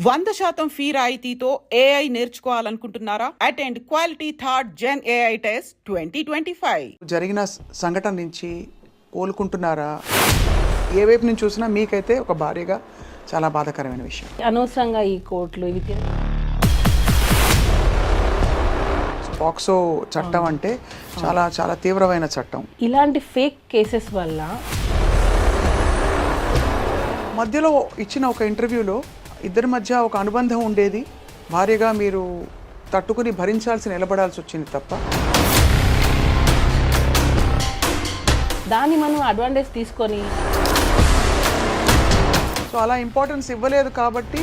100% fee రాయితీతో AI నేర్చుకోవాలనుకుంటున్నారా? Attend quality third gen AI test 2025. జరిగిన సంఘటన నుంచి కోలుకుంటున్నారా? ఏ వైపు నుంచి చూసినా మీకైతే ఒక భార్యగా చాలా బాధాకరమైన విషయం. అనవసరంగా ఈ కోర్టులు ఇవి పాక్సో చట్టం అంటే చాలా చాలా తీవ్రమైన చట్టం. ఇలాంటి ఫేక్ కేసెస్ వల్ల మధ్యలో ఇచ్చిన ఒక ఇంటర్వ్యూలో ఇద్దరి మధ్య ఒక అనుబంధం ఉండేది, భార్యగా మీరు తట్టుకుని భరించాల్సి నిలబడాల్సి వచ్చింది తప్ప దాన్ని మనం అడ్వాంటేజ్ తీసుకొని సో అలా ఇంపార్టెన్స్ ఇవ్వలేదు. కాబట్టి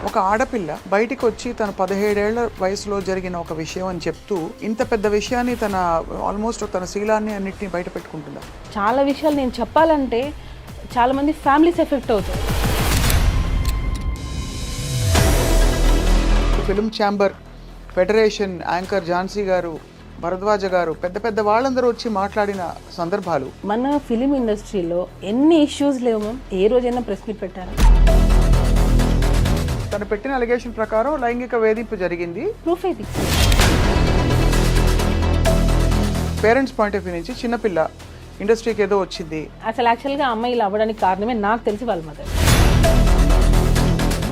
ఒక ఆడపిల్ల బయటికి వచ్చి తన 17 ఏళ్ల వయసులో జరిగిన ఒక విషయం అని చెప్తూ ఇంత పెద్ద విషయాన్ని తన ఆల్మోస్ట్ తన శీలాన్ని అన్నింటినీ బయట పెట్టుకుంటుందా? చాలా విషయాలు నేను చెప్పాలంటే చాలా మంది ఫ్యామిలీస్ ఎఫెక్ట్ అవుతాయి. Film chamber federation anchor Jhansi గారు, భరద్వాజ గారు, పెద్ద పెద్ద వాళ్ళందరూ వచ్చి మాట్లాడిన సందర్భాలు. మన ఫిలిం ఇండస్ట్రీలో ఎన్ని ఇష్యూస్ లేవు మ్యామ్, ఏ రోజైనా ప్రెస్ మీట్ పెట్టారు. తను పెట్టిన అలిగేషన్ ప్రకారం లైంగిక వేధింపు జరిగింది. ప్రూఫ్ అయితే పేరెంట్స్ పాయింట్ ఆఫ్ వ్యూ నుంచి చిన్నపిల్ల ఇండస్ట్రీకి ఏదో వచ్చింది. అసలు యాక్చువల్గా అమ్మాయి ఇలా అవ్వడానికి కారణమే నాకు తెలిసి వాళ్ళ మదర్.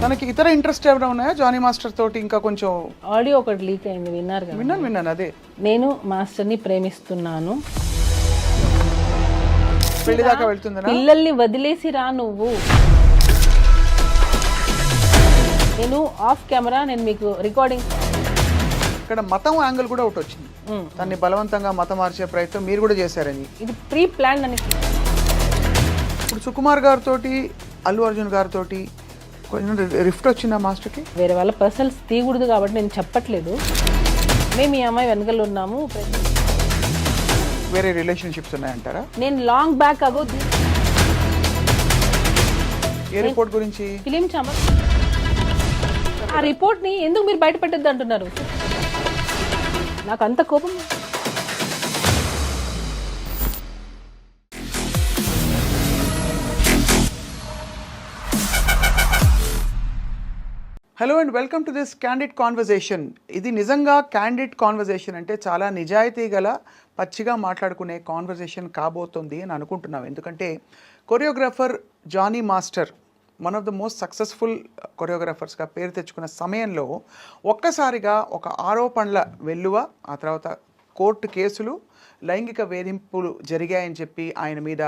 తనకి ఇతర ఇంట్రెస్ట్ ఏమైనా ఉన్నాయా జానీ మాస్టర్ తోటి? ఇంకా కొంచెం ఆడియో ఒకటి లీక్ అయింది, విన్నారు కదా? విన్నాను. అదే నేను మాస్టర్ని ప్రేమిస్తున్నాను, పెళ్లి దాకా వెళ్తుందా? పిల్లల్ని వదిలేసి రా నువ్వు, నేను ఆఫ్ కెమెరా నేను మీకు రికార్డింగ్. ఇక్కడ మతం యాంగిల్ కూడా ఒకటి వచ్చింది, దాన్ని బలవంతంగా మతం మార్చే ప్రయత్నం మీరు కూడా చేశారని. ఇది ప్రీ ప్లాన్ అని. ఇప్పుడు సుకుమార్ గారితో అల్లు అర్జున్ గారితో కొంచెం రిఫ్ట్ వచ్చిందా మాస్టర్కి? వేరే వాళ్ళ పర్సనల్స్ తీయకూడదు కాబట్టి నేను చెప్పట్లేదు. మేము ఈ అమ్మాయి వెనకలు ఉన్నాము. వేరే రిలేషన్షిప్స్ ఉన్నాయంటారా? నేను లాంగ్ బ్యాక్ అగో ఏ రిపోర్ట్ గురించి? Film chamber. ఆ రిపోర్ట్ని ఎందుకు మీరు బయట పెట్టద్దు అంటున్నారు? నాకు అంత కోపం. Hello and welcome to this candid conversation. ఇది నిజంగా క్యాండిడ్ కాన్వర్జేషన్ అంటే చాలా నిజాయితీ గల పచ్చిగా మాట్లాడుకునే కాన్వర్జేషన్ కాబోతుంది అని అనుకుంటున్నాం. ఎందుకంటే choreographer Jani master one of the most successful కొరియోగ్రాఫర్స్గా పేరు తెచ్చుకున్న సమయంలో ఒక్కసారిగా ఒక ఆరోపణల వెల్లువ, ఆ తర్వాత కోర్టు కేసులు, లైంగిక వేధింపులు జరిగాయని చెప్పి ఆయన మీద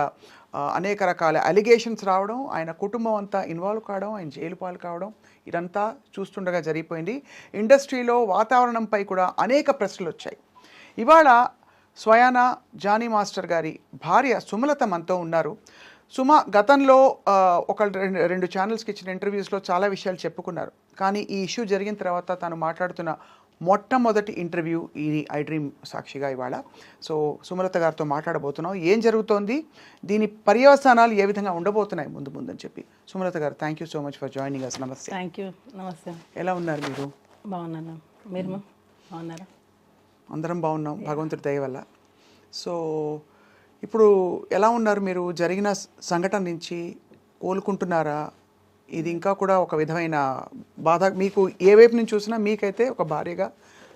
అనేక రకాల అలిగేషన్స్ రావడం, ఆయన కుటుంబం అంతా ఇన్వాల్వ్ కావడం, ఆయన జైలు పాలు కావడం, ఇదంతా చూస్తుండగా జరిగిపోయింది. ఇండస్ట్రీలో వాతావరణంపై కూడా అనేక ప్రశ్నలు వచ్చాయి. ఇవాళ స్వయాన జానీ మాస్టర్ గారి భార్య సుమలత మనతో ఉన్నారు. సుమ గతంలో ఒక రెండు ఛానల్స్కి ఇచ్చిన ఇంటర్వ్యూస్లో చాలా విషయాలు చెప్పుకున్నారు. కానీ ఈ ఇష్యూ జరిగిన తర్వాత తను మాట్లాడుతున్న మొట్టమొదటి ఇంటర్వ్యూ ఇది ఐ డ్రీమ్ సాక్షిగా ఇవాళ. సో సుమలత గారితో మాట్లాడబోతున్నాం. ఏం జరుగుతోంది, దీని పర్యవసానాలు ఏ విధంగా ఉండబోతున్నాయి ముందు అని చెప్పి. సుమలత గారు, thank you so much for joining us. నమస్తే. Thank you. నమస్తే. ఎలా ఉన్నారు మీరు? బాగున్నాను. మీరు బాగున్నారా? అందరం బాగున్నాం భగవంతుడి దయ వల్ల. సో ఇప్పుడు ఎలా ఉన్నారు మీరు? జరిగిన సంఘటన నుంచి కోలుకుంటున్నారా? ఇది ఇంకా కూడా ఒక విధమైన బాధ, మీకు ఏ వైపు నుంచి చూసినా మీకైతే ఒక భార్యగా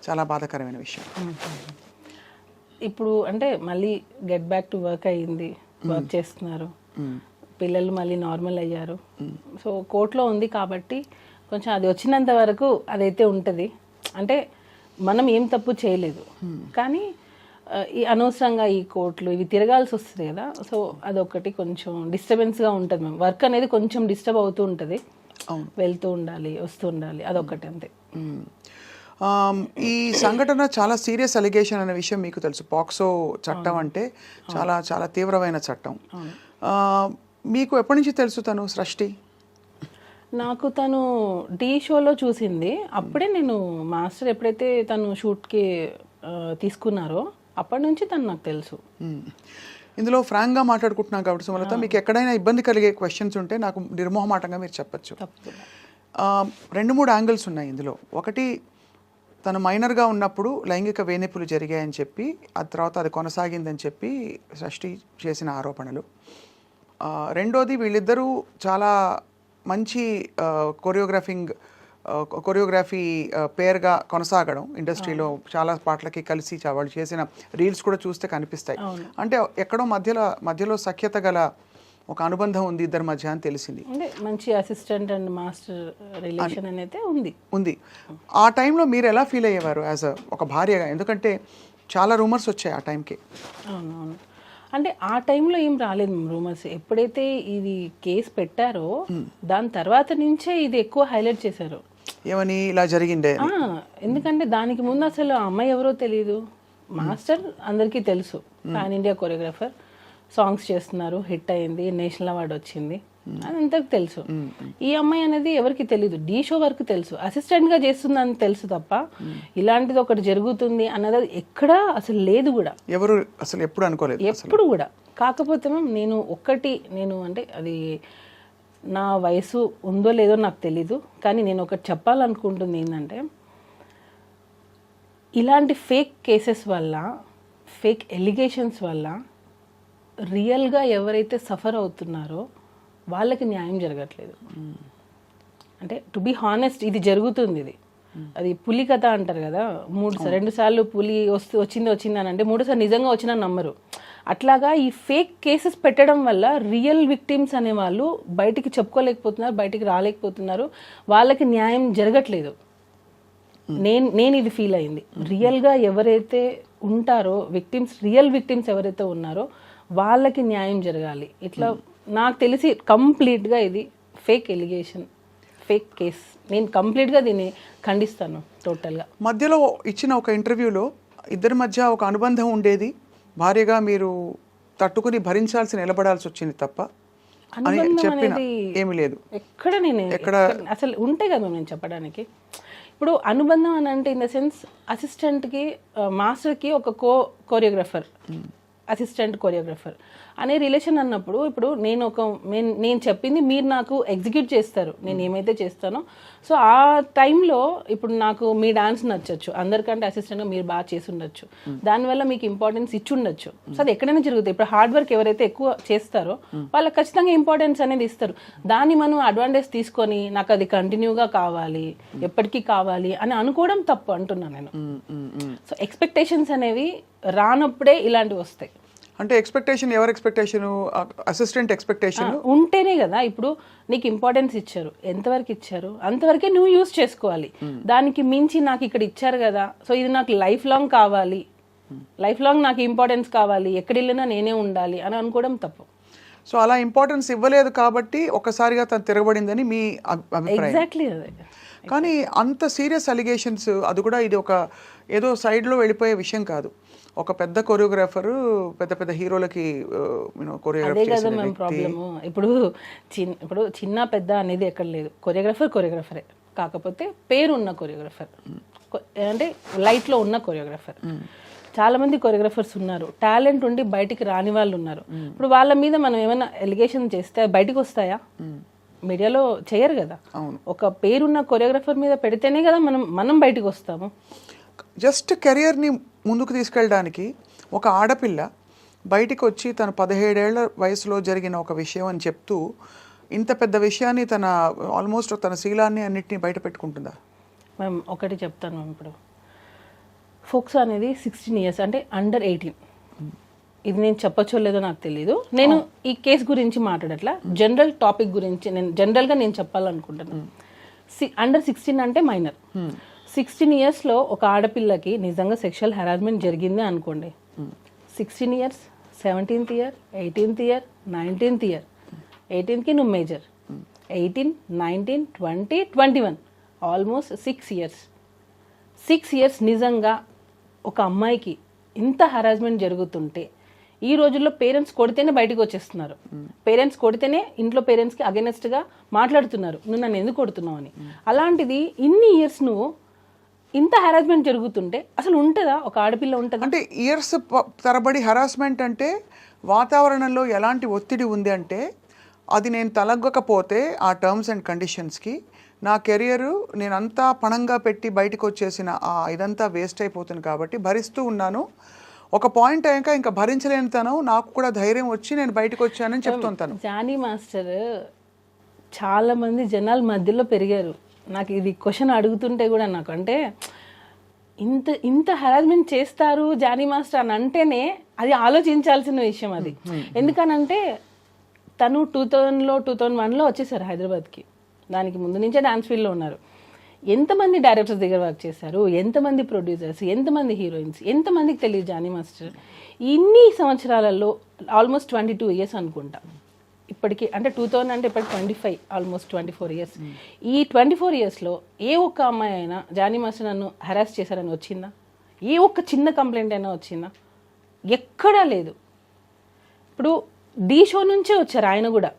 చాలా బాధాకరమైన విషయం. ఇప్పుడు అంటే మళ్ళీ గెట్ బ్యాక్ టు వర్క్ అయ్యింది, వర్క్ చేస్తున్నారు, పిల్లలు మళ్ళీ నార్మల్ అయ్యారు. సో కోర్టులో ఉంది కాబట్టి కొంచెం అది వచ్చినంత వరకు అదైతే ఉంటుంది. అంటే మనం ఏం తప్పు చేయలేదు, కానీ ఈ అనవసరంగా ఈ కోర్టులు ఇవి తిరగాల్సి వస్తుంది కదా. సో అదొకటి కొంచెం డిస్టర్బెన్స్గా ఉంటుంది. మేము వర్క్ అనేది కొంచెం డిస్టర్బ్ అవుతూ ఉంటుంది, వెళ్తూ ఉండాలి, వస్తూ ఉండాలి, అదొకటి అంతే. ఈ సంఘటన చాలా సీరియస్ అలిగేషన్ అనే విషయం మీకు తెలుసు. పాక్సో చట్టం అంటే చాలా చాలా తీవ్రమైన చట్టం. మీకు ఎప్పటి నుంచి తెలుసు తను సృష్టి? నాకు తను టీ షోలో చూసింది. అప్పుడే నేను మాస్టర్ ఎప్పుడైతే తను షూట్కి తీసుకున్నారో అప్పటి నుంచి తను నాకు తెలుసు. ఇందులో ఫ్రాంక్గా మాట్లాడుకుంటున్నాం కాబట్టి సుమలత, మీకు ఎక్కడైనా ఇబ్బంది కలిగే క్వశ్చన్స్ ఉంటే నాకు నిర్మోహమాటంగా మీరు చెప్పచ్చు. 2-3 యాంగిల్స్ ఉన్నాయి ఇందులో. ఒకటి, తను మైనర్గా ఉన్నప్పుడు లైంగిక వేధింపులు జరిగాయని చెప్పి, ఆ తర్వాత అది కొనసాగిందని చెప్పి సృష్టి చేసిన ఆరోపణలు. రెండోది వీళ్ళిద్దరూ చాలా మంచి కొరియోగ్రఫీ పేరుగా కొనసాగడం ఇండస్ట్రీలో చాలా పాటలకి కలిసి వాళ్ళు చేసిన రీల్స్ కూడా చూస్తే కనిపిస్తాయి. అంటే ఎక్కడో మధ్యలో సఖ్యత గల ఒక అనుబంధం ఉంది ఇద్దరి మధ్య అని తెలిసింది. అంటే మంచి అసిస్టెంట్ అండ్ మాస్టర్ రిలేషన్ అనేది ఉంది. ఆ టైంలో మీరు ఎలా ఫీల్ అయ్యేవారు యాజ్ ఒక భార్యగా? ఎందుకంటే చాలా రూమర్స్ వచ్చాయి ఆ టైంకి. అవునవును. అంటే ఆ టైంలో ఏం రాలేదు రూమర్స్. ఎప్పుడైతే ఇది కేసు పెట్టారో దాని తర్వాత నుంచే ఇది ఎక్కువ హైలైట్ చేశారు. ఏమని ఇలా జరిగిందే? ఎందుకంటే దానికి ముందు అసలు ఆ అమ్మాయి ఎవరో తెలియదు. మాస్టర్ అందరికీ తెలుసు, పాన్ ఇండియా కొరియోగ్రాఫర్, సాంగ్స్ చేస్తున్నారు, హిట్ అయింది, నేషనల్ అవార్డు వచ్చింది, అదంతకు తెలుసు. ఈ అమ్మాయి అనేది ఎవరికి తెలియదు, డీ షో వరకు తెలుసు, అసిస్టెంట్గా చేస్తుందని తెలుసు తప్ప ఇలాంటిది ఒకటి జరుగుతుంది అన్నది ఎక్కడా అసలు లేదు కూడా, ఎవరు అసలు ఎప్పుడు అనుకోలేదు ఎప్పుడు కూడా. కాకపోతే నేను అంటే అది నా వయసు ఉందో లేదో నాకు తెలీదు, కానీ నేను ఒకటి చెప్పాలనుకుంటుంది ఏంటంటే, ఇలాంటి ఫేక్ కేసెస్ వల్ల, ఫేక్ ఎలిగేషన్స్ వల్ల రియల్గా ఎవరైతే సఫర్ అవుతున్నారో వాళ్ళకి న్యాయం జరగట్లేదు. అంటే టు బీ హానెస్ట్, ఇది జరుగుతుంది. అది పులి కథ అంటారు కదా, 2 సార్లు పులి వచ్చింది అని అంటే 3 సార్లు నిజంగా వచ్చినా నమ్మరు. అట్లాగా ఈ ఫేక్ కేసెస్ పెట్టడం వల్ల రియల్ విక్టిమ్స్ అనే వాళ్ళు బయటికి చెప్పుకోలేకపోతున్నారు, బయటికి రాలేకపోతున్నారు, వాళ్ళకి న్యాయం జరగట్లేదు. నేను ఇది ఫీల్ అయింది. రియల్గా ఎవరైతే ఉంటారో రియల్ విక్టిమ్స్ ఎవరైతే ఉన్నారో వాళ్ళకి న్యాయం జరగాలి. ఇట్లా నాకు తెలిసి కంప్లీట్గా ఇది ఫేక్ ఎలిగేషన్, ఫేక్ కేస్. నేను కంప్లీట్గా దీన్ని ఖండిస్తాను టోటల్గా. మధ్యలో ఇచ్చిన ఒక ఇంటర్వ్యూలో ఇద్దరి మధ్య ఒక అనుబంధం ఉండేది, భార్యగా మీరు తట్టుకుని భరించాల్సి నిలబడాల్సి వచ్చింది తప్ప అని చెప్పిన ఏమీ లేదు. ఎక్కడ అసలు ఉంటే కదా నేను చెప్పడానికి. ఇప్పుడు అనుబంధం అని అంటే ఇన్ ద సెన్స్ అసిస్టెంట్కి మాస్టర్కి ఒక కోరియోగ్రాఫర్, అసిస్టెంట్ కొరియోగ్రాఫర్ అనే రిలేషన్ అన్నప్పుడు, ఇప్పుడు నేను చెప్పింది మీరు నాకు ఎగ్జిక్యూట్ చేస్తారు, నేను ఏమైతే చేస్తానో. సో ఆ టైంలో ఇప్పుడు నాకు మీ డాన్స్ నచ్చచ్చు, అందరికంటే అసిస్టెంట్గా మీరు బాగా చేసి ఉండొచ్చు, దానివల్ల మీకు ఇంపార్టెన్స్ ఇచ్చి ఉండొచ్చు. సో అది ఎక్కడైనా జరుగుతుంది. ఇప్పుడు హార్డ్ వర్క్ ఎవరైతే ఎక్కువ చేస్తారో వాళ్ళకి ఖచ్చితంగా ఇంపార్టెన్స్ అనేది ఇస్తారు. దాన్ని మనం అడ్వాంటేజ్ తీసుకొని నాకు అది కంటిన్యూగా కావాలి, ఎప్పటికీ కావాలి అని అనుకోవడం తప్పు అంటున్నాను నేను. సో ఎక్స్పెక్టేషన్స్ అనేవి రానప్పుడే ఇలాంటివి వస్తాయి. అంటే ఎక్స్పెక్టేషన్, ఎవరి ఎక్స్పెక్టేషన్? అసిస్టెంట్ ఎక్స్పెక్టేషన్ ఉంటేనే కదా. ఇప్పుడు నీకు ఇంపార్టెన్స్ ఇచ్చారు, ఎంతవరకు ఇచ్చారు అంతవరకే నువ్వు యూజ్ చేసుకోవాలి. దానికి మించి నాకు ఇక్కడ ఇచ్చారు కదా, సో ఇది నాకు లైఫ్ లాంగ్ కావాలి, లైఫ్ లాంగ్ నాకు ఇంపార్టెన్స్ కావాలి, ఎక్కడ వెళ్ళినా నేనే ఉండాలి అని అనుకోవడం తప్పు. సో అలా ఇంపార్టెన్స్ ఇవ్వలేదు కాబట్టి ఒక్కసారిగా తను తిరగబడిందని మీ అభిప్రాయం? ఎగ్జాక్ట్లీ అదే. కానీ అంత సీరియస్ అలిగేషన్స్, అది కూడా ఇది ఒక ఏదో సైడ్లో వెళ్ళిపోయే విషయం కాదు. ఒక పెద్ద కొరియోగ్రాఫరు పెద్ద హీరోలకి అదే కదా మేము ప్రాబ్లము. ఇప్పుడు చిన్న పెద్ద అనేది ఎక్కడ లేదు, కొరియోగ్రాఫరే, కాకపోతే పేరు ఉన్న కొరియోగ్రాఫర్, అంటే లైట్లో ఉన్న కొరియోగ్రాఫర్. చాలా మంది కొరియోగ్రాఫర్స్ ఉన్నారు, టాలెంట్ ఉండి బయటికి రాని వాళ్ళు ఉన్నారు. ఇప్పుడు వాళ్ళ మీద మనం ఏమైనా ఎలిగేషన్ చేస్తే బయటకు వస్తాయా? మీడియాలో చేయరు కదా. ఒక పేరున్న కొరియోగ్రాఫర్ మీద పెడితేనే కదా మనం బయటకు వస్తాము. జస్ట్ కెరియర్ని ముందుకు తీసుకెళ్ళడానికి ఒక ఆడపిల్ల బయటికి వచ్చి తన 17 ఏళ్ల వయసులో జరిగిన ఒక విషయం అని చెప్తూ ఇంత పెద్ద విషయాన్ని ఆల్మోస్ట్ తన శీలాన్ని అన్నిటినీ బయట పెట్టుకుంటుందా? మేము ఒకటి చెప్తాను. ఇప్పుడు ఫోక్స్ అనేది 16 years, అంటే అండర్ 18. ఇది నేను చెప్పచ్చో లేదో నాకు తెలీదు. నేను ఈ కేసు గురించి మాట్లాడట్లా, జనరల్ టాపిక్ గురించి జనరల్గా నేను చెప్పాలనుకుంటున్నాను. అండర్ 16 అంటే మైనర్. 16 yearsలో ఒక ఆడపిల్లకి నిజంగా సెక్షువల్ హెరాస్మెంట్ జరిగింది అనుకోండి, 16 years, 17th year, 18th year, 19th year, 18కి నువ్వు మేజర్, 18, 19, 20, 21, ఆల్మోస్ట్ 6 years. 6 years నిజంగా ఒక అమ్మాయికి ఇంత హెరాస్మెంట్ జరుగుతుంటే, ఈ రోజుల్లో పేరెంట్స్ కొడితేనే బయటకు వచ్చేస్తున్నారు, పేరెంట్స్ కొడితేనే ఇంట్లో పేరెంట్స్కి అగెనెస్ట్గా మాట్లాడుతున్నారు, నువ్వు నన్ను ఎందుకు కొడుతున్నావు అని. అలాంటిది ఇన్ని ఇయర్స్ నువ్వు ఇంత హెరాస్మెంట్ జరుగుతుంటే అసలు ఉంటుందా? ఒక ఆడపిల్ల ఉంటుందా? అంటే ఇయర్స్ తరబడి హెరాస్మెంట్ అంటే వాతావరణంలో ఎలాంటి ఒత్తిడి ఉంది అంటే, అది నేను తలగ్గకపోతే ఆ టర్మ్స్ అండ్ కండిషన్స్కి నా కెరియరు నేనంతా పణంగా పెట్టి బయటకు వచ్చేసిన ఇదంతా వేస్ట్ అయిపోతుంది కాబట్టి భరిస్తూ ఉన్నాను. ఒక పాయింట్ అయ్యాక ఇంకా భరించలేని తను నాకు కూడా ధైర్యం వచ్చి నేను బయటకు వచ్చానని చెప్తుంటాను. జానీ మాస్టర్ చాలా మంది జనాల మధ్యలో పెరిగారు. నాకు ఇది క్వశ్చన్ అడుగుతుంటే కూడా నాకు అంటే ఇంత ఇంత హెరాస్మెంట్ చేస్తారు జానీ మాస్టర్ అని అంటేనే అది ఆలోచించాల్సిన విషయం అది. ఎందుకనంటే తను 2001లో వచ్చేసారు హైదరాబాద్కి. దానికి ముందు నుంచే డాన్స్ ఫీల్డ్లో ఉన్నారు. ఎంతమంది డైరెక్టర్స్ దగ్గర వర్క్ చేశారు, ఎంతమంది ప్రొడ్యూసర్స్, ఎంతమంది హీరోయిన్స్, ఎంతమందికి తెలియదు జానీ మాస్టర్. ఇన్ని సంవత్సరాలలో ఆల్మోస్ట్ 22 ఇయర్స్ అనుకుంటా ఇప్పటికి. అంటే 2000 అంటే ఇప్పటికి 25, ఆల్మోస్ట్ 24 ఇయర్స్. ఈ 24 ఇయర్స్లో ఏ ఒక్క అమ్మాయి అయినా జానీ మాస్టర్ నన్ను హెరాస్ చేశారని వచ్చిందా? ఏ ఒక్క చిన్న కంప్లైంట్ అయినా వచ్చిందా? ఎక్కడా లేదు. ఇప్పుడు ఢీ షో నుంచే వచ్చారు ఆయన కూడా.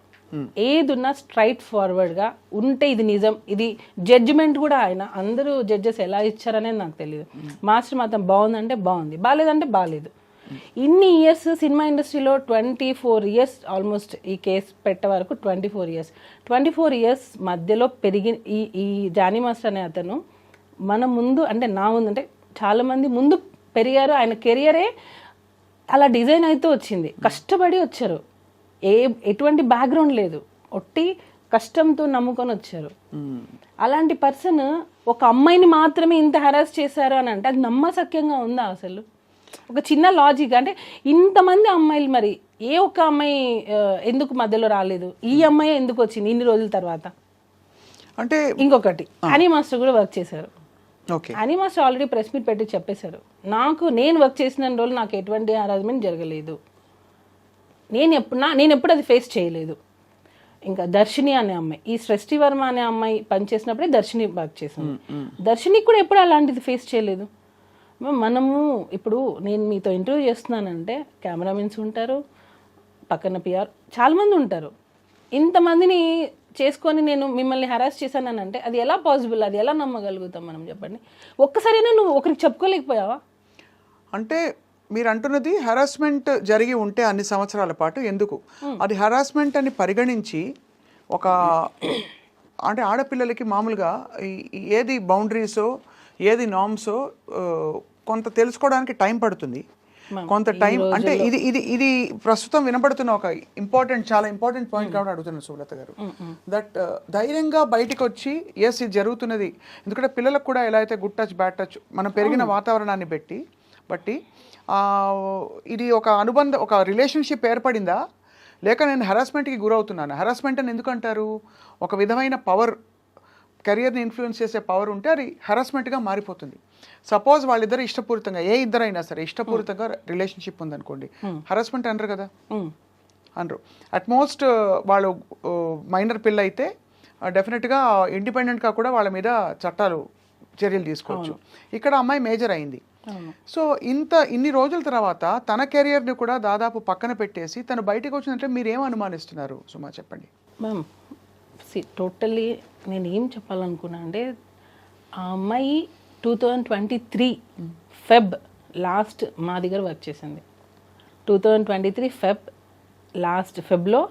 ఏదున్నా స్ట్రైట్ ఫార్వర్డ్గా ఉంటే ఇది నిజం, ఇది జడ్జిమెంట్ కూడా ఆయన. అందరూ జడ్జెస్ ఎలా ఇచ్చారనేది నాకు తెలియదు. మాస్టర్ మాత్రం బాగుందంటే బాగుంది, బాగాలేదంటే బాగాలేదు. ఇన్ని ఇయర్స్ సినిమా ఇండస్ట్రీలో 24 ఇయర్స్ ఆల్మోస్ట్ ఈ కేసు పెట్టే వరకు 24 ఇయర్స్ మధ్యలో పెరిగి ఈ జానీ మాస్టర్ అనే అతను మన ముందు అంటే నా ముందు అంటే చాలామంది ముందు పెరిగారు. ఆయన కెరియరే అలా డిజైన్ అయితే వచ్చింది. కష్టపడి వచ్చారు, ఎటువంటి బ్యాక్గ్రౌండ్ లేదు, ఒట్టి కష్టంతో నమ్ముకొని వచ్చారు. అలాంటి పర్సన్ ఒక అమ్మాయిని మాత్రమే ఇంత హెరాస్ చేశారు అని అంటే అది నమ్మశక్యంగా ఉందా అసలు? ఒక చిన్న లాజిక్ అంటే ఇంతమంది అమ్మాయిలు మరి ఏ ఒక్క అమ్మాయి ఎందుకు మధ్యలో రాలేదు? ఈ అమ్మాయి ఎందుకు వచ్చింది ఇన్ని రోజుల తర్వాత? అంటే ఇంకొకటి హనీ మాస్టర్ కూడా వర్క్ చేశారు. Honey master already press meet పెట్టి చెప్పేశారు, నేను వర్క్ చేసిన రోజులు నాకు ఎటువంటి హరాస్మెంట్ జరగలేదు, నేను ఎప్పుడు అది ఫేస్ చేయలేదు. ఇంకా దర్శిని అనే అమ్మాయి, ఈ సృష్టి వర్మ అనే అమ్మాయి పనిచేసినప్పుడే దర్శిని వర్క్ చేసింది. దర్శినికి కూడా ఎప్పుడు అలాంటిది ఫేస్ చేయలేదు. మనము ఇప్పుడు నేను మీతో ఇంటర్వ్యూ చేస్తున్నానంటే కెమెరామెన్స్ ఉంటారు, పక్కన పిఆర్ చాలామంది ఉంటారు. ఇంతమందిని చేసుకొని నేను మిమ్మల్ని హెరాస్ చేశానని అంటే అది ఎలా పాసిబుల్? అది ఎలా నమ్మగలుగుతాం మనం? చెప్పండి. ఒక్కసారైనా నువ్వు ఒకరికి చెప్పుకోలేకపోయావా? అంటే మీరు అంటున్నది హెరాస్మెంట్ జరిగి ఉంటే అన్ని సంవత్సరాల పాటు ఎందుకు అది హెరాస్మెంట్ అని పరిగణించి ఒక అంటే ఆడపిల్లలకి మామూలుగా ఏది బౌండరీసో ఏది నార్మ్సో కొంత తెలుసుకోవడానికి టైం పడుతుంది, కొంత టైం. అంటే ఇది ఇది ఇది ప్రస్తుతం వినబడుతున్న ఒక చాలా ఇంపార్టెంట్ పాయింట్ కాబట్టి అడుగుతున్నాను సుమలత గారు. దట్ ధైర్యంగా బయటకు వచ్చి ఎస్ ఇది జరుగుతున్నది. ఎందుకంటే పిల్లలకు కూడా ఎలా అయితే గుడ్ టచ్ బ్యాడ్ టచ్ మనం పెరిగిన వాతావరణాన్ని బట్టి ఇది ఒక అనుబంధం, ఒక రిలేషన్షిప్ ఏర్పడిందా, లేక నేను హెరాస్మెంట్కి గురవుతున్నాను. హెరాస్మెంట్ అని ఎందుకు అంటారు? ఒక విధమైన పవర్, కెరియర్ని ఇన్ఫ్లుయెన్స్ చేసే పవర్ ఉంటే అది హెరాస్మెంట్గా మారిపోతుంది. సపోజ్ వాళ్ళిద్దరు ఇష్టపూరితంగా, ఏ ఇద్దరైనా సరే ఇష్టపూరితంగా రిలేషన్షిప్ ఉందనుకోండి, హెరాస్మెంట్ అనరు కదా, అనరు. అట్మోస్ట్ వాళ్ళు మైనర్ పిల్ల అయితే డెఫినెట్గా ఇండిపెండెంట్గా కూడా వాళ్ళ మీద చర్యలు తీసుకోవచ్చు. ఇక్కడ అమ్మాయి మేజర్ అయింది. సో ఇన్ని రోజుల తర్వాత తన కెరియర్ని కూడా దాదాపు పక్కన పెట్టేసి తను బయటకు వచ్చిందంటే మీరు ఏం అనుమానిస్తున్నారు సుమా, చెప్పండి. మ్యామ్ టోటల్లీ నేను ఏం చెప్పాలనుకున్నా అంటే ఆ అమ్మాయి 2023 ఫెబ్ లాస్ట్ మా దగ్గర వర్క్ చేసింది. 2023 ఫెబ్లో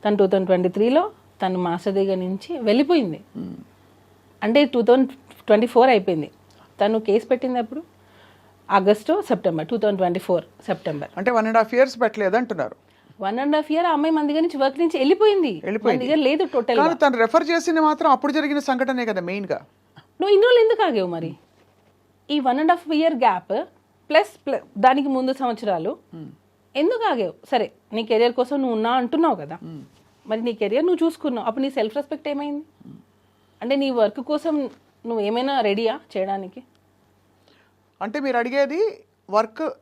తను 2023లో తను మాస్టర్ దగ్గర నుంచి వెళ్ళిపోయింది. అంటే 2024 అయిపోయింది. తను కేసు పెట్టింది అప్పుడు ఆగస్టు సెప్టెంబర్ 2024 సెప్టెంబర్. అంటే 1.5 years పెట్టలేదు అంటున్నారు. 1.5 year అమ్మాయి మన దగ్గర నుంచి వర్క్ నుంచి వెళ్ళిపోయింది. మన దగ్గర లేదు టోటల్. తను రెఫర్ చేసింది మాత్రం అప్పుడు జరిగిన సంఘటనే కదా మెయిన్ గా. నువ్వు ఇన్ని రోజులు ఎందుకు ఆగావు మరి? ఈ 1.5 year గ్యాప్ ప్లస్ దానికి ముందు సంవత్సరాలు ఎందుకు ఆగావు? సరే నీ కెరియర్ కోసం నువ్వు ఉన్నా అంటున్నావు కదా, మరి నీ కెరియర్ నువ్వు చూసుకున్నావు, అప్పుడు నీ సెల్ఫ్ రెస్పెక్ట్ ఏమైంది? అంటే నీ వర్క్ కోసం నువ్వు ఏమైనా రెడీయా చేయడానికి? అంటే మీరు అడిగేది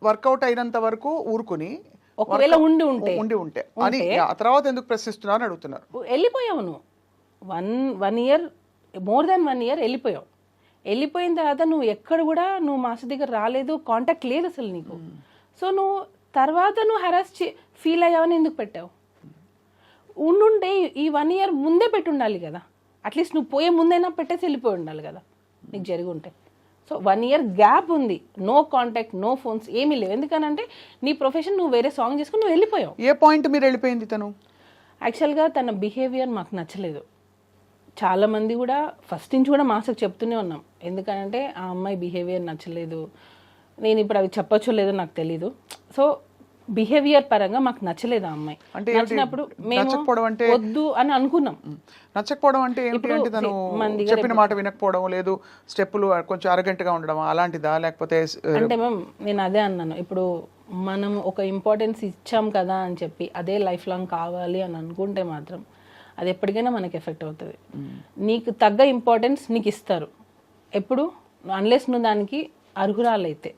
వర్కౌట్ అయినంత వరకు ఊరుకుని ఒకవేళ ఉండి ఉంటే అని ఆ తర్వాత ఎందుకు ప్రశ్నిస్తున్నారు అని అడుగుతున్నారు. వెళ్ళిపోయావు నువ్వు 1 year, మోర్ దాన్ 1 year వెళ్ళిపోయావు. వెళ్ళిపోయిన తర్వాత నువ్వు ఎక్కడ కూడా నువ్వు మాస్టర్ దగ్గర రాలేదు, కాంటాక్ట్ లేదు అసలు నీకు. సో నువ్వు తర్వాత నువ్వు హెరాస్ ఫీల్ అయ్యావని ఎందుకు పెట్టావు? ఉండుంటే ఈ 1 year ముందే పెట్టి ఉండాలి కదా, అట్లీస్ట్ నువ్వు పోయే ముందైనా పెట్టేసి వెళ్ళిపోయి ఉండాలి కదా నీకు జరిగి ఉంటే. సో 1 year గ్యాప్ ఉంది, నో కాంటాక్ట్, నో ఫోన్స్, ఏమీ లేవు. ఎందుకనంటే నీ ప్రొఫెషన్ నువ్వు వేరే సాంగ్ చేసుకుని నువ్వు వెళ్ళిపోయావు. ఏ పాయింట్ మీరు వెళ్ళిపోయింది తను? యాక్చువల్గా తన బిహేవియర్ మాకు నచ్చలేదు. చాలామంది కూడా ఫస్ట్ నుంచి కూడా మాస్టర్కి చెప్తూనే ఉన్నాం, ఎందుకంటే ఆ అమ్మాయి బిహేవియర్ నచ్చలేదు. నేను ఇప్పుడు అవి చెప్పొచ్చో లేదో నాకు తెలీదు. సో బిహేవియర్ పరంగా మాకు నచ్చలేదు ఆ అమ్మాయి. అంటే ఏంటి? నచ్చినప్పుడు మేము నచ్చకపోవడం అంటే వద్దు అని అనుకున్నాం. నచ్చకపోవడం అంటే ఏంటి? ఇప్పుడు అంటే తను మన దగ్గర చెప్పిన మాట వినకపోవడం, లేదు స్టెప్పులు కొంచెం అరగంటగా ఉండడం అలాంటిదా, లేకపోతే అంటే మ్యామ్ నేను అదే అన్నాను, ఇప్పుడు మనం ఒక ఇంపార్టెన్స్ ఇచ్చాం కదా అని చెప్పి అదే లైఫ్ లాంగ్ కావాలి అని అనుకుంటే మాత్రం అది ఎప్పటికైనా మనకి ఎఫెక్ట్ అవుతుంది. నీకు తగ్గ ఇంపార్టెన్స్ నీకు ఇస్తారు ఎప్పుడు, అన్లెస్ నువ్వు దానికి అర్హురాలైతే,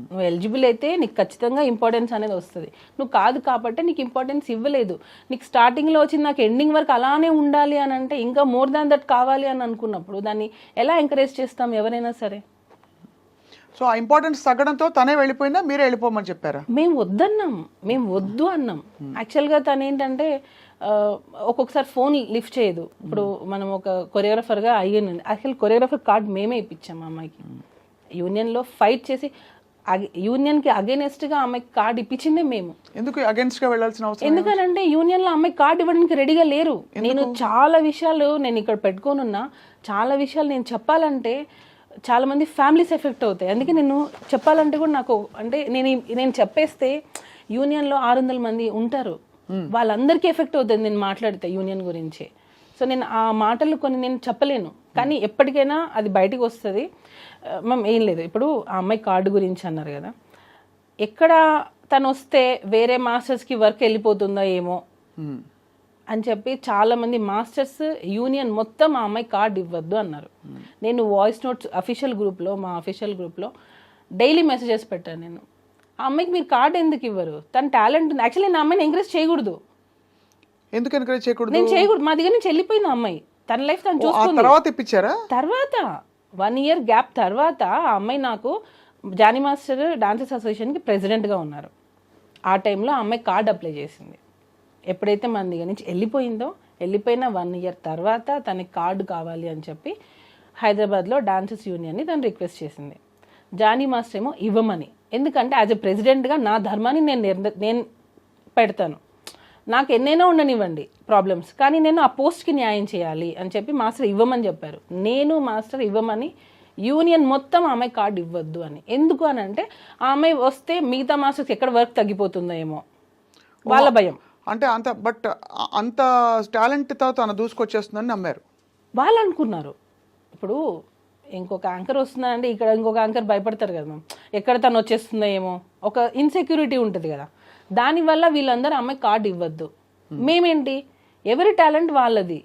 నువ్వు ఎలిజిబుల్ అయితే నీకు ఖచ్చితంగా ఇంపార్టెన్స్ అనేది వస్తుంది. నువ్వు కాదు కాబట్టి నీకు ఇంపార్టెన్స్ ఇవ్వలేదు. నీకు స్టార్టింగ్లో వచ్చింది నాకు ఎండింగ్ వరకు అలానే ఉండాలి అని అంటే ఇంకా మోర్ దాన్ దట్ కావాలి అని అనుకున్నప్పుడు దాన్ని ఎలా ఎంకరేజ్ చేస్తాం ఎవరైనా సరే. సో ఆ ఇంపార్టెన్స్ తగ్గడంతో తనే వెళ్ళిపోయిందా, మీరే వెళ్ళిపోమని చెప్పారా? మేము వద్దన్నాం, మేము వద్దు అన్నాం. యాక్చువల్గా తను ఏంటంటే ఒక్కొక్కసారి ఫోన్ లిఫ్ట్ చేయదు. ఇప్పుడు మనం ఒక కొరియోగ్రాఫర్గా అయ్యాను, యాక్చువల్ కొరియోగ్రాఫర్ కార్డ్ మేమే ఇప్పించాం ఆ అమ్మాయికి. యూనియన్లో ఫైట్ చేసి యూనియన్కి అగేనెస్ట్గా అమ్మాయికి కార్డ్ ఇప్పించిందే మేము. ఎందుకు అగేన్స్ట్గా వెళ్ళాల్సిన అవసరం? ఎందుకనంటే యూనియన్లో అమ్మాయి కార్డు ఇవ్వడానికి రెడీగా లేరు. నేను చాలా విషయాలు నేను ఇక్కడ పెట్టుకోనున్నా, చాలా విషయాలు నేను చెప్పాలంటే చాలా మంది ఫ్యామిలీస్ ఎఫెక్ట్ అవుతాయి. అందుకే నేను చెప్పాలంటే కూడా నాకు అంటే నేను చెప్పేస్తే యూనియన్లో 600 మంది ఉంటారు, వాళ్ళందరికీ ఎఫెక్ట్ అవుతుంది నేను మాట్లాడితే యూనియన్ గురించి. సో నేను ఆ మాటలు కొన్ని నేను చెప్పలేను, కానీ ఎప్పటికైనా అది బయటకు వస్తుంది. మ్యామ్ ఏం లేదు, ఇప్పుడు ఆ అమ్మాయి కార్డు గురించి అన్నారు కదా, ఎక్కడ తను వస్తే వేరే మాస్టర్స్కి వర్క్ వెళ్ళిపోతుందో ఏమో అని చెప్పి చాలామంది మాస్టర్స్ యూనియన్ మొత్తం ఆ అమ్మాయి కార్డు ఇవ్వద్దు అన్నారు. నేను వాయిస్ నోట్స్ అఫీషియల్ గ్రూప్లో, మా అఫీషియల్ గ్రూప్లో డైలీ మెసేజెస్ పెట్టాను. నేను ఆ అమ్మాయికి మీరు కార్డు ఎందుకు ఇవ్వరు, తన టాలెంట్ ఉంది. యాక్చువల్లీ నేను ఆ అమ్మాయిని ఎంకరేజ్ చేయకూడదు. ఎందుకు ఎంకరేజ్ చేయకూడదు? నేను చేయకూడదు, మా దగ్గర నుంచి వెళ్ళిపోయింది ఆ అమ్మాయి, తన లైఫ్ తను చూసుకుంది. తర్వాత ఇప్పించారా? తర్వాత 1 year గ్యాప్ తర్వాత ఆ అమ్మాయి నాకు జానీ మాస్టర్ డాన్సర్స్ అసోసియేషన్కి ప్రెసిడెంట్గా ఉన్నారు. ఆ టైంలో ఆ అమ్మాయి కార్డు అప్లై చేసింది. ఎప్పుడైతే మన దగ్గర నుంచి వెళ్ళిపోయిందో, వెళ్ళిపోయిన 1 year తర్వాత తనకి కార్డు కావాలి అని చెప్పి హైదరాబాద్లో డాన్సర్స్ యూనియన్ని తను రిక్వెస్ట్ చేసింది. జానీ మాస్టర్ ఏమో ఇవ్వమని, ఎందుకంటే యాజ్ ఎ ప్రెసిడెంట్గా నా ధర్మాన్ని నేను పెడతాను, నాకు ఎన్నైనా ఉండనివ్వండి ప్రాబ్లమ్స్, కానీ నేను ఆ పోస్ట్కి న్యాయం చేయాలి అని చెప్పి మాస్టర్ ఇవ్వమని చెప్పారు. నేను మాస్టర్ ఇవ్వమని, యూనియన్ మొత్తం ఆమె కార్డు ఇవ్వద్దు అని. ఎందుకు అని అంటే ఆ అమ్మాయి వస్తే మిగతా మాస్టర్స్ ఎక్కడ వర్క్ తగ్గిపోతుందో ఏమో వాళ్ళ భయం. అంటే అంత టాలెంట్తో తను దూసుకొచ్చేస్తుందని నమ్మారు వాళ్ళు అనుకున్నారు. ఇప్పుడు ఇంకొక యాంకర్ వస్తుందంటే ఇక్కడ ఇంకొక యాంకర్ భయపడతారు కదా మ్యామ్, ఎక్కడ తను వచ్చేస్తుందో ఏమో, ఒక ఇన్సెక్యూరిటీ ఉంటుంది కదా, దానివల్ల వీళ్ళందరూ అమ్మాయి కార్డు ఇవ్వద్దు. మేమేంటి, ఎవరి టాలెంట్ వాళ్ళది.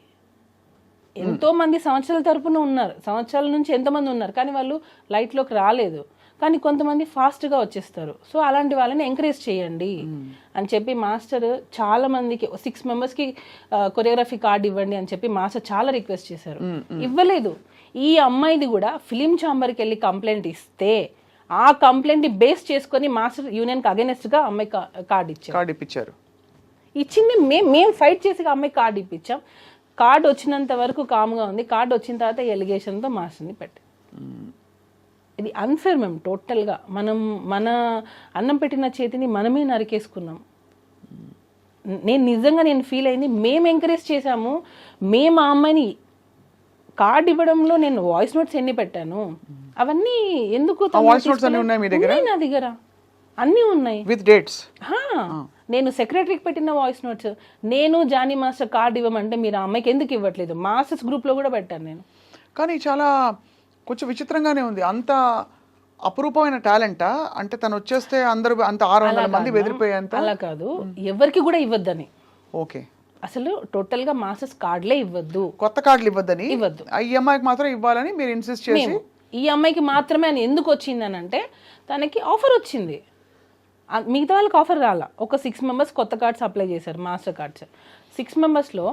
ఎంతో మంది సంవత్సరాల తరపున ఉన్నారు, సంవత్సరాల నుంచి ఎంతమంది ఉన్నారు, కానీ వాళ్ళు లైట్లోకి రాలేదు. కానీ కొంతమంది ఫాస్ట్గా వచ్చేస్తారు. సో అలాంటి వాళ్ళని ఎంకరేజ్ చేయండి అని చెప్పి మాస్టర్ చాలా మందికి 6 members కొరియోగ్రఫీ కార్డు ఇవ్వండి అని చెప్పి మాస్టర్ చాలా రిక్వెస్ట్ చేశారు, ఇవ్వలేదు. ఈ అమ్మాయిది కూడా ఫిలిం ఛాంబర్కి వెళ్ళి కంప్లైంట్ ఇస్తే ఆ కంప్లైంట్ బేస్ చేసుకొని మాస్టర్ యూనియన్కి అగెనెస్ట్గా అమ్మాయి కార్డు ఇప్పించారు. ఇచ్చింది మేము ఫైట్ చేసి అమ్మాయి కార్డు ఇప్పించాం. కార్డు వచ్చినంత వరకు కామ్గా ఉంది. కార్డు వచ్చిన తర్వాత ఎలిగేషన్తో మాస్టర్ని పెట్టి, ఇది అన్ఫేర్ మేము టోటల్గా. మన అన్నం పెట్టిన చేతిని మనమే నరికేసుకున్నాం. నేను ఫీల్ అయింది, మేము ఎంకరేజ్ చేశాము. మేము ఆ అమ్మాయిని కార్డు ఇవ్వడంలో నేను వాయిస్ నోట్స్ ఎన్ని పెట్టాను, అవన్నీ ఎందుకు నా దగ్గర అన్నీ ఉన్నాయి విత్ డేట్స్. నేను సెక్రటరీకి పెట్టిన వాయిస్ నోట్స్, నేను జానీ మాస్టర్ కార్డు ఇవ్వమంటే మీరు ఆ అమ్మాయికి ఎందుకు ఇవ్వట్లేదు, మాస్టర్స్ గ్రూప్లో కూడా పెట్టాను నేను. కానీ చాలా కొంచెం విచిత్రంగానే ఉంది. అంత అపురూపమైన టాలెంటా? అంటే తను వచ్చేస్తే అందరూ అంత 600 మంది బెదిరిపోయేంత? అలా కాదు, ఎవరికి కూడా ఇవ్వద్దని. ఓకే, అసలు టోటల్గా మాస్టర్స్ కార్డులే ఇవ్వద్దు, కొత్త కార్డులు ఇవ్వద్దని, ఇవ్వద్దు. ఈ అమ్మాయికి మాత్రం ఇవ్వాలని మీరు ఇన్సిస్ట్ చేసి, ఈ అమ్మాయికి మాత్రమే అని ఎందుకు వచ్చిందని అంటే తనకి ఆఫర్ వచ్చింది, మిగతా వాళ్ళకి ఆఫర్ రాలా. ఒక 6 members కొత్త కార్డ్స్ అప్లై చేశారు, మాస్టర్ కార్డ్స్. 6 membersలో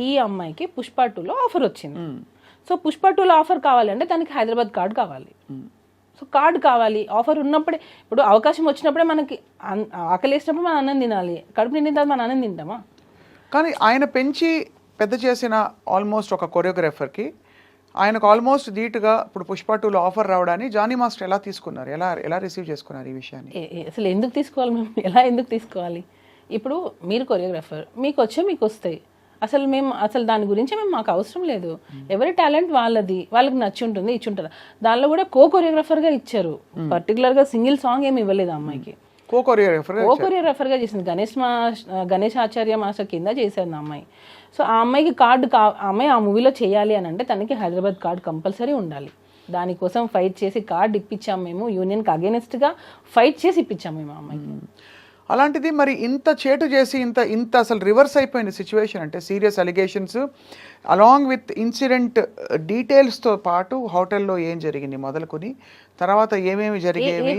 ఈ అమ్మాయికి పుష్ప 2లో ఆఫర్ వచ్చింది. సో పుష్ప 2లో ఆఫర్ కావాలంటే తనకి హైదరాబాద్ కార్డు కావాలి. సో కార్డు కావాలి, ఆఫర్ ఉన్నప్పుడే. ఇప్పుడు అవకాశం వచ్చినప్పుడే మనకి ఆకలేసినప్పుడు మనం అన్నం తినాలి, కడుపు నిండిన తర్వాత మనం అన్నం తింటామా? కానీ ఆయన పెంచి పెద్ద చేసిన ఆల్మోస్ట్ ఒక కొరియోగ్రాఫర్కి ఆయనకు ఆల్మోస్ట్ ధీటుగా ఇప్పుడు పుష్ప 2లో ఆఫర్ రావడాన్ని జానీ మాస్టర్ ఎలా తీసుకున్నారు, ఎలా రిసీవ్ చేసుకున్నారు ఈ విషయాన్ని? అసలు ఎందుకు తీసుకోవాలి మేము, ఎలా ఎందుకు తీసుకోవాలి? ఇప్పుడు మీరు కొరియోగ్రాఫర్, మీకు వస్తాయి. అసలు దాని గురించి మాకు అవసరం లేదు. ఎవరి టాలెంట్ వాళ్ళది, వాళ్ళకి నచ్చి ఉంటుంది, ఇచ్చి ఉంటారు. దానిలో కూడా కొరియోగ్రాఫర్ గా ఇచ్చారు, పర్టికులర్ గా సింగిల్ సాంగ్ ఏమి ఇవ్వలేదు అమ్మాయికి. కొరియోగ్రాఫర్ గా చేసింది గణేష్ ఆచార్య మాస్టర్ కింద చేశారు ఆ అమ్మాయి. సో ఆ అమ్మాయికి అమ్మాయి ఆ మూవీలో చేయాలి అని అంటే తనకి హైదరాబాద్ కార్డు కంపల్సరీ ఉండాలి. దానికోసం ఫైట్ చేసి కార్డు ఇప్పించాం మేము, యూనియన్కి అగేనెస్ట్ గా ఫైట్ చేసి ఇప్పించాం మేము ఆ అమ్మాయికి. అలాంటిది మరి ఇంత చేటు చేసి ఇంత అసలు రివర్స్ అయిపోయింది సిచ్యువేషన్ అంటే, serious allegations along with incident డీటెయిల్స్తో పాటు హోటల్లో ఏం జరిగింది మొదలుకొని తర్వాత ఏమేమి జరిగేవి,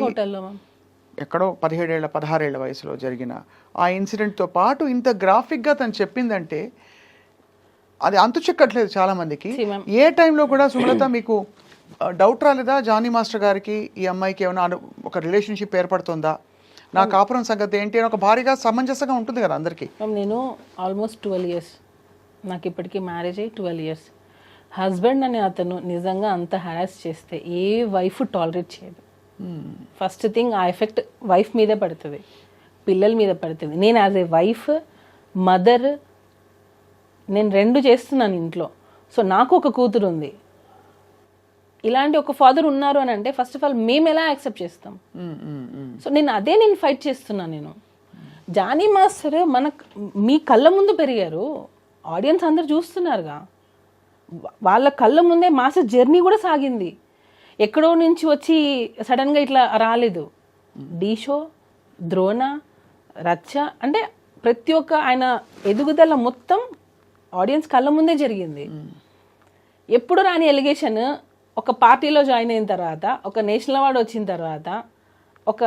ఎక్కడో 17 16 వయసులో జరిగిన ఆ ఇన్సిడెంట్తో పాటు ఇంత గ్రాఫిక్గా తను చెప్పిందంటే అది అంతు చెక్కట్లేదు చాలా మందికి. ఏ టైంలో కూడా సుమలత మీకు డౌట్ రాలేదా జానీ మాస్టర్ గారికి ఈ అమ్మాయికి ఏమైనా ఒక రిలేషన్షిప్ ఏర్పడుతుందా, నా కాపురం సంగతి ఏంటి అని ఒక భారీగా సమంజసంగా ఉంటుంది కదా అందరికీ? నేను ఆల్మోస్ట్ 12 years, నాకు ఇప్పటికీ మ్యారేజ్ అయ్యి 12 years. హస్బెండ్ అనే అతను నిజంగా అంత హరాస్ చేస్తే ఏ వైఫ్ టాలరేట్ చేయదు. ఫస్ట్ థింగ్ ఆ ఎఫెక్ట్ వైఫ్ మీదే పడుతుంది, పిల్లల మీద పడుతుంది. నేను యాజ్ ఏ వైఫ్, మదర్, నేను 2 చేస్తున్నాను ఇంట్లో. సో నాకు ఒక కూతురు ఉంది, ఇలాంటి ఒక ఫాదర్ ఉన్నారు అని అంటే ఫస్ట్ ఆఫ్ ఆల్ మేము ఎలా యాక్సెప్ట్ చేస్తాం? సో నేను ఫైట్ చేస్తున్నాను. నేను జానీ మాస్టర్ మీ కళ్ళ ముందు పెరిగారు, ఆడియన్స్ అందరు చూస్తున్నారుగా, వాళ్ళ కళ్ళ ముందే మాస్టర్ జర్నీ కూడా సాగింది. ఎక్కడో నుంచి వచ్చి సడన్గా ఇట్లా రాలేదు. డీ షో, ద్రోణ, రచ్చ అంటే ప్రతి ఒక్క ఆయన ఎదుగుదల మొత్తం ఆడియన్స్ కళ్ళ ముందే జరిగింది. ఎప్పుడు రాని ఎలిగేషన్ ఒక పార్టీలో జాయిన్ అయిన తర్వాత, ఒక నేషనల్ అవార్డు వచ్చిన తర్వాత, ఒక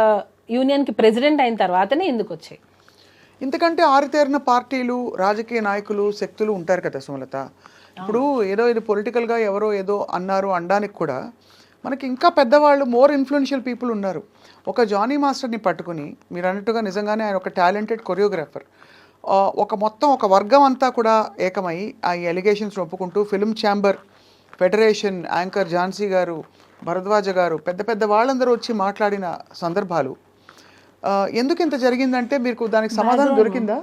యూనియన్కి ప్రెసిడెంట్ అయిన తర్వాతనే ఎందుకు వచ్చాయి? ఇంతకంటే ఆరితేరిన పార్టీలు, రాజకీయ నాయకులు, శక్తులు ఉంటారు కదా సుమలత. ఇప్పుడు ఇది పొలిటికల్గా ఎవరో ఏదో అన్నారు అనడానికి కూడా మనకి ఇంకా పెద్దవాళ్ళు, మోర్ ఇన్ఫ్లుయెన్షియల్ పీపుల్ ఉన్నారు. ఒక జానీ మాస్టర్ని పట్టుకుని మీరు అన్నట్టుగా నిజంగానే ఆయన ఒక టాలెంటెడ్ కొరియోగ్రాఫర్, ఒక వర్గం అంతా కూడా ఏకమై ఆ ఎలిగేషన్స్ ఒప్పుకుంటూ film chamber, federation, anchor Jhansi గారు, భరద్వాజ గారు, పెద్ద వాళ్ళందరూ వచ్చి మాట్లాడిన సందర్భాలు. ఎందుకు ఇంత జరిగిందంటే మీకు దానికి సమాధానం దొరికిందా?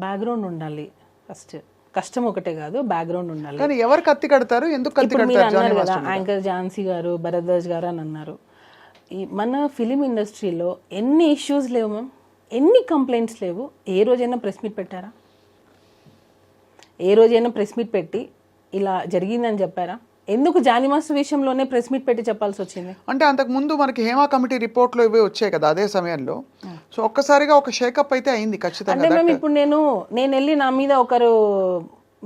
బ్యాక్గ్రౌండ్ ఉండాలి ఫస్ట్. కష్టం ఒకటే కాదు, బ్యాక్గ్రౌండ్ ఉండాలి. కానీ ఎవరు కత్తి కడతారు, ఎందుకు కత్తి కడతారు? యాంకర్ ఝాన్సీ గారు, భరద్వాజ్ గారు అని అన్నారు. మన ఫిలిం ఇండస్ట్రీలో ఎన్ని ఇష్యూస్ లేవు మ్యామ్, ఎన్ని కంప్లైంట్స్ లేవు. ఏ రోజైనా ప్రెస్ మీట్ పెట్టారా? ఏ రోజైనా ప్రెస్ మీట్ పెట్టి ఇలా జరిగిందని చెప్పారా? ఎందుకు జానీ మాస్టర్ విషయంలోనే ప్రెస్ మీట్ పెట్టి చెప్పాల్సి వచ్చింది? అంటే అంతకు ముందు మనకి హేమా కమిటీ రిపోర్ట్లో ఇవే వచ్చాయి కదా అదే సమయంలో. సో ఒక్కసారిగా ఒక షేకప్ అయితే అయింది ఖచ్చితంగా. అంటే మేము ఇప్పుడు నేను వెళ్ళి నా మీద ఒకరు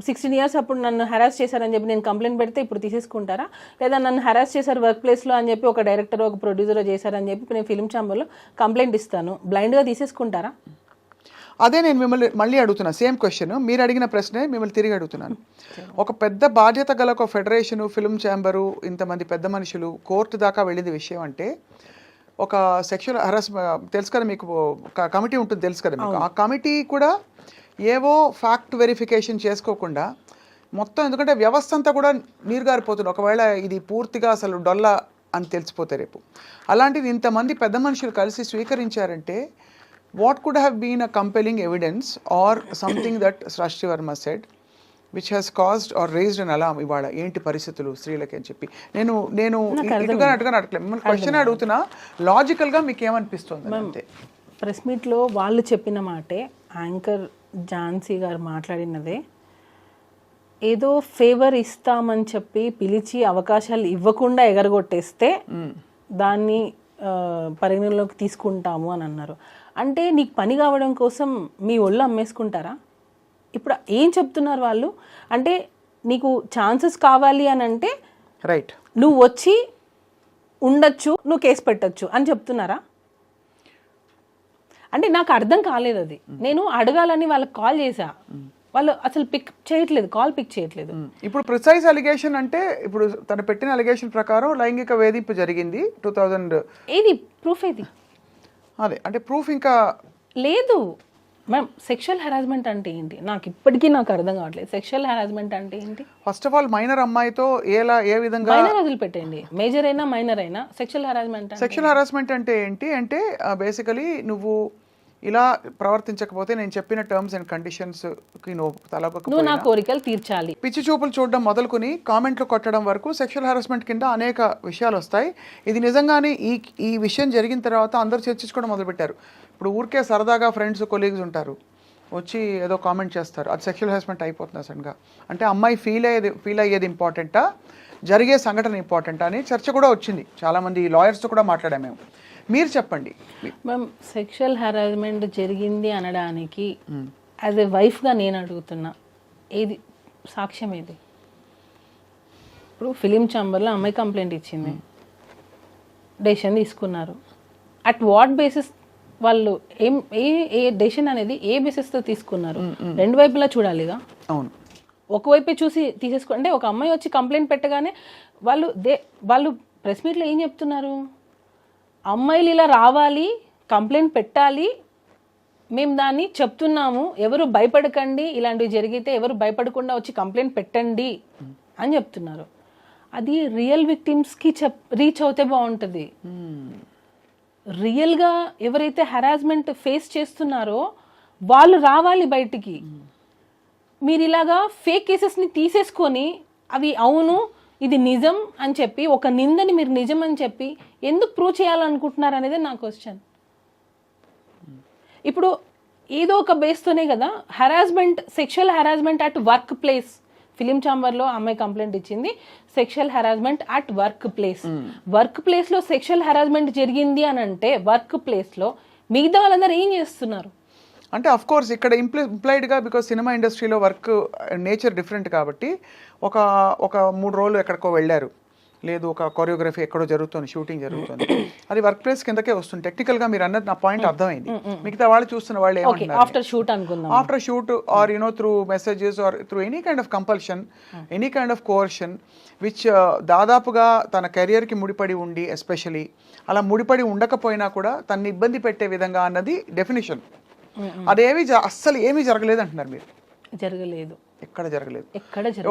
16 years అప్పుడు నన్ను హెరాస్ చేశారని చెప్పి నేను కంప్లైంట్ పెడితే ఇప్పుడు తీసేసుకుంటారా? లేదా నన్ను హెరాస్ చేశారు వర్క్ ప్లేస్లో అని చెప్పి ఒక డైరెక్టర్, ఒక ప్రొడ్యూసర్ చేశారని చెప్పి నేను ఫిల్మ్ ఛాంబర్లో కంప్లైంట్ ఇస్తాను, బ్లైండ్గా తీసేసుకుంటారా? అదే నేను మిమ్మల్ని మళ్ళీ అడుగుతున్నా, సేమ్ క్వశ్చన్ మీరు అడిగిన ప్రశ్నే మిమ్మల్ని తిరిగి అడుగుతున్నాను. ఒక పెద్ద బాధ్యత గల ఒక ఫెడరేషను, ఫిల్మ్ ఛాంబరు, ఇంతమంది పెద్ద మనుషులు కోర్టు దాకా వెళ్ళింది విషయం అంటే, ఒక సెక్షువల్ హరాస్మెంట్ తెలుసు కదా మీకు, ఒక కమిటీ ఉంటుంది తెలుసు కదా మీకు. ఆ కమిటీ కూడా ఏవో ఫ్యాక్ట్ వెరిఫికేషన్ చేసుకోకుండా మొత్తం, ఎందుకంటే వ్యవస్థ అంతా కూడా నీరుగారిపోతుంది ఒకవేళ ఇది పూర్తిగా అసలు డొల్లా అని తెలిసిపోతే రేపు. అలాంటిది ఇంతమంది పెద్ద మనుషులు కలిసి స్వీకరించారంటే what could have been a compelling evidence or something that Srashti Verma said which has caused or raised an alarm? ఇవాళ ఏంటి పరిస్థితులు స్త్రీలకి అని చెప్పి నేను ఇటుగా అడగలేదు, మిమ్మల్ని క్వశ్చన్ అడుగుతున్నా, లాజికల్గా మీకు ఏమనిపిస్తుంది అంతే. ప్రెస్ మీట్లో వాళ్ళు చెప్పిన మాటే, యాంకర్ ఝాన్సీ గారు మాట్లాడినదే, ఏదో ఫేవర్ ఇస్తామని చెప్పి పిలిచి అవకాశాలు ఇవ్వకుండా ఎగరగొట్టేస్తే దాన్ని పరిగణలోకి తీసుకుంటాము అని అన్నారు. అంటే నీకు పని కావడం కోసం మీ ఒళ్ళు అమ్మేసుకుంటారా? ఇప్పుడు ఏం చెప్తున్నారు వాళ్ళు అంటే, నీకు ఛాన్సెస్ కావాలి అని అంటే రైట్, నువ్వు వచ్చి ఉండొచ్చు, నువ్వు కేసు పెట్టచ్చు అని చెప్తున్నారా? అంటే నాకు అర్థం కాలేదు అది. నేను అడగాలని వాళ్ళకి కాల్ చేశా, వాళ్ళు అసలు కాల్ పిక్ చేయట్లేదు. ఇప్పుడు ప్రిసైజ్ అలిగేషన్ అంటే, ఇప్పుడు తను పెట్టిన అలిగేషన్ ప్రకారం లైంగిక వేధింపు జరిగింది 2000. ఏది ప్రూఫ్? ఏది అదే అంటే ప్రూఫ్ ఇంకా లేదు మ్యామ్. సెక్షువల్ హెరాస్మెంట్ అంటే ఏంటి నాకు ఇప్పటికీ అర్థం కావట్లేదు. సెక్షువల్ హెరాస్మెంట్ అంటే ఏంటి? ఫస్ట్ ఆఫ్ ఆల్ మైనర్ అమ్మాయితో ఏ విధంగా, మైనర్ వదిలిపెట్టండి, మేజర్ అయినా మైనర్ అయినా సెక్షువల్ హెరాస్మెంట్. సెక్షువల్ హెరాస్మెంట్ అంటే ఏంటి అంటే బేసికలీ నువ్వు ఇలా ప్రవర్తించకపోతే నేను చెప్పిన టర్మ్స్ అండ్ కండిషన్స్కి నువ్వు నా తలపకపోయినా కోరికలు తీర్చాలి. పిచ్చి చూపులు చూడడం మొదలుకొని కామెంట్లు కొట్టడం వరకు సెక్షువల్ హారాస్మెంట్ కింద అనేక విషయాలు వస్తాయి. ఇది నిజంగానే ఈ విషయం జరిగిన తర్వాత అందరూ చర్చించుకోవడం మొదలుపెట్టారు. ఇప్పుడు ఊరికే సరదాగా ఫ్రెండ్స్ కొలీగ్స్ ఉంటారు, వచ్చి ఏదో కామెంట్ చేస్తారు, అది సెక్షువల్ హారాస్మెంట్ అయిపోతుంది సడన్గా. అంటే అమ్మాయి ఫీల్ అయ్యేది ఇంపార్టెంటా, జరిగే సంఘటన ఇంపార్టెంటా అని చర్చ కూడా వచ్చింది. చాలామంది లాయర్స్తో కూడా మాట్లాడాము మేము. మీరు చెప్పండి మ్యామ్, సెక్షువల్ హెరాస్మెంట్ జరిగింది అనడానికి యాజ్ ఎ వైఫ్గా నేను అడుగుతున్నా, ఏది సాక్ష్యం ఏది? ఇప్పుడు ఫిలిం ఛాంబర్లో అమ్మాయి కంప్లైంట్ ఇచ్చింది, డెసిషన్ తీసుకున్నారు. అట్ వాట్ బేసిస్ వాళ్ళు ఏ డెసిషన్ అనేది ఏ బేసిస్తో తీసుకున్నారు? రెండు వైపులా చూడాలిగా. అవును, ఒకవైపే చూసి తీసేసుకో అంటే ఒక అమ్మాయి వచ్చి కంప్లైంట్ పెట్టగానే వాళ్ళు ప్రెస్ మీట్లో ఏం చెప్తున్నారు? అమ్మాయిలు ఇలా రావాలి, కంప్లైంట్ పెట్టాలి, మేము దాన్ని చెప్తున్నాము, ఎవరు భయపడకండి, ఇలాంటివి జరిగితే ఎవరు భయపడకుండా వచ్చి కంప్లైంట్ పెట్టండి అని చెప్తున్నారు. అది రియల్ విక్టిమ్స్కి రీచ్ అవుతే బాగుంటుంది. రియల్గా ఎవరైతే హెరాస్మెంట్ ఫేస్ చేస్తున్నారో వాళ్ళు రావాలి బయటికి. మీరు ఇలాగా ఫేక్ కేసెస్ని తీసేసుకొని అవి అవును ఇది నిజం అని చెప్పి ఒక నిందని మీరు నిజం అని చెప్పి ఎందుకు ప్రూవ్ చేయాలనుకుంటున్నారు అనేది నా క్వశ్చన్. ఇప్పుడు ఏదో ఒక బేస్తోనే కదా harassment, sexual harassment at workplace. Film ఛాంబర్లో అమ్మాయి కంప్లైంట్ ఇచ్చింది, sexual harassment at workplace. Work ప్లేస్లో సెక్షువల్ హెరాస్మెంట్ జరిగింది అని అంటే వర్క్ ప్లేస్లో మిగతా వాళ్ళందరూ ఏం చేస్తున్నారు? అంటే అఫ్ కోర్స్ ఇక్కడ ఇంప్లాయిడ్గా, బికాజ్ సినిమా ఇండస్ట్రీలో వర్క్ నేచర్ డిఫరెంట్ కాబట్టి ఒక 3 రోజులు ఎక్కడికో వెళ్ళారు, లేదు ఒక కొరియోగ్రఫీ ఎక్కడో జరుగుతుంది, షూటింగ్ జరుగుతుంది, అది వర్క్ ప్లేస్ కిందకే వస్తుంది. టెక్నికల్గా మీరు అన్నది నా పాయింట్ అర్థమైంది. మిగతా వాళ్ళు చూస్తున్న వాళ్ళు ఏమంటున్నారు, ఆఫ్టర్ షూట్ అనుకుందాం, after shoot or through messages or through any kind of compulsion, any kind of coercion which దాదాపుగా తన కెరియర్కి ముడిపడి ఉండి, ఎస్పెషలీ అలా ముడిపడి ఉండకపోయినా కూడా తన్ని ఇబ్బంది పెట్టే విధంగా అన్నది డెఫినేషన్. అదేమి అస్సలు ఏమీ జరగలేదు అంటున్నారు మీరు. జరగలేదు, ఎక్కడ జరగలేదు.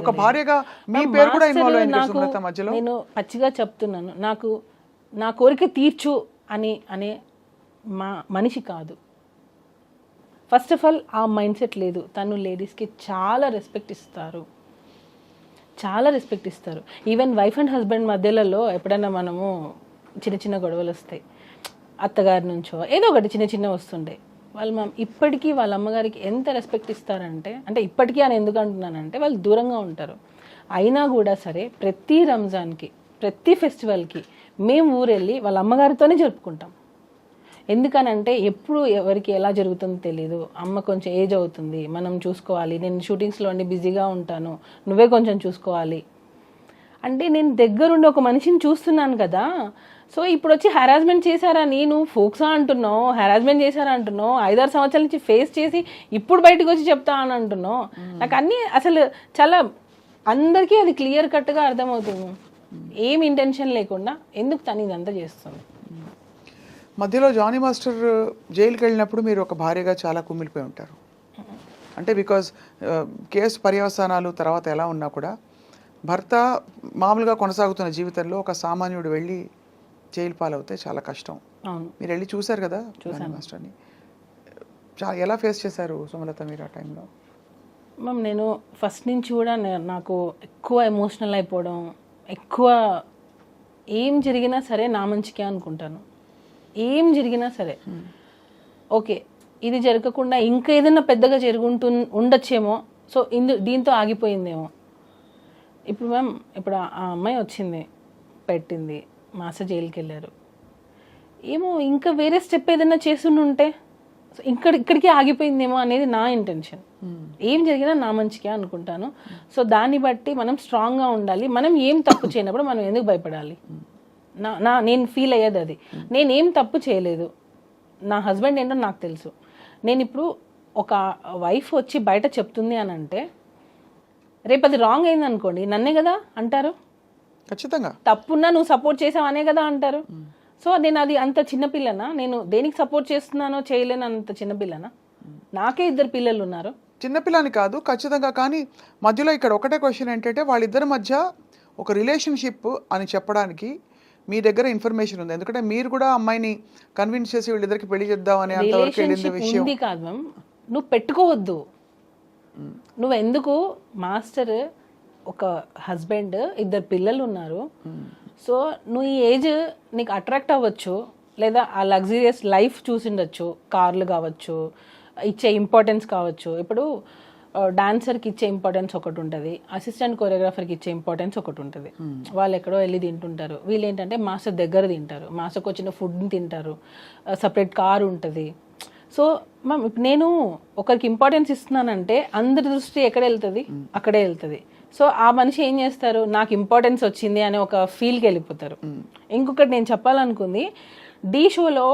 ఒక భార్యగా మీ పేరు కూడా ఇన్వాల్వ్ అయింది సుమలత మధ్యలో. నేను పచ్చిగా చెప్తున్నాను, నాకు నా కోరిక తీర్చు అనే మనిషి కాదు. ఫస్ట్ ఆఫ్ ఆల్ ఆ మైండ్ సెట్ లేదు. తను లేడీస్కి చాలా రెస్పెక్ట్ ఇస్తారు. ఈవెన్ వైఫ్ అండ్ హస్బెండ్ మధ్యలలో ఎప్పుడైనా మనము చిన్న గొడవలు వస్తాయి, అత్తగారి నుంచో ఏదో ఒకటి చిన్న వస్తుండే, వాళ్ళు ఇప్పటికీ వాళ్ళ అమ్మగారికి ఎంత రెస్పెక్ట్ ఇస్తారంటే, అంటే ఇప్పటికీ అని ఎందుకు అంటున్నానంటే వాళ్ళు దూరంగా ఉంటారు అయినా కూడా సరే ప్రతి రంజాన్కి, ప్రతి ఫెస్టివల్కి మేము ఊరెళ్ళి వాళ్ళ అమ్మగారితోనే జరుపుకుంటాం. ఎందుకనంటే ఎప్పుడు ఎవరికి ఎలా జరుగుతుందో తెలియదు. అమ్మ కొంచెం ఏజ్ అవుతుంది, మనం చూసుకోవాలి, నేను షూటింగ్స్లో అన్ని బిజీగా ఉంటాను, నువ్వే కొంచెం చూసుకోవాలి అంటే నేను దగ్గరుండి ఒక మనిషిని చూస్తున్నాను కదా. సో ఇప్పుడు వచ్చి హెరాస్మెంట్ చేశారని నువ్వు ఫోక్సా అంటున్నావు, హెరాస్మెంట్ చేశారా అంటున్నావు, 5-6 సంవత్సరాల నుంచి ఫేస్ చేసి ఇప్పుడు బయటకు వచ్చి చెప్తా అని అంటున్నావు. నాకు అన్నీ అసలు చాలా అందరికీ అది క్లియర్ కట్గా అర్థమవుతుంది. ఏం ఇంటెన్షన్ లేకుండా ఎందుకు తను ఇదంతా చేస్తుంది. మధ్యలో జానీ మాస్టర్ జైలుకి వెళ్ళినప్పుడు మీరు ఒక భార్యగా చాలా కుమిలిపోయి ఉంటారు. అంటే బికాజ్ కేసు పర్యవసానాలు తర్వాత ఎలా ఉన్నా కూడా భర్త మామూలుగా కొనసాగుతున్న జీవితంలో ఒక సామాన్యుడు వెళ్ళి జైలు పాలవుతే చాలా కష్టం. మీరు వెళ్ళి చూశారు కదా జానీ మాస్టర్ని, ఎలా ఫేస్ చేశారు సుమలత మీరు ఆ టైంలో? మ్యామ్ నేను ఫస్ట్ నుంచి కూడా నాకు ఎక్కువ ఎమోషనల్ అయిపోవడం, ఎక్కువ ఏం జరిగినా సరే నా మంచికే అనుకుంటాను. ఏం జరిగినా సరే ఓకే ఇది జరగకుండా ఇంకా ఏదైనా పెద్దగా ఉండొచ్చేమో, సో దీంతో ఆగిపోయిందేమో. ఇప్పుడు మ్యామ్ ఇప్పుడు ఆ అమ్మాయి వచ్చింది, పెట్టింది, మాస్టర్ జైలుకి వెళ్ళారు, ఏమో ఇంకా వేరే స్టెప్ ఏదైనా చేస్తుంటే ఇక్కడికి ఆగిపోయిందేమో అనేది నా ఇంటెన్షన్. ఏం జరిగినా నా మంచికే అనుకుంటాను. సో దాన్ని బట్టి మనం స్ట్రాంగ్గా ఉండాలి. మనం ఏం తప్పు చేయనప్పుడు మనం ఎందుకు భయపడాలి? నేను ఫీల్ అయ్యేది అది. నేనేం తప్పు చేయలేదు, నా హస్బెండ్ ఏంటో నాకు తెలుసు. నేను ఇప్పుడు ఒక వైఫ్ వచ్చి బయట చెప్తుంది అని అంటే రేపు అది రాంగ్ అయింది అనుకోండి, నన్నే కదా అంటారు. ఖచ్చితంగా తప్పున్నా నువ్వు సపోర్ట్ చేసావు అనే కదా అంటారు. సో నేను అది అంత చిన్నపిల్లనా? నేను దేనికి సపోర్ట్ చేస్తున్నానో చేయలేను అంత చిన్నపిల్లనా? నాకే 2 పిల్లలు ఉన్నారు. చిన్నపిల్లని కాదు ఖచ్చితంగా. కానీ మధ్యలో ఇక్కడ ఒకటే క్వశ్చన్ ఏంటంటే వాళ్ళిద్దరి మధ్య ఒక రిలేషన్షిప్ అని చెప్పడానికి మీ దగ్గర ఇన్ఫర్మేషన్ ఉంది, ఎందుకంటే మీరు కూడా అమ్మాయిని కన్విన్స్ చేసి వీళ్ళిద్దరికి పెళ్లి చేద్దాం అనే అంతవరకు వెళ్ళింది రిలేషన్షిప్ విషయం. ఉంది కాదు మ్యామ్, నువ్వు పెట్టుకోవద్దు. నువ్వు ఎందుకు మాస్టర్, ఒక హస్బెండ్, 2 పిల్లలు ఉన్నారు. సో నువ్వు ఈ ఏజ్ నీకు అట్రాక్ట్ అవ్వచ్చు, లేదా ఆ లగ్జరియస్ లైఫ్ చూసిండొచ్చు, కార్లు కావచ్చు, ఇచ్చే ఇంపార్టెన్స్ కావచ్చు. ఇప్పుడు డాన్సర్కి ఇచ్చే ఇంపార్టెన్స్ ఒకటి ఉంటుంది, అసిస్టెంట్ కొరియోగ్రాఫర్కి ఇచ్చే ఇంపార్టెన్స్ ఒకటి ఉంటుంది. వాళ్ళు ఎక్కడో వెళ్ళి తింటుంటారు, వీళ్ళు ఏంటంటే మాస్టర్ దగ్గర తింటారు, మాస్టర్కి వచ్చిన ఫుడ్ని తింటారు, సపరేట్ కార్ ఉంటుంది. సో మ్యామ్ ఇప్పుడు నేను ఒకరికి ఇంపార్టెన్స్ ఇస్తున్నానంటే అందరి దృష్టి ఎక్కడ వెళ్తుంది, అక్కడే వెళ్తుంది. సో ఆ మనిషి ఏం చేస్తారు, నాకు ఇంపార్టెన్స్ వచ్చింది అనే ఒక ఫీల్కి వెళ్ళిపోతారు. ఇంకొకటి నేను చెప్పాలనుకుంది, డీ షోలో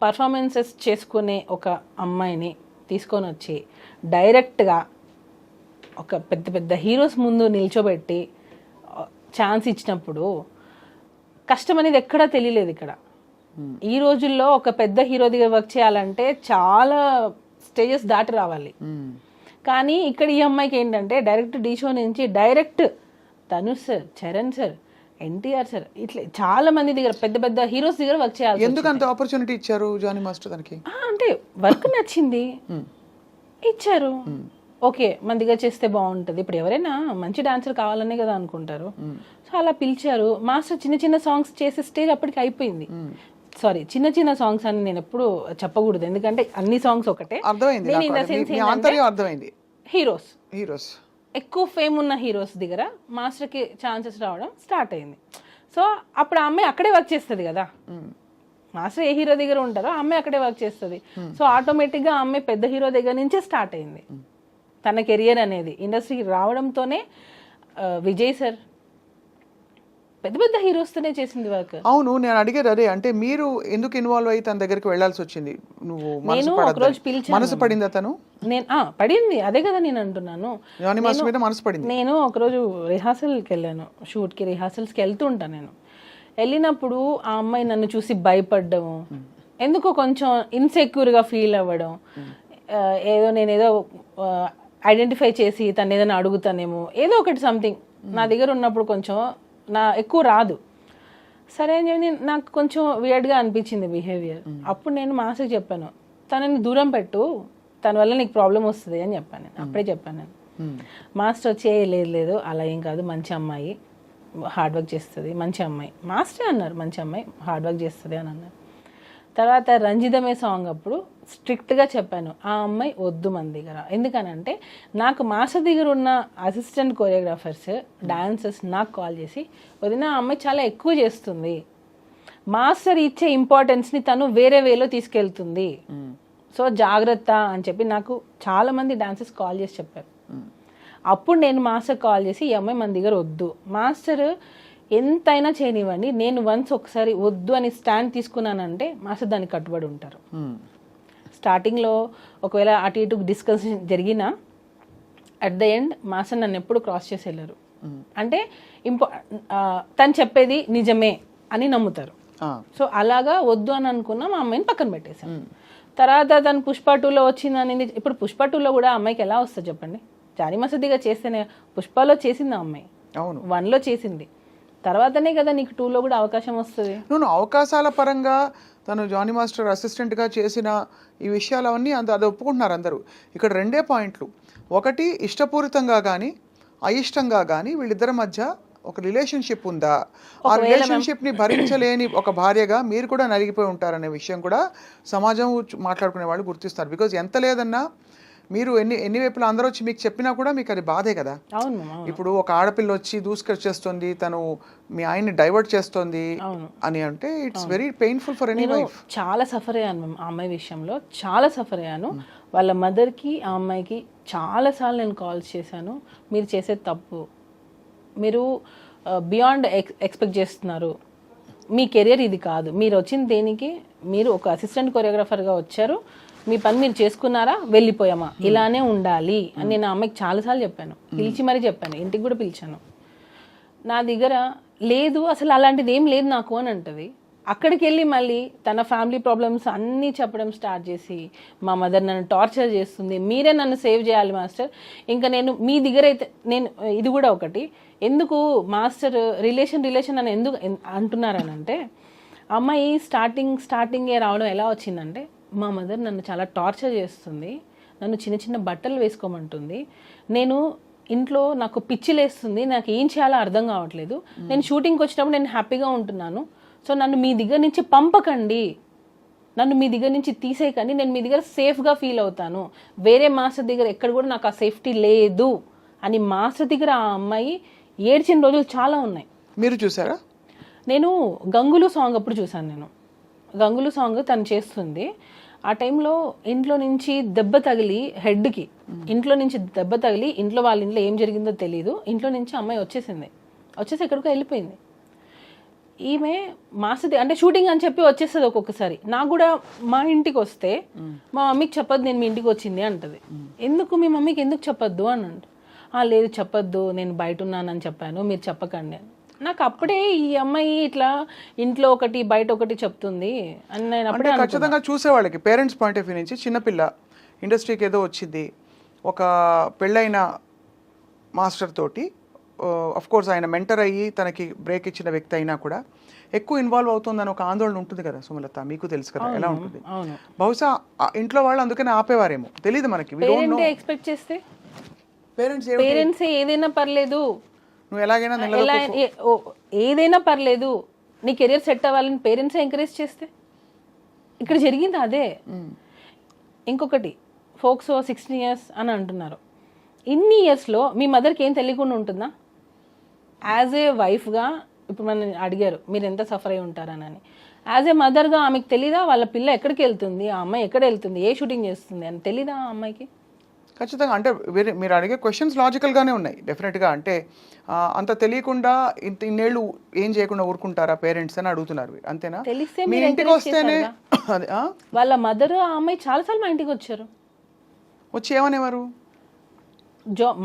పర్ఫార్మెన్సెస్ చేసుకునే ఒక అమ్మాయిని తీసుకొని వచ్చి డైరెక్ట్గా ఒక పెద్ద పెద్ద హీరోస్ ముందు నిల్చోబెట్టి ఛాన్స్ ఇచ్చినప్పుడు కష్టం అనేది ఎక్కడా తెలియలేదు ఇక్కడ. ఈ రోజుల్లో ఒక పెద్ద హీరో దగ్గర వర్క్ చేయాలంటే చాలా స్టేజెస్ దాటి రావాలి. కానీ ఇక్కడ ఈ అమ్మాయికి ఏంటంటే డైరెక్ట్ డీ షో నుంచి direct Dhanush sir, Charan sir, NTR sir, ఇట్లా చాలా మంది దగ్గర పెద్ద పెద్ద హీరోస్ దగ్గర వర్క్ చేయాలి. ఎందుకు అంత ఆపర్చునిటీ ఇచ్చారు జానీ మాస్టర్ దానికి? అంటే వర్క్ నచ్చింది, ఇచ్చారు. ఓకే మన దగ్గర చేస్తే బాగుంటుంది. ఇప్పుడు ఎవరైనా మంచి డాన్సర్ కావాలనే కదా అనుకుంటారు. సో అలా పిలిచారు. మాస్టర్ చిన్న చిన్న సాంగ్స్ చేసే స్టేజ్ అప్పటికి అయిపోయింది. సారీ, చిన్న చిన్న సాంగ్స్ అని నేను ఎప్పుడు చెప్పకూడదు, ఎందుకంటే అన్ని సాంగ్స్ ఒకటే. అర్థమైంది. హీరోస్ ఎక్కువ ఫేమ్ ఉన్న హీరోస్ దగ్గర మాస్టర్కి ఛాన్సెస్ రావడం స్టార్ట్ అయింది. సో అప్పుడు ఆ అమ్మాయి అక్కడే వర్క్ చేస్తుంది కదా, మాస్టర్ ఏ హీరో దగ్గర ఉంటారో ఆ అమ్మాయి అక్కడే వర్క్ చేస్తుంది. సో ఆటోమేటిక్గా ఆ అమ్మాయి పెద్ద హీరో దగ్గర నుంచే స్టార్ట్ అయింది తన కెరియర్ అనేది. ఇండస్ట్రీకి రావడంతోనే విజయ్ సార్ పెద్ద పెద్ద హీరోస్తోనే చేసింది వర్క్. అవును, నేను అడిగేది అదే, అంటే మీరు ఎందుకు ఇన్వాల్వ్ అయ్యి తన దగ్గరికి వెళ్ళాల్సి వచ్చింది? నువ్వు నేను ఒకరోజు పిలిచాను. మనసు పడిందా తను? నేను పడింది, అదే కదా నేను అంటున్నాను. మనసు పడింది. నేను ఒకరోజు రిహార్సల్కి వెళ్ళాను, షూట్కి రిహార్సల్స్కి వెళ్తూ ఉంటాను. నేను వెళ్ళినప్పుడు ఆ అమ్మాయి నన్ను చూసి భయపడ్డము, ఎందుకో కొంచెం ఇన్సెక్యూర్గా ఫీల్ అవ్వడం, నేనేదో ఐడెంటిఫై చేసి తను ఏదైనా అడుగుతానేమో, ఏదో ఒకటి సంథింగ్ నా దగ్గర ఉన్నప్పుడు కొంచెం ఎక్కువ రాదు. సరే అని నాకు కొంచెం వియర్డ్గా అనిపించింది బిహేవియర్. అప్పుడు నేను మాస్టర్కి చెప్పాను, తనని దూరం పెట్టు, తన వల్ల నీకు ప్రాబ్లం వస్తుంది అని చెప్పాను. నేను అప్పుడే చెప్పాను. నేను మాస్టర్ వచ్చి లేదు అలా ఏం కాదు, మంచి అమ్మాయి, హార్డ్ వర్క్ చేస్తుంది, మంచి అమ్మాయి. మాస్టరే అన్నారు మంచి అమ్మాయి, హార్డ్ వర్క్ చేస్తుంది అని అన్నారు. తర్వాత రంజితమే సాంగ్ అప్పుడు స్ట్రిక్ట్గా చెప్పాను, ఆ అమ్మాయి వద్దు మన దగ్గర. ఎందుకనంటే నాకు మాస్టర్ దగ్గర ఉన్న అసిస్టెంట్ కొరియోగ్రాఫర్స్, డాన్సర్స్ నాకు కాల్ చేసి, వదిన ఆ అమ్మాయి చాలా ఎక్కువ చేస్తుంది, మాస్టర్ ఇచ్చే ఇంపార్టెన్స్ని తను వేరే వేలో తీసుకెళ్తుంది, సో జాగ్రత్త అని చెప్పి నాకు చాలామంది డాన్సర్స్ కాల్ చేసి చెప్పారు. అప్పుడు నేను మాస్టర్ కాల్ చేసి, ఈ అమ్మాయి మన దగ్గర వద్దు, మాస్టర్ ఎంతైనా చేయనివ్వండి, నేను వన్స్ ఒకసారి వద్దు అని స్టాండ్ తీసుకున్నానంటే మాస్టర్ దానికి కట్టుబడి ఉంటారు. స్టార్టింగ్లో ఒకవేళ అటు ఇటు డిస్కషన్ జరిగినా అట్ ద ఎండ్ మాస్టర్ నన్ను ఎప్పుడు క్రాస్ చేసి వెళ్ళారు. అంటే తను చెప్పేది నిజమే అని నమ్ముతారు. సో అలాగా వద్దు అని అనుకున్నా మా అమ్మాయిని పక్కన పెట్టేశాను. తర్వాత తను పుష్ప 2లో వచ్చింది అనేది. ఇప్పుడు పుష్ప 2లో కూడా అమ్మాయికి ఎలా వస్తుంది చెప్పండి? జానీ మసదిగా చేస్తేనే, పుష్పలో చేసింది ఆ అమ్మాయి, 1లో చేసింది, తర్వాతనే కదా నీకు 2లో కూడా అవకాశం వస్తుంది. అవకాశాల పరంగా తను జానీ మాస్టర్ అసిస్టెంట్గా చేసిన ఈ విషయాలు అవన్నీ అది ఒప్పుకుంటున్నారు అందరూ. ఇక్కడ 2 పాయింట్లు. ఒకటి, ఇష్టపూరితంగా కానీ అయిష్టంగా కానీ వీళ్ళిద్దరి మధ్య ఒక రిలేషన్షిప్ ఉందా? ఆ రిలేషన్షిప్ని భరించలేని ఒక భార్యగా మీరు కూడా నలిగిపోయి ఉంటారనే విషయం కూడా సమాజం మాట్లాడుకునే వాళ్ళు గుర్తిస్తారు. బికాజ్ ఎంత లేదన్నా మీరు ఎన్ని వైపులా అందరూ వచ్చి మీకు చెప్పినా కూడా మీకు అది బాధే కదా. ఇప్పుడు ఒక ఆడపిల్ల వచ్చి దూసుకొచ్చేస్తుంది, తను మీ ఆయన్ని డైవర్ట్ చేస్తుంది అని అంటే it's very painful for any wife. చాలా సఫర్ అయ్యాను మ్యామ్ ఆ అమ్మాయి విషయంలో, చాలా సఫర్ అయ్యాను. వాళ్ళ మదర్కి ఆ అమ్మాయికి చాలాసార్లు నేను కాల్స్ చేశాను, మీరు చేసేది తప్పు, మీరు బియాండ్ ఎక్స్పెక్ట్ చేస్తున్నారు, మీ కెరియర్ ఇది కాదు, మీరు వచ్చిన దేనికి, మీరు ఒక అసిస్టెంట్ కొరియోగ్రాఫర్గా వచ్చారు, మీ పని మీరు చేసుకున్నారా, వెళ్ళిపోయామా, ఇలానే ఉండాలి అని నేను ఆ అమ్మాయికి చాలాసార్లు చెప్పాను. పిలిచి మరీ చెప్పాను, ఇంటికి కూడా పిలిచాను. నా దగ్గర లేదు అసలు అలాంటిది ఏం లేదు నాకు అని అంటది. అక్కడికి వెళ్ళి మళ్ళీ తన ఫ్యామిలీ ప్రాబ్లమ్స్ అన్నీ చెప్పడం స్టార్ట్ చేసి మా మదర్ నన్ను టార్చర్ చేస్తుంది, మీరే నన్ను సేవ్ చేయాలి మాస్టర్, ఇంకా నేను మీ దగ్గర అయితే నేను ఇది కూడా ఒకటి, ఎందుకు మాస్టర్ రిలేషన్ అని ఎందుకు అంటున్నారనంటే, అమ్మాయి స్టార్టింగే రావడం ఎలా వచ్చిందంటే, మా మదర్ నన్ను చాలా టార్చర్ చేస్తుంది, నన్ను చిన్న చిన్న బట్టలు వేసుకోమంటుంది, నేను ఇంట్లో నాకు పిచ్చిలేస్తుంది, నాకు ఏం చేయాలో అర్థం కావట్లేదు, నేను షూటింగ్కి వచ్చినప్పుడు నేను హ్యాపీగా ఉంటున్నాను, సో నన్ను మీ దగ్గర నుంచి పంపకండి, నన్ను మీ దగ్గర నుంచి తీసేయకండి, నేను మీ దగ్గర సేఫ్గా ఫీల్ అవుతాను, వేరే మాస్టర్ దగ్గర ఎక్కడ కూడా నాకు ఆ సేఫ్టీ లేదు అని మాస్టర్ దగ్గర ఆ అమ్మాయి ఏడ్చిన రోజులు చాలా ఉన్నాయి. మీరు చూసారా? నేను గంగులు సాంగ్ అప్పుడు చూసాను. నేను గంగులు సాంగ్ తను చేస్తుంది, ఆ టైంలో ఇంట్లో నుంచి దెబ్బ తగిలి హెడ్కి, ఇంట్లో నుంచి దెబ్బ తగిలి ఇంట్లో వాళ్ళ ఇంట్లో ఏం జరిగిందో తెలియదు, ఇంట్లో నుంచి అమ్మాయి వచ్చేసి ఎక్కడికో వెళ్ళిపోయింది. ఈమె మాస్టర్ అంటే షూటింగ్ అని చెప్పి వచ్చేస్తుంది ఒక్కొక్కసారి. నాకు కూడా మా ఇంటికి వస్తే మా మమ్మీకి చెప్పొద్దు నేను మీ ఇంటికి వచ్చింది అంటది. ఎందుకు మీ మమ్మీకి ఎందుకు చెప్పొద్దు అని అంట. లేదు చెప్పొద్దు, నేను బయట ఉన్నానని చెప్పాను, మీరు చెప్పకండి అని. నాకు అప్పుడే ఈ అమ్మాయి ఇట్లా ఇంట్లో ఒకటి బయట ఒకటి చెప్తుంది అని నేను అప్పుడే ఖచ్చితంగా చూసేవాళ్ళకి పేరెంట్స్ పాయింట్ ఆఫ్ వ్యూ నుంచి చిన్నపిల్ల ఇండస్ట్రీకి ఏదో వచ్చింది, ఒక పెళ్ళైన మాస్టర్ తోటి కోర్స్ ఆయన మెంటర్ అయ్యి తనకి బ్రేక్ ఇచ్చిన వ్యక్తి అయినా కూడా ఎక్కువ ఇన్వాల్వ్ అవుతుందని ఒక ఆందోళన ఉంటుంది కదా సుమలత, మీకు తెలుసు కదా ఎలా ఉంటుంది. బహుశా ఇంట్లో వాళ్ళు అందుకనే ఆపేవారేమో, తెలియదు మనకి. ఎక్స్పెక్ట్ చేస్తే పేరెంట్స్ ఏదైనా పర్లేదు, నువ్వు ఎలాగైనా ఏదైనా పర్లేదు, నీ కెరీర్ సెట్ అవ్వాలని పేరెంట్స్ ఎంకరేజ్ చేస్తే, ఇక్కడ జరిగింది అదే. ఇంకొకటి ఫోక్సో 16 years అని అంటున్నారు. ఇన్ని ఇయర్స్లో మీ మదర్కి ఏం తెలియకుండా ఉంటుందా? యాజ్ ఏ వైఫ్గా ఇప్పుడు మనం అడిగారు మీరు ఎంత సఫర్ అయి ఉంటారనని, యాజ్ ఏ మదర్గా ఆమెకు తెలీదా వాళ్ళ పిల్ల ఎక్కడికి వెళ్తుంది, ఆ అమ్మాయి ఎక్కడ వెళ్తుంది, ఏ షూటింగ్ చేస్తుంది అని తెలీదా ఆ అమ్మాయికి? ఖచ్చితంగా. అంటే మీరు అడిగే క్వశ్చన్స్ లాజికల్గానే ఉన్నాయి డెఫినెట్గా. అంటే అంత తెలియకుండా ఇన్నేళ్ళు ఏం చేయకుండా ఊరుకుంటారా పేరెంట్స్ అని అడుగుతున్నారు. అంతేనా? తెలిస్తే మీ ఇంటికి వస్తేనే వాళ్ళ మదర్ ఆ అమ్మాయి చాలాసార్లు మా ఇంటికి వచ్చారు, వచ్చి ఏమనేవారు,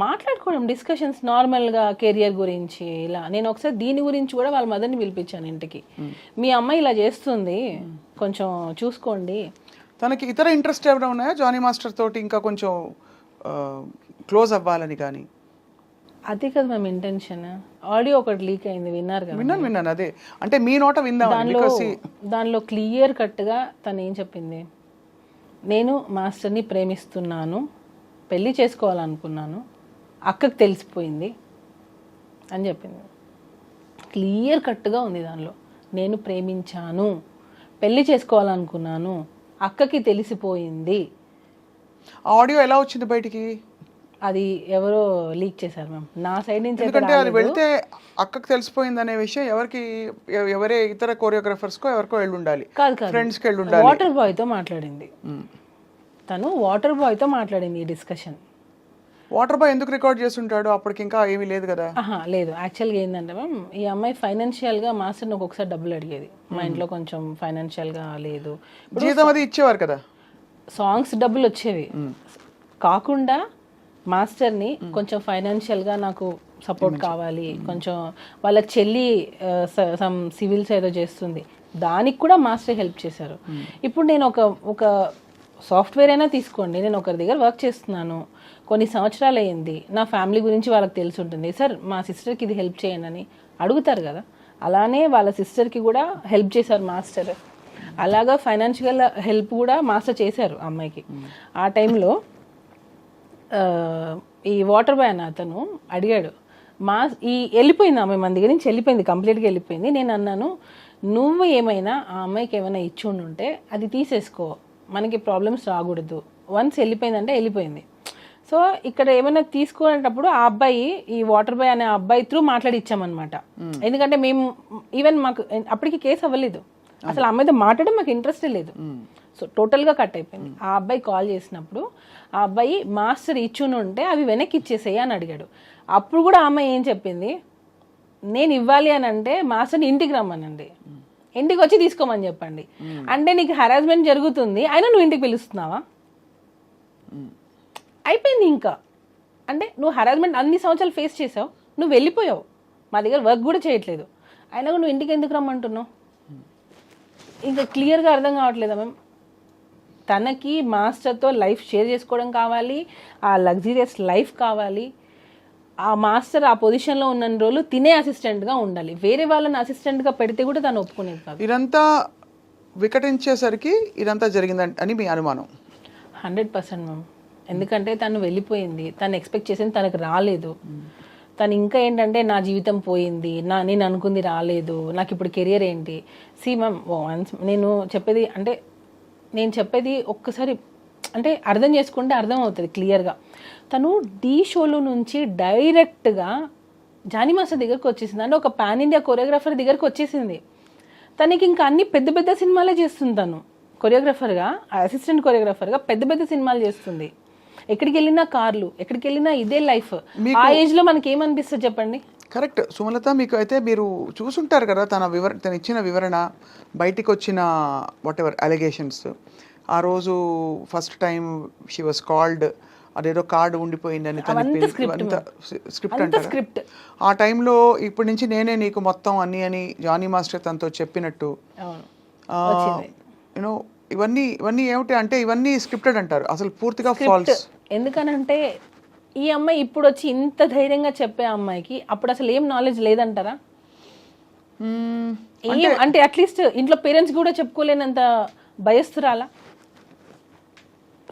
మాట్లాడుకోవడం, డిస్కషన్స్ నార్మల్గా కెరియర్ గురించి ఇలా. నేను ఒకసారి దీని గురించి కూడా వాళ్ళ మదర్ని పిలిపించాను ఇంటికి, మీ అమ్మాయి ఇలా చేస్తుంది కొంచెం చూసుకోండి. తనకి ఇతర ఇంట్రెస్ట్ ఏమైనా ఉన్నాయా జానీ మాస్టర్ తోటి ఇంకా కొంచెం క్లోజ్ అవ్వాలని? కానీ అదే కదా మేము ఇంటెన్షన్. ఆడియో ఒకటి లీక్ అయింది, విన్నారు కదా? విన్నాను. అదే అంటే మీ నోట విందాం. దానిలో క్లియర్ కట్గా తను ఏం చెప్పింది, నేను మాస్టర్ని ప్రేమిస్తున్నాను, పెళ్ళి చేసుకోవాలనుకున్నాను, అక్కకి తెలిసిపోయింది అని చెప్పింది. క్లియర్ కట్గా ఉంది దానిలో, నేను ప్రేమించాను, పెళ్ళి చేసుకోవాలనుకున్నాను, అక్కకి తెలిసిపోయింది. ఆడియో ఎలా వచ్చింది బయటికి? అది ఎవరో లీక్ చేశారు మ్యామ్, నా సైడ్ నుంచి. ఎందుకంటే అది వెళ్తే అక్కకి తెలిసిపోయింది అనే విషయం ఎవరే ఇతర కోరియోగ్రాఫర్స్కో ఎవరికో వెళ్ళి ఉండాలి, ఫ్రెండ్స్కి వెళ్ళి ఉండాలి. వాటర్ బాయ్తో మాట్లాడింది తను, వాటర్ బాయ్తో మాట్లాడింది ఈ డిస్కషన్. వాటర్ బాయ్ ఎందుకు రికార్డ్ చేస్తుంటాడు? అప్పటికి ఇంకా ఏమీ లేదు కదా. లేదు, యాక్చువల్గా ఏంటంటే మ్యామ్, ఈ అమ్మాయి ఫైనాన్షియల్గా మాస్టర్ని ఒక్కొక్కసారి డబ్బులు అడిగేది, మా ఇంట్లో కొంచెం ఫైనాన్షియల్గా లేదు, జీతం అది ఇచ్చేవారు కదా, సాంగ్స్ డబ్బులు వచ్చేవి కాకుండా మాస్టర్ని కొంచెం ఫైనాన్షియల్గా నాకు సపోర్ట్ కావాలి, కొంచెం వాళ్ళ చెల్లి సమ్ సివిల్స్ ఏదో చేస్తుంది, దానికి కూడా మాస్టర్ హెల్ప్ చేశారు. ఇప్పుడు నేను ఒక సాఫ్ట్వేర్ అయినా తీసుకోండి, నేను ఒకరి దగ్గర వర్క్ చేస్తున్నాను, కొన్ని సంవత్సరాలు అయ్యింది, నా ఫ్యామిలీ గురించి వాళ్ళకి తెలిసి ఉంటుంది, సార్ మా సిస్టర్కి ఇది హెల్ప్ చేయండి అని అడుగుతారు కదా, అలానే వాళ్ళ సిస్టర్కి కూడా హెల్ప్ చేశారు మాస్టర్. అలాగా ఫైనాన్షియల్ హెల్ప్ కూడా మాస్టర్ చేశారు అమ్మాయికి. ఆ టైంలో ఈ వాటర్ బాయ్ అన్న అతను అడిగాడు, వెళ్ళిపోయింది ఆమె మన దగ్గర నుంచి, వెళ్ళిపోయింది, కంప్లీట్గా వెళ్ళిపోయింది. నేను అన్నాను, నువ్వు ఏమైనా ఆ అమ్మాయికి ఏమైనా ఇచ్చి ఉంటే అది తీసేసుకో, మనకి ప్రాబ్లమ్స్ రాకూడదు, వన్స్ వెళ్ళిపోయిందంటే వెళ్ళిపోయింది. సో ఇక్కడ ఏమైనా తీసుకునేటప్పుడు ఆ అబ్బాయి, ఈ వాటర్ బాయ్ అనే అబ్బాయి త్రూ మాట్లాడి ఇచ్చామన్నమాట. ఎందుకంటే మేము ఈవెన్ మాకు అప్పటికి కేసు అవ్వలేదు, అసలు అమ్మాయితో మాట్లాడడం మాకు ఇంట్రెస్టే లేదు. సో టోటల్గా కట్ అయిపోయింది. ఆ అబ్బాయి కాల్ చేసినప్పుడు ఆ అబ్బాయి మాస్టర్ ఇచ్చుని ఉంటే అవి వెనక్కి ఇచ్చేసేయి అని అడిగాడు. అప్పుడు కూడా ఆ అమ్మాయి ఏం చెప్పింది, నేను ఇవ్వాలి అని అంటే మాస్టర్ని ఇంటికి రమ్మనండి, ఇంటికి వచ్చి తీసుకోమని చెప్పండి. అంటే నీకు హెరాస్మెంట్ జరుగుతుంది, అయినా నువ్వు ఇంటికి పిలుస్తున్నావా? అయిపోయింది ఇంకా. అంటే నువ్వు హెరాస్మెంట్ అన్ని సంవత్సరాలు ఫేస్ చేసావు, నువ్వు వెళ్ళిపోయావు, మా దగ్గర వర్క్ కూడా చేయట్లేదు, అయినా నువ్వు ఇంటికి ఎందుకు రమ్మంటున్నావు? ఇంకా క్లియర్గా అర్థం కావట్లేదా మ్యామ్? తనకి మాస్టర్తో లైఫ్ షేర్ చేసుకోవడం కావాలి, ఆ లగ్జరియస్ లైఫ్ కావాలి. ఆ మాస్టర్ ఆ పొజిషన్లో ఉన్న రోజులు తినే అసిస్టెంట్గా ఉండాలి. వేరే వాళ్ళని అసిస్టెంట్గా పెడితే కూడా తను ఒప్పుకునేది కాదు. ఇదంతా వికటించేసరికి ఇదంతా జరిగిందని అని మీ అనుమానం? 100% మ్యామ్. ఎందుకంటే తను వెళ్ళిపోయింది, తను ఎక్స్పెక్ట్ చేసింది తనకు రాలేదు. తను ఇంకా ఏంటంటే నా జీవితం పోయింది, నేను అనుకుంది రాలేదు, నాకు ఇప్పుడు కెరియర్ ఏంటి. సి మ్యామ్, నేను చెప్పేది ఒక్కసారి అంటే అర్థం చేసుకుంటే అర్థం అవుతుంది క్లియర్గా. తను ఢీ షోలో నుంచి డైరెక్ట్గా జానీ మాస్టర్ దగ్గరకు వచ్చేసింది. అంటే ఒక పాన్ ఇండియా కొరియోగ్రాఫర్ దగ్గరకు వచ్చేసింది. తనకి ఇంకా అన్ని పెద్ద పెద్ద సినిమాలే చేస్తుంది. తను కొరియోగ్రాఫర్గా, అసిస్టెంట్ కొరియోగ్రాఫర్గా పెద్ద పెద్ద సినిమాలు చేస్తుంది. ఎక్కడికి వెళ్ళినా కార్లు, ఎక్కడికి వెళ్ళినా ఇదే లైఫ్. ఆ ఏజ్లో మనకి ఏమనిపిస్తుంది చెప్పండి? కరెక్ట్ సుమలత, మీకు అయితే మీరు చూసుంటారు కదా తను ఇచ్చిన వివరణ, బయటికి వచ్చిన వాట్ ఎవర్ అలిగేషన్స్. ఆ రోజు first time she was called, అదేదో కార్డు ఉండిపోయిందని స్క్రిప్ట్ అంటారు. ఆ టైంలో ఇప్పటి నుంచి నేనే నీకు మొత్తం అన్ని అని జానీ మాస్టర్ తనతో చెప్పినట్టు, యూనో ఇవన్నీ ఏమిటి అంటే ఇవన్నీ స్క్రిప్టెడ్ అంటారు, అసలు పూర్తిగా ఫాల్స్. ఎందుకనంటే ఈ అమ్మాయి ఇప్పుడు వచ్చి ఇంత ధైర్యంగా చెప్పే అమ్మాయికి అప్పుడు అసలు ఏం నాలెడ్జ్ లేదంటారా? అంటే అట్లీస్ట్ ఇంట్లో పేరెంట్స్ కూడా చెప్పుకోలేనంత భయస్తురాలా?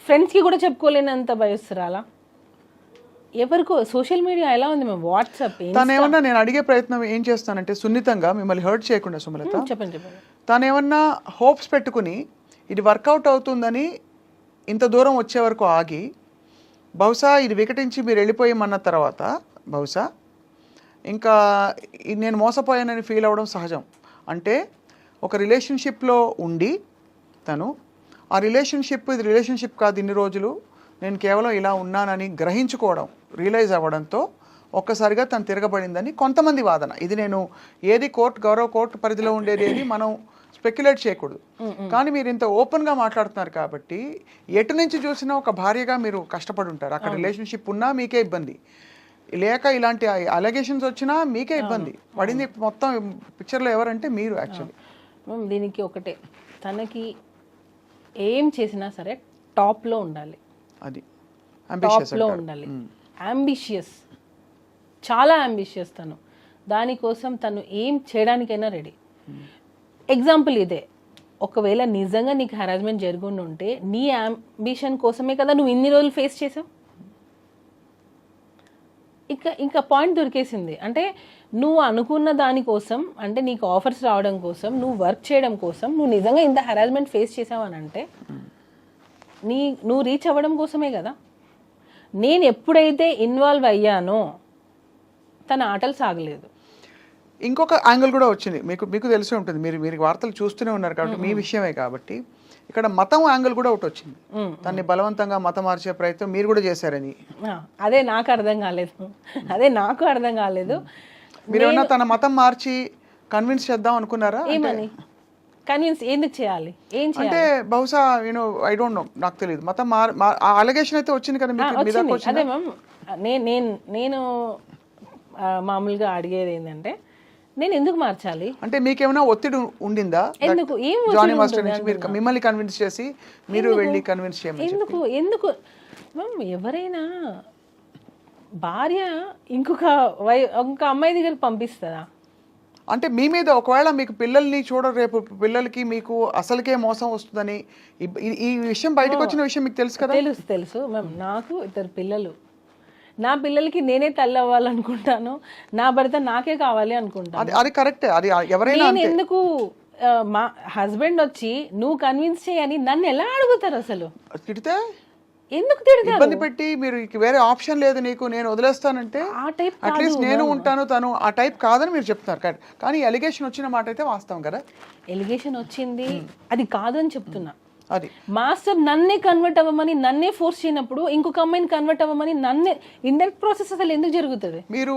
ఫ్రెండ్స్కి కూడా చెప్పుకోలేనంత భయస్తురాలా? ఎవరికో సోషల్ మీడియా ఎలా ఉంది మేము, వాట్సాప్. తనేమన్నా నేను అడిగే ప్రయత్నం ఏం చేస్తానంటే సున్నితంగా మిమ్మల్ని హర్ట్ చేయకుండా సుమలత, చెప్పండి. తనేమన్నా హోప్స్ పెట్టుకుని ఇది వర్కౌట్ అవుతుందని ఇంత దూరం వచ్చే వరకు ఆగి, బహుశా ఇది వికటించి మీరు వెళ్ళిపోయామన్న తర్వాత బహుశా ఇంకా నేను మోసపోయానని ఫీల్ అవ్వడం సహజం. అంటే ఒక రిలేషన్షిప్లో ఉండి తను ఆ ఇది రిలేషన్షిప్ కాదు, ఇన్ని రోజులు నేను కేవలం ఇలా ఉన్నానని గ్రహించుకోవడం, రియలైజ్ అవ్వడంతో ఒక్కసారిగా తను తిరగబడిందని కొంతమంది వాదన. ఇది నేను ఏది గౌరవ కోర్టు పరిధిలో ఉండేది ఏది మనం స్పెక్యులేట్ చేయకూడదు. కానీ మీరు ఇంత ఓపెన్గా మాట్లాడుతున్నారు కాబట్టి ఎటు నుంచి చూసినా ఒక భార్యగా మీరు కష్టపడి ఉంటారు. అక్కడ రిలేషన్షిప్ ఉన్నా మీకే ఇబ్బంది, లేక ఇలాంటి అలిగేషన్స్ వచ్చినా మీకే ఇబ్బంది పడింది. మొత్తం పిక్చర్లో ఎవరంటే మీరు యాక్చువల్లీ. దీనికి ఒకటే, తనకి ఏం చేసినా సరే టాప్లో ఉండాలి, అది టాప్లో ఉండాలి. అంబిషియస్, చాలా అంబిషియస్ తను. దానికోసం తను ఏం చేయడానికైనా రెడీ. ఎగ్జాంపుల్ ఇదే, ఒకవేళ నిజంగా నీకు హెరాస్మెంట్ జరుగుండి ఉంటే నీ అంబిషన్ కోసమే కదా నువ్వు ఇన్ని రోజులు ఫేస్ చేసావు. ఇంకా పాయింట్ దొరికేసింది. అంటే నువ్వు అనుకున్న దానికోసం, అంటే నీకు ఆఫర్స్ రావడం కోసం, నువ్వు వర్క్ చేయడం కోసం నువ్వు నిజంగా ఇంత హెరాస్మెంట్ ఫేస్ చేసావు అని అంటే నువ్వు రీచ్ అవ్వడం కోసమే కదా. నేను ఎప్పుడైతే ఇన్వాల్వ్ అయ్యానో తన ఆటలు సాగలేదు. ఇంకొక యాంగిల్ కూడా వచ్చింది, మీకు తెలిసే ఉంటుంది, మీరు వార్తలు చూస్తూనే ఉన్నారు కాబట్టి మీ విషయమే కాబట్టి. ఇక్కడ మతం యాంగిల్ కూడా ఒకటి వచ్చింది, దాన్ని బలవంతంగా మతం మార్చే ప్రయత్నం మీరు కూడా చేశారని. అదే నాకు అర్థం కాలేదు. మీరు ఏమన్నా తన మతం మార్చి కన్విన్స్ చేద్దాం అనుకున్నారా? ఏమని కన్విన్స్ ఎందుకు చేయాలి? ఏం అంటే బహుశా ఐ డోంట్ నో, నాకు తెలియదు. మతం అలిగేషన్ అయితే వచ్చింది కదా మీకు. అదే మ్యామ్, నేను మామూలుగా అడిగేది ఏంటంటే నేను ఎందుకు మార్చాలి అంటే మీకేమైనా ఒత్తిడి ఉండిందా? ఎందుకు? ఏం జానీ మాస్టర్ నుంచి మీరు మిమ్మల్ని కన్విన్స్ చేసి మీరు వెళ్ళి కన్విన్స్ చేయమని ఎందుకు మ్యామ్? ఎవరైనా భార్య ఇంకొక అమ్మాయి దగ్గరికి పంపిస్తుందా? అంటే మీ మీద ఒకవేళ మీకు పిల్లల్ని రేపు పిల్లలకి మీకు అసలుకే మోసం వస్తుందని ఈ విషయం బయటకు వచ్చిన విషయం మీకు తెలుసు కదా? తెలుసు మ్యామ్. నాకు 2 పిల్లలు. నా పిల్లలకి నేనే తల్లి అవ్వాలనుకుంటాను, నా భర్త నాకే కావాలి అనుకుంటాను. అది కరెక్ట్. అది ఎవరైనా నేను ఎందుకు మా హస్బెండ్ వచ్చి నువ్వు కన్విన్స్ చేయని నన్ను ఎలా అడుగుతారు? అసలు తిడితే ఎందుకు తిడతారు? ఇబ్బంది పెట్టి మీరు వేరే ఆప్షన్ లేదు నీకు, నేను వదిలేస్తానంటే అట్లీస్ట్ నేను ఉంటాను, తను ఆ టైప్ కాదని మీరు చెప్తున్నారు. కానీ ఎలిగేషన్ వచ్చిన మాట అయితే వాస్తవం కదా. ఎలిగేషన్ వచ్చింది, అది కాదని చెప్తున్నా. అది మాస్టర్ నన్నే కన్వర్ట్ అవ్వమని, నన్నే ఫోర్స్ చేయనప్పుడు ఇంకొక అమ్మాయిని కన్వర్ట్ అవ్వమని నన్నే ఇండైరెక్ట్ ప్రాసెస్ అసలు ఎందుకు జరుగుతుంది? మీరు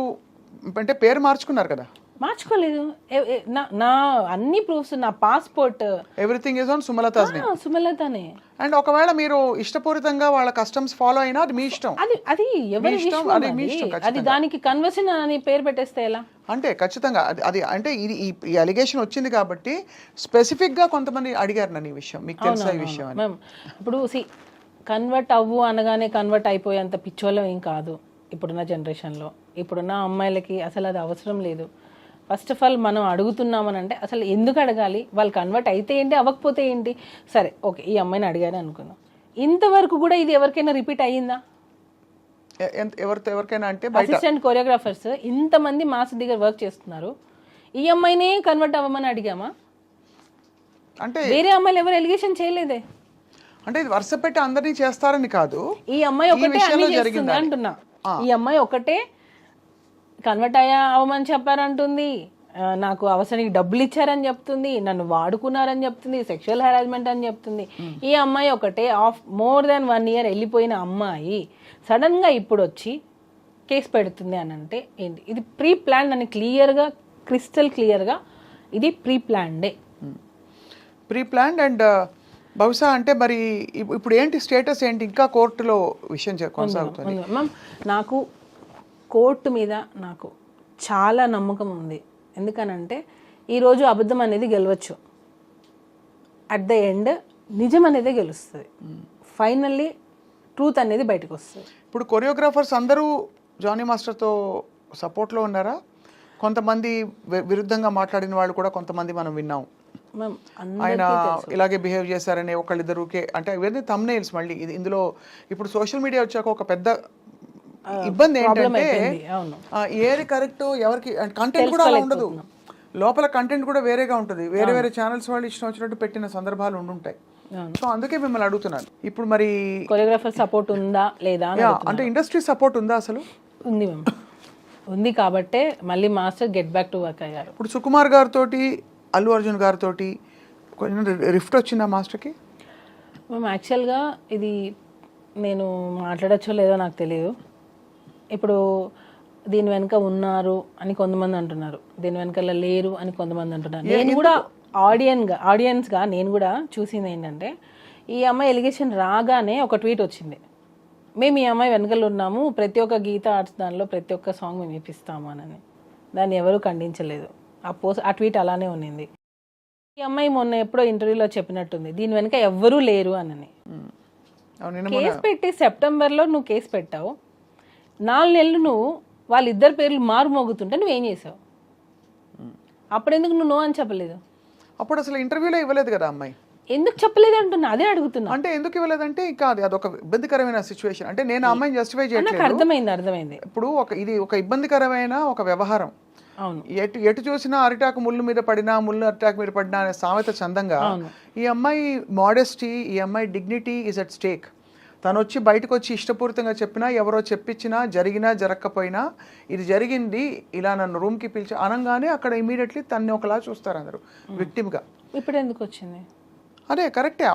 అంటే పేరు మార్చుకున్నారు కదా. మార్చుకోలేదు. నా అన్ని ప్రూఫ్స్, నా passport everything is on Sumalatha's name. సుమలతనే. అండ్ ఒకవేళ మీరు ఇష్టపూరితంగా వాళ్ళ కస్టమ్స్ ఫాలో అయినా అది మీ ఇష్టం. అది ఎవరి ఇష్టం, విషయం అది మీ ఇష్టం, అది దానికి కన్వర్షన్ అని పేరు పెట్టేస్తే ఎలా? అంటే ఖచ్చితంగా అది అంటే ఇది ఈ అలిగేషన్ వచ్చింది కాబట్టి స్పెసిఫిక్ గా కొంతమంది అడిగారు నన్ను ఈ విషయం, మీకు తెలుసా ఈ విషయం అని. మ్యామ్ ఇప్పుడు కన్వర్ట్ అవ్వు అనగానే కన్వర్ట్ అయిపోయేంత పిచ్చోళ్ళం ఏం కాదు ఇప్పుడున్న జనరేషన్లో. ఇప్పుడున్న అమ్మాయిలకి అసలు అది అవసరం లేదు. ఫస్ట్ ఆఫ్ ఆల్ మనం అడుగుతున్నామని అంటే అసలు ఎందుకు అడగాలి? వాళ్ళు కన్వర్ట్ అయితే ఏంటి, అవ్వకపోతే ఏంటి? సరే ఓకే, ఈ అమ్మాయిని అడిగారు అనుకుందాం. ఇంతవరకు కూడా ఇది ఎవరికైనా రిపీట్ అయ్యిందా? ఎవరికైనా అంటే అసిస్టెంట్ కొరియోగ్రాఫర్స్ ఇంతమంది మాస్ దగ్గర వర్క్ చేస్తున్నారు, ఈ అమ్మాయినే కన్వర్ట్ అవ్వమని అడిగామా? అంటే వేరే అమ్మాయిలు ఎవరు ఎలిగేషన్ చేయలేదే. అంటే ఇది వరుస పెట్టి అందరినీ చేస్తారని కాదు, ఈ అమ్మాయి ఒకటే అన్ని చేస్తుంది అంటున్నా. ఈ అమ్మాయి ఒకటే కన్వర్ట్ అవ్వమని చెప్పారంటుంది, నాకు అవసరానికి డబ్బులు ఇచ్చారని చెప్తుంది, నన్ను వాడుకున్నారని చెప్తుంది, సెక్షువల్ హెరాస్మెంట్ అని చెప్తుంది. ఈ అమ్మాయి ఒకటే మోర్ దాన్ 1 year వెళ్ళిపోయిన అమ్మాయి సడన్ గా ఇప్పుడు వచ్చి కేసు పెడుతుంది అని అంటే ఏంటి? ఇది ప్రీ ప్లాన్ అని క్లియర్గా, క్రిస్టల్ క్లియర్గా ఇది ప్రీ ప్లాన్డే. Pre planned. అండ్ బహుశా అంటే మరి ఇప్పుడు ఏంటి స్టేటస్ ఏంటి? ఇంకా కోర్టులో విషయం కొనసాగుతుంది మ్యామ్. నాకు కోర్టు మీద నాకు చాలా నమ్మకం ఉంది. ఎందుకనంటే ఈరోజు అబద్ధం అనేది గెలవచ్చు, అట్ ద ఎండ్ నిజం అనేది గెలుస్తుంది. ఫైనల్లీ ట్రూత్ అనేది బయటకు వస్తుంది. ఇప్పుడు కొరియోగ్రాఫర్స్ అందరూ జానీ మాస్టర్తో సపోర్ట్లో ఉన్నారా? కొంతమంది విరుద్ధంగా మాట్లాడిన వాళ్ళు కూడా కొంతమంది మనం విన్నాం. ఆయన ఇలాగే బిహేవ్ చేశారని ఒకళ్ళిద్దరుకే, అంటే ఇవన్నీ థంబ్నెయిల్స్. మళ్ళీ ఇందులో ఇప్పుడు సోషల్ మీడియా వచ్చాక ఒక పెద్ద ఇబ్బంది ఏంటంటే ఏది కరెక్ట్ ఎవరికి కంటెంట్ కూడా అలా ఉండదు, లోపల కంటెంట్ కూడా వేరేగా ఉంటుంది. వేరే వేరే ఛానల్స్ వాళ్ళు ఇష్టం వచ్చినట్టు పెట్టిన సందర్భాలు ఉండుంటాయి. సో అందుకే మిమ్మల్ని అడుగుతున్నాను. ఇప్పుడు మరి కొరియోగ్రాఫర్ సపోర్ట్ ఉందా లేదా అంటే ఇండస్ట్రీ సపోర్ట్ ఉందా? అసలు ఉంది మ్యామ్, ఉంది. కాబట్టే మళ్ళీ master get back to work అయ్యారు. ఇప్పుడు సుకుమార్ గారితో, అల్లు అర్జున్ గారితో కొంచెం రిఫ్ట్ వచ్చిందా మాస్టర్కి? మ్యామ్ యాక్చువల్గా ఇది నేను మాట్లాడచ్చో లేదో నాకు తెలియదు. ఇప్పుడు దీని వెనక ఉన్నారు అని కొంతమంది అంటున్నారు, దీని వెనకాల లేరు అని కొంతమంది అంటున్నారు. నేను కూడా ఆడియన్స్గా నేను కూడా చూసింది ఏంటంటే, ఈ అమ్మాయి ఎలిగేషన్ రాగానే ఒక ట్వీట్ వచ్చింది, మేము ఈ అమ్మాయి వెనకాల ఉన్నాము, ప్రతి ఒక్క గీత ఆర్ట్స్ దానిలో ప్రతి ఒక్క సాంగ్ మేము ఇప్పిస్తాము అని. దాన్ని ఎవరు ఖండించలేదు. ఆ ట్వీట్ అలానే ఉన్నింది. ఈ అమ్మాయి మొన్న ఎప్పుడో ఇంటర్వ్యూలో చెప్పినట్టుంది, దీని వెనక ఎవ్వరూ లేరు అని. కేసు పెట్టి సెప్టెంబర్లో నువ్వు కేసు పెట్టావు, 4 నెలలు నువ్వు వాళ్ళిద్దరు పేర్లు మారుమోగుతుంటే నువ్వేం చేసావు? అప్పుడు ఎందుకు నువ్వు నో అని చెప్పలేదు? అప్పుడు అసలు ఇంటర్వ్యూలో ఇవ్వలేదు కదా అమ్మాయి. ఎందుకు చెప్పలేదు అంటున్నా, అదే అడుగుతున్నా. అంటే ఎందుకు ఇవ్వలేదంటే ఇంకా అదొక ఇబ్బందికరమైన సిచ్యువేషన్. అంటే నేను అమ్మాయిని జస్టిఫై నాకు చేయట్లేదు. అర్థమైంది. ఇప్పుడు ఇది ఒక ఇబ్బందికరమైన ఒక వ్యవహారం. అవును, ఎటు చూసినా అరిటాకు ముళ్ళు మీద పడినా, ముళ్ళు అరిటాకు మీద పడినా అనే సామెత చందంగా ఈ అమ్మాయి మోడెస్టీ, ఈ అమ్మాయి డిగ్నిటీ ఈజ్ అట్ స్టేక్. తను వచ్చి బయటకు వచ్చి ఇష్టపూరితంగా చెప్పినా, ఎవరో చెప్పించినా, జరిగినా జరగకపోయినా ఇది జరిగింది, ఇలా నన్ను రూమ్కి పిలిచి అనగానే అక్కడ ఇమీడియట్లీ తన్ని ఒకలా చూస్తారు అందరూ విక్టిమ్గా. ఇప్పుడు ఎందుకు వచ్చింది? అదే కరెక్టే.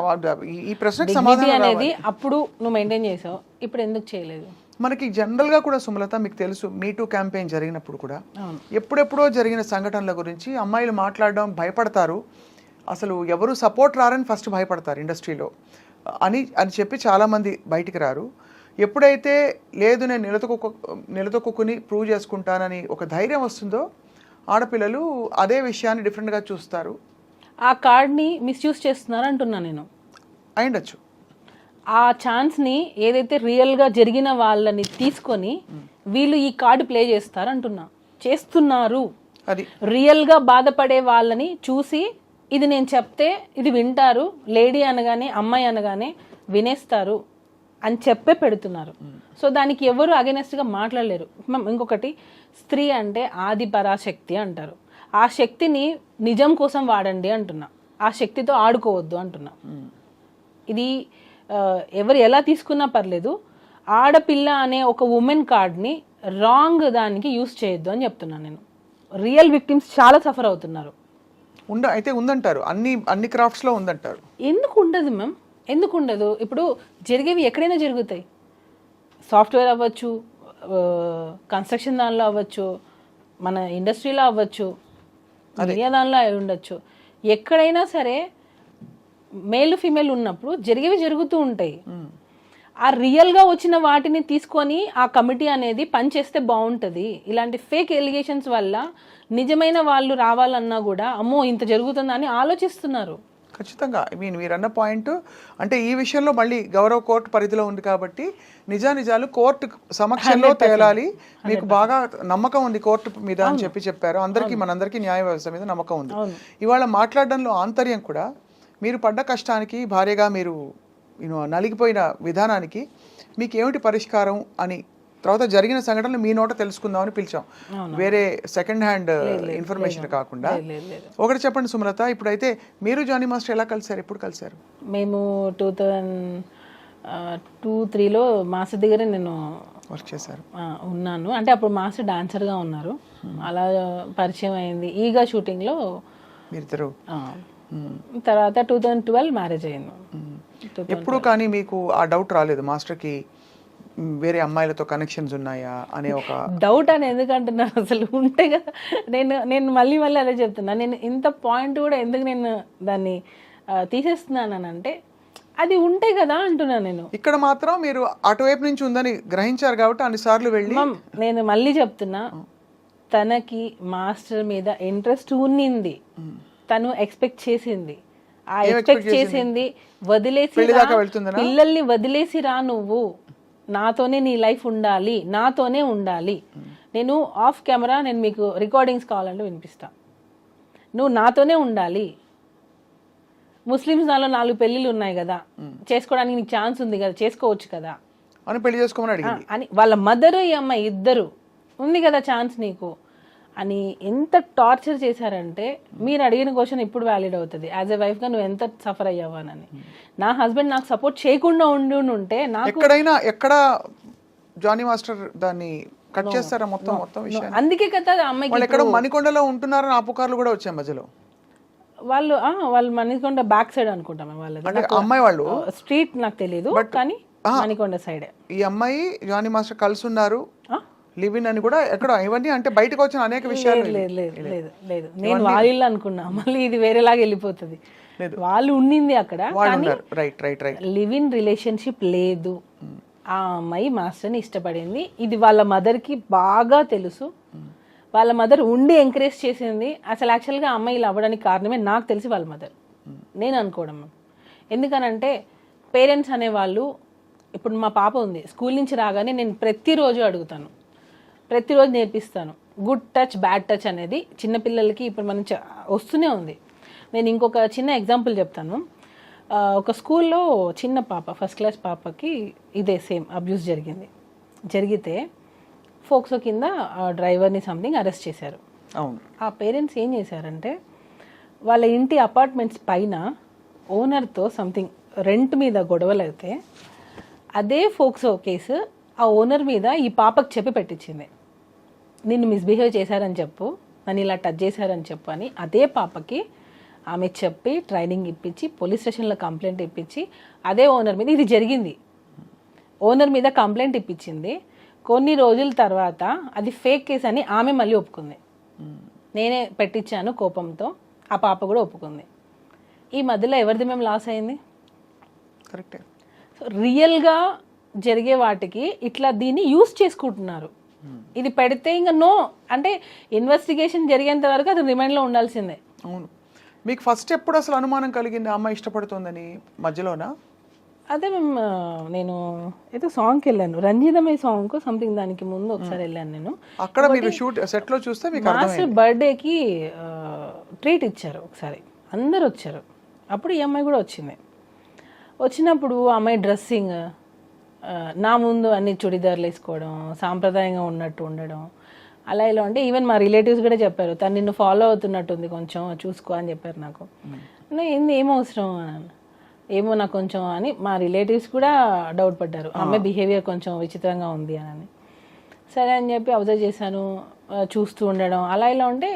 ఈ ప్రశ్నకు సమాధానం అనేది అప్పుడు నువ్వు మెయింటైన్ చేసావు, ఇప్పుడు ఎందుకు చేయలేదు? మనకి జనరల్గా కూడా సుమలత మీకు తెలుసు, మీటూ క్యాంపెయిన్ జరిగినప్పుడు కూడా ఎప్పుడెప్పుడో జరిగిన సంఘటనల గురించి అమ్మాయిలు మాట్లాడడం భయపడతారు. అసలు ఎవరు సపోర్ట్ రారని ఫస్ట్ భయపడతారు ఇండస్ట్రీలో అని చెప్పి చాలామంది బయటికి రారు. ఎప్పుడైతే లేదు నేను నిలదొక్కుని ప్రూవ్ చేసుకుంటానని ఒక ధైర్యం వస్తుందో ఆడపిల్లలు అదే విషయాన్ని డిఫరెంట్గా చూస్తారు. ఆ కార్డ్ని మిస్యూజ్ చేస్తున్నారు అంటున్నా నేను. అయిండొచ్చు. ఆ ఛాన్స్ని ఏదైతే రియల్గా జరిగిన వాళ్ళని తీసుకొని వీళ్ళు ఈ కార్డు ప్లే చేస్తారు అంటున్నా. చేస్తున్నారు. అది రియల్గా బాధపడే వాళ్ళని చూసి ఇది నేను చెప్తే ఇది వింటారు, లేడీ అనగానే అమ్మాయి అనగానే వినేస్తారు అని చెప్పే పెడుతున్నారు. సో దానికి ఎవరు అగెనెస్ట్గా మాట్లాడలేరు. ఇంకొకటి, స్త్రీ అంటే ఆది పరాశక్తి అంటారు. ఆ శక్తిని నిజం కోసం వాడండి అంటున్నా, ఆ శక్తితో ఆడుకోవద్దు అంటున్నా. ఇది ఎవరు ఎలా తీసుకున్నా పర్లేదు, ఆడపిల్ల అనే ఒక ఉమెన్ కార్డ్ని రాంగ్ దానికి యూస్ చేయొద్దు అని చెప్తున్నాను నేను. రియల్ విక్టిమ్స్ చాలా సఫర్ అవుతున్నారు. అయితే ఉందంటారు, అన్ని క్రాఫ్ట్స్లో ఉందంటారు. ఎందుకు ఉండదు మ్యామ్? ఎందుకు ఉండదు? ఇప్పుడు జరిగేవి ఎక్కడైనా జరుగుతాయి. సాఫ్ట్వేర్ అవ్వచ్చు, కన్స్ట్రక్షన్ దానిలో అవ్వచ్చు, మన ఇండస్ట్రీలో అవ్వచ్చు, మీడియా దానిలో అయి ఉండొచ్చు, ఎక్కడైనా సరే మేల్ ఫీమేల్ ఉన్నప్పుడు జరిగేవి జరుగుతూ ఉంటాయి. ఆ రియల్గా వచ్చిన వాటిని తీసుకొని ఆ కమిటీ అనేది పనిచేస్తే బాగుంటుంది. ఇలాంటి ఫేక్ ఎలిగేషన్స్ వల్ల నిజమైన వాళ్ళు రావాలన్నా కూడా అమ్మో ఇంత జరుగుతుందని ఆలోచిస్తున్నారు. ఖచ్చితంగా. మీరు అన్న పాయింట్ అంటే ఈ విషయంలో మళ్ళీ గౌరవ కోర్టు పరిధిలో ఉంది కాబట్టి నిజాలు కోర్టు సమక్షంలో తేలాలి. మీకు బాగా నమ్మకం ఉంది కోర్టు మీద అని చెప్పారు. మనందరికీ న్యాయ వ్యవస్థ మీద నమ్మకం ఉంది. ఇవాళ మాట్లాడడంలో ఆంతర్యం కూడా మీరు పడ్డ కష్టానికి, భార్యగా మీరు నలిగిపోయిన విధానానికి మీకు ఏమిటి పరిష్కారం అని తర్వాత జరిగిన సంఘటనలు మీ నోట తెలుసుకుందామని పిలిచాం, వేరే సెకండ్ హ్యాండ్ ఇన్ఫర్మేషన్ కాకుండా. ఒకటి చెప్పండి సుమలత, ఇప్పుడైతే మీరు జానీ మాస్టర్ ఎలా కలిసారు, ఎప్పుడు కలిసారు? మేము 2002-03లో మాస్టర్ దగ్గర నేను వర్క్ చేశారు, ఉన్నాను. అంటే అప్పుడు మాస్టర్ డాన్సర్గా ఉన్నారు. అలా పరిచయం అయింది. ఈగా షూటింగ్లో మీరిద్దరు. తర్వాత 2012 మ్యారేజ్ అయింది. ఎప్పుడు కానీ మీకు ఆ డౌట్ రాలేదు మాస్టర్కి వేరే అమ్మాయిలతో కనెక్షన్స్ ఉన్నాయా అనే ఒక డౌట్ అని ఎందుకంటున్నాను? అసలు ఉంటే కదా. నేను మళ్ళీ అదే చెప్తున్నా. నేను ఇంత పాయింట్ కూడా ఎందుకు నేను దాన్ని తీసేస్తున్నానంటే అది ఉంటే కదా అంటున్నా. నేను ఇక్కడ మాత్రం మీరు అటువైపు నుంచి ఉందని గ్రహించారు కాబట్టి అన్నిసార్లు వెళ్ళి. నేను మళ్ళీ చెప్తున్నా, తనకి మాస్టర్ మీద ఇంట్రెస్ట్ ఉన్నింది, తను ఎక్స్పెక్ట్ చేసింది. ఆ ఎక్స్పెక్ట్ చేసింది వదిలేసి పిల్లల్ని వదిలేసి రా, నువ్వు నాతోనే నీ లైఫ్ ఉండాలి, నాతోనే ఉండాలి. నేను ఆఫ్ కెమెరా నేను మీకు రికార్డింగ్స్ కావాలంటే వినిపిస్తా. నువ్వు నాతోనే ఉండాలి. ముస్లిమ్స్ దానిలో 4 పెళ్ళిళ్ళు ఉన్నాయి కదా, చేసుకోవడానికి నీకు ఛాన్స్ ఉంది కదా, చేసుకోవచ్చు కదా అని పెళ్లి చేసుకోమని అడిగింది. అని వాళ్ళ మదర్ ఈ అమ్మాయి ఇద్దరు ఉంది కదా ఛాన్స్ నీకు అని ఎంత టార్చర్ చేశారంటే, మీరు అడిగిన క్వశ్చన్ ఇప్పుడు వ్యాలిడ్ అవుతుంది. యాజ్ ఎ వైఫ్గా నువ్వు ఎంత సఫర్ అయ్యావానని. నా హస్బెండ్ నాకు సపోర్ట్ చేయకుండా ఉంటే నాకు ఎక్కడ జానీ మాస్టర్ దాన్ని కట్ చేస్తారా మొత్తం విషయం? అందుకే కదా అమ్మాయికి ఎక్కడ మణికొండలో ఉంటున్నారని ఆ పుకార్లు కూడా వచ్చాయి మధ్యలో. వాళ్ళు మణికొండ బ్యాక్ సైడ్ అనుకుంటాం వాళ్ళది. అమ్మాయి వాళ్ళు స్ట్రీట్ నాకు తెలియదు, కానీ మణికొండ సైడ్ ఈ అమ్మాయి జానీ మాస్టర్ కలిసి ఉన్నారు, లివ్ ఇన్ అని కూడా ఎక్కడ. ఇవన్నీ అంటే బయటకు వచ్చిన అనేక విషయాలు. లేదు నేను వాళ్ళ ఇల్లు అనుకున్నా, మళ్ళీ ఇది వేరేలాగా వెళ్ళిపోతుంది. వాళ్ళు ఉండింది అక్కడ, లివ్ ఇన్ రిలేషన్షిప్ లేదు. ఆ అమ్మాయి మాస్టర్ని ఇష్టపడింది. ఇది వాళ్ళ మదర్కి బాగా తెలుసు. వాళ్ళ మదర్ ఉండి ఎంకరేజ్ చేసింది. అసలు యాక్చువల్గా ఆ అమ్మాయి ఇలా అవ్వడానికి కారణమే నాకు తెలిసి వాళ్ళ మదర్, నేను అనుకోవడం. ఎందుకనంటే పేరెంట్స్ అనేవాళ్ళు, ఇప్పుడు మా పాప ఉంది, స్కూల్ నుంచి రాగానే నేను ప్రతిరోజు అడుగుతాను, ప్రతిరోజు నేర్పిస్తాను. గుడ్ టచ్, బ్యాడ్ టచ్ అనేది చిన్నపిల్లలకి ఇప్పుడు మనం వస్తూనే ఉంది. నేను ఇంకొక చిన్న ఎగ్జాంపుల్ చెప్తాను. ఒక స్కూల్లో చిన్న పాప, ఫస్ట్ క్లాస్ పాపకి ఇదే సేమ్ అబ్యూస్ జరిగితే ఫోక్సో కింద డ్రైవర్ని సంథింగ్ అరెస్ట్ చేశారు. ఆ పేరెంట్స్ ఏం చేశారంటే, వాళ్ళ ఇంటి అపార్ట్మెంట్స్ పైన ఓనర్తో సంథింగ్ రెంట్ మీద గొడవలు అయితే అదే ఫోక్సో కేసు ఆ ఓనర్ మీద ఈ పాపకు చెప్పి పెట్టించింది. నిన్ను మిస్బిహేవ్ చేశారని చెప్పు, నన్ను ఇలా టచ్ చేశారని చెప్పు అని అదే పాపకి ఆమె చెప్పి ట్రైనింగ్ ఇప్పించి పోలీస్ స్టేషన్లో కంప్లైంట్ ఇప్పించి అదే ఓనర్ మీద ఇది జరిగింది. ఓనర్ మీద కంప్లైంట్ ఇప్పించింది. కొన్ని రోజుల తర్వాత అది ఫేక్ కేసు అని ఆమె మళ్ళీ ఒప్పుకుంది. నేనే పెట్టించాను కోపంతో, ఆ పాప కూడా ఒప్పుకుంది. ఈ మధ్యలో ఎవరిది మేము లాస్ అయింది? కరెక్టే. సో రియల్గా జరిగే వాటికి ఇట్లా దీన్ని యూస్ చేసుకుంటున్నారు. ఇది పెడితే ఇంకా నో అంటే ఇన్వెస్టిగేషన్ జరిగేంత వరకు అది రిమైండ్లో ఉండాల్సిందే. అవును. మీకు ఫస్ట్ ఎప్పుడు అసలు అనుమానం కలిగింది అమ్మాయి ఇష్టపడుతుందని? మధ్యలోనా? అదే నేను ఏదో సాంగ్కి వెళ్ళాను, రంజితమే సాంగ్ సంథింగ్, దానికి ముందు ఒకసారి వెళ్ళాను నేను. అక్కడ మీరు సెట్లో చూస్తే మీకు మాస్టర్ బర్త్డేకి ట్రీట్ ఇచ్చారు ఒకసారి, అందరు వచ్చారు. అప్పుడు ఈ అమ్మాయి కూడా వచ్చింది. వచ్చినప్పుడు అమ్మాయి డ్రెస్సింగ్ నా ముందు అన్ని చుడిదార్లు వేసుకోవడం, సాంప్రదాయంగా ఉన్నట్టు ఉండడం, అలా ఇలా అంటే ఈవెన్ మా రిలేటివ్స్ కూడా చెప్పారు, తను నిన్ను ఫాలో అవుతున్నట్టుంది, కొంచెం చూసుకో అని చెప్పారు నాకు. ఏంది ఏం అవసరం అని, ఏమో నాకు కొంచెం అని మా రిలేటివ్స్ కూడా డౌట్ పడ్డారు, అమ్మాయి బిహేవియర్ కొంచెం విచిత్రంగా ఉంది అని. సరే అని చెప్పి అబ్జర్వ్ చేశాను, చూస్తూ ఉండడం, అలా ఇలా ఉంటే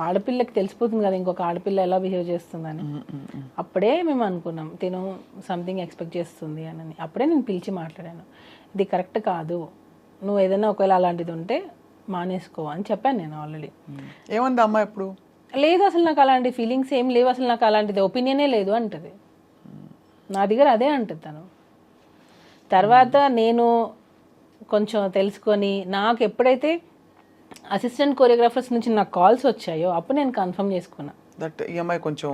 ఆడపిల్లకి తెలిసిపోతుంది కదా ఇంకొక ఆడపిల్ల ఎలా బిహేవ్ చేస్తుందని. అప్పుడే మేము అనుకున్నాం తిను సంథింగ్ ఎక్స్పెక్ట్ చేస్తుంది అని. అప్పుడే నేను పిలిచి మాట్లాడాను, ఇది కరెక్ట్ కాదు, నువ్వు ఏదైనా ఒకవేళ అలాంటిది ఉంటే మానేసుకో అని చెప్పాను నేను ఆల్రెడీ. ఏమంది అమ్మ ఎప్పుడు? లేదు అసలు నాకు అలాంటి ఫీలింగ్స్ ఏం లేవు, అసలు నాకు అలాంటిది ఒపీనియనే లేదు అంటది. నా దగ్గర అదే అంటది తను. తర్వాత నేను కొంచెం తెలుసుకొని నాకు ఎప్పుడైతే అసిస్టెంట్ కొరియోగ్రాఫర్స్ నుంచి నాకు కాల్స్ వచ్చాయో అప్పుడు నేను కన్ఫర్మ్ చేసుకున్నా దట్ ఈఎంఐ కొంచెం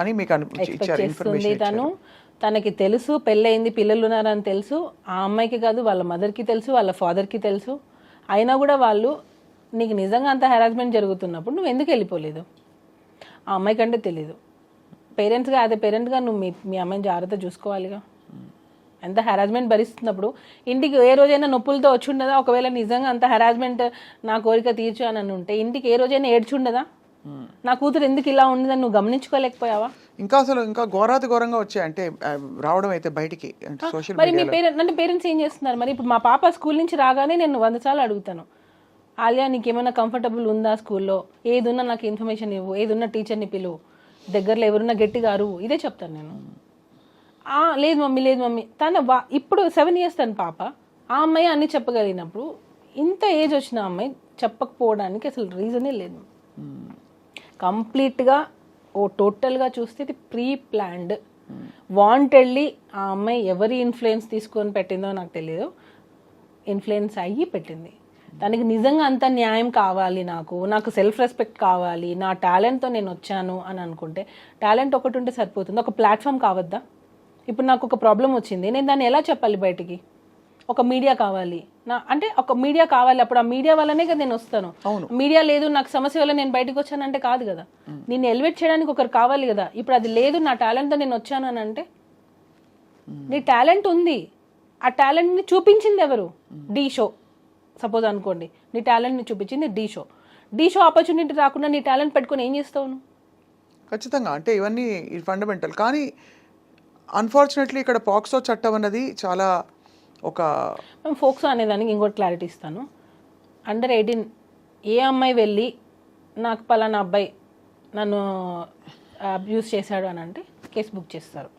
అని మీకు ఎక్స్పెక్ట్ చేస్తుంది తను. తనకి తెలుసు పెళ్ళయింది, పిల్లలు ఉన్నారని తెలుసు. ఆ అమ్మాయికి కాదు, వాళ్ళ మదర్కి తెలుసు, వాళ్ళ ఫాదర్కి తెలుసు. అయినా కూడా వాళ్ళు నీకు నిజంగా అంత హెరాస్మెంట్ జరుగుతున్నప్పుడు నువ్వు ఎందుకు వెళ్ళిపోలేదు? ఆ అమ్మాయి కంటే తెలీదు. పేరెంట్స్గా అదే పేరెంట్గా నువ్వు మీ అమ్మాయిని జాగ్రత్త చూసుకోవాలిగా. ఎంత హెరాస్మెంట్ భరిస్తున్నప్పుడు ఇంటికి ఏ రోజైనా నొప్పులతో వచ్చి ఉండదా? ఒకవేళ నిజంగా అంత హెరాస్మెంట్ నా కోరిక తీర్చు అని ఉంటే ఇంటికి ఏ రోజైనా ఏడ్చుండదా? నా కూతురు ఎందుకు ఇలా ఉండదని నువ్వు గమనించుకోలేకపోయావా? ఇంకా అసలు ఇంకా ఘోరంగా వచ్చాయి అంటే రావడం అయితే బయటికి సోషల్ మరి మీ పేరెంట్స్ ఏం చేస్తున్నారు? మరి ఇప్పుడు మా పాప స్కూల్ నుంచి రాగానే నేను 100 సార్లు అడుగుతాను, ఆలియా నీకేమైనా కంఫర్టబుల్ ఉందా స్కూల్లో? ఏది ఉన్నా నాకు ఇన్ఫర్మేషన్ ఇవ్వు, ఏది ఉన్నా టీచర్ని పిలువు, దగ్గరలో ఎవరున్నా గట్టిగా అరువు, ఇదే చెప్తాను నేను. లేదు మమ్మీ తను ఇప్పుడు 7 years తన పాప. ఆ అమ్మాయి అన్నీ చెప్పగలిగినప్పుడు ఇంత ఏజ్ వచ్చిన అమ్మాయి చెప్పకపోవడానికి అసలు రీజనే లేదు. కంప్లీట్గా టోటల్గా చూస్తే ఇది ప్రీ ప్లాన్డ్, వాంటెడ్లీ. ఆ అమ్మాయి ఎవరి ఇన్ఫ్లుయెన్స్ తీసుకొని పెట్టిందో నాకు తెలియదు, ఇన్ఫ్లుయెన్స్ అయ్యి పెట్టింది. తనకి నిజంగా అంత న్యాయం కావాలి, నాకు సెల్ఫ్ రెస్పెక్ట్ కావాలి, నా టాలెంట్తో నేను వచ్చాను అని అనుకుంటే టాలెంట్ ఒకటి ఉంటే సరిపోతుంది. ఒక ప్లాట్ఫామ్ కావద్దా? ఇప్పుడు నాకు ఒక ప్రాబ్లం వచ్చింది, నేను దాన్ని ఎలా చెప్పాలి బయటికి? ఒక మీడియా కావాలి, అంటే ఒక మీడియా కావాలి. అప్పుడు ఆ మీడియా వల్లనే కదా నేను వస్తాను. మీడియా లేదు, నాకు సమస్య వల్ల నేను బయటకు వచ్చానంటే కాదు కదా. నేను ఎలివేట్ చేయడానికి ఒకరు కావాలి కదా. ఇప్పుడు అది లేదు, నా టాలెంట్తో నేను వచ్చాను అని అంటే, నీ టాలెంట్ ఉంది, ఆ టాలెంట్ని చూపించింది ఎవరు? ఢీ షో సపోజ్ అనుకోండి, నీ టాలెంట్ని చూపించింది ఢీ షో ఆపర్చునిటీ రాకుండా నీ టాలెంట్ పెట్టుకొని ఏం చేస్తావు నువ్వు? ఖచ్చితంగా అంటే ఇవన్నీ ఫండమెంటల్. కానీ అన్ఫార్చునేట్లీ ఇక్కడ పాక్సో చట్టం అన్నది చాలా ఒక మేము ఫోక్సో అనేదానికి ఇంకోటి క్లారిటీ ఇస్తాను. అండర్ 18 ఏ అమ్మాయి వెళ్ళి నాకు పలానా అబ్బాయి నన్ను అబ్యూస్ చేశాడు అని అంటే కేసు బుక్ చేస్తారు.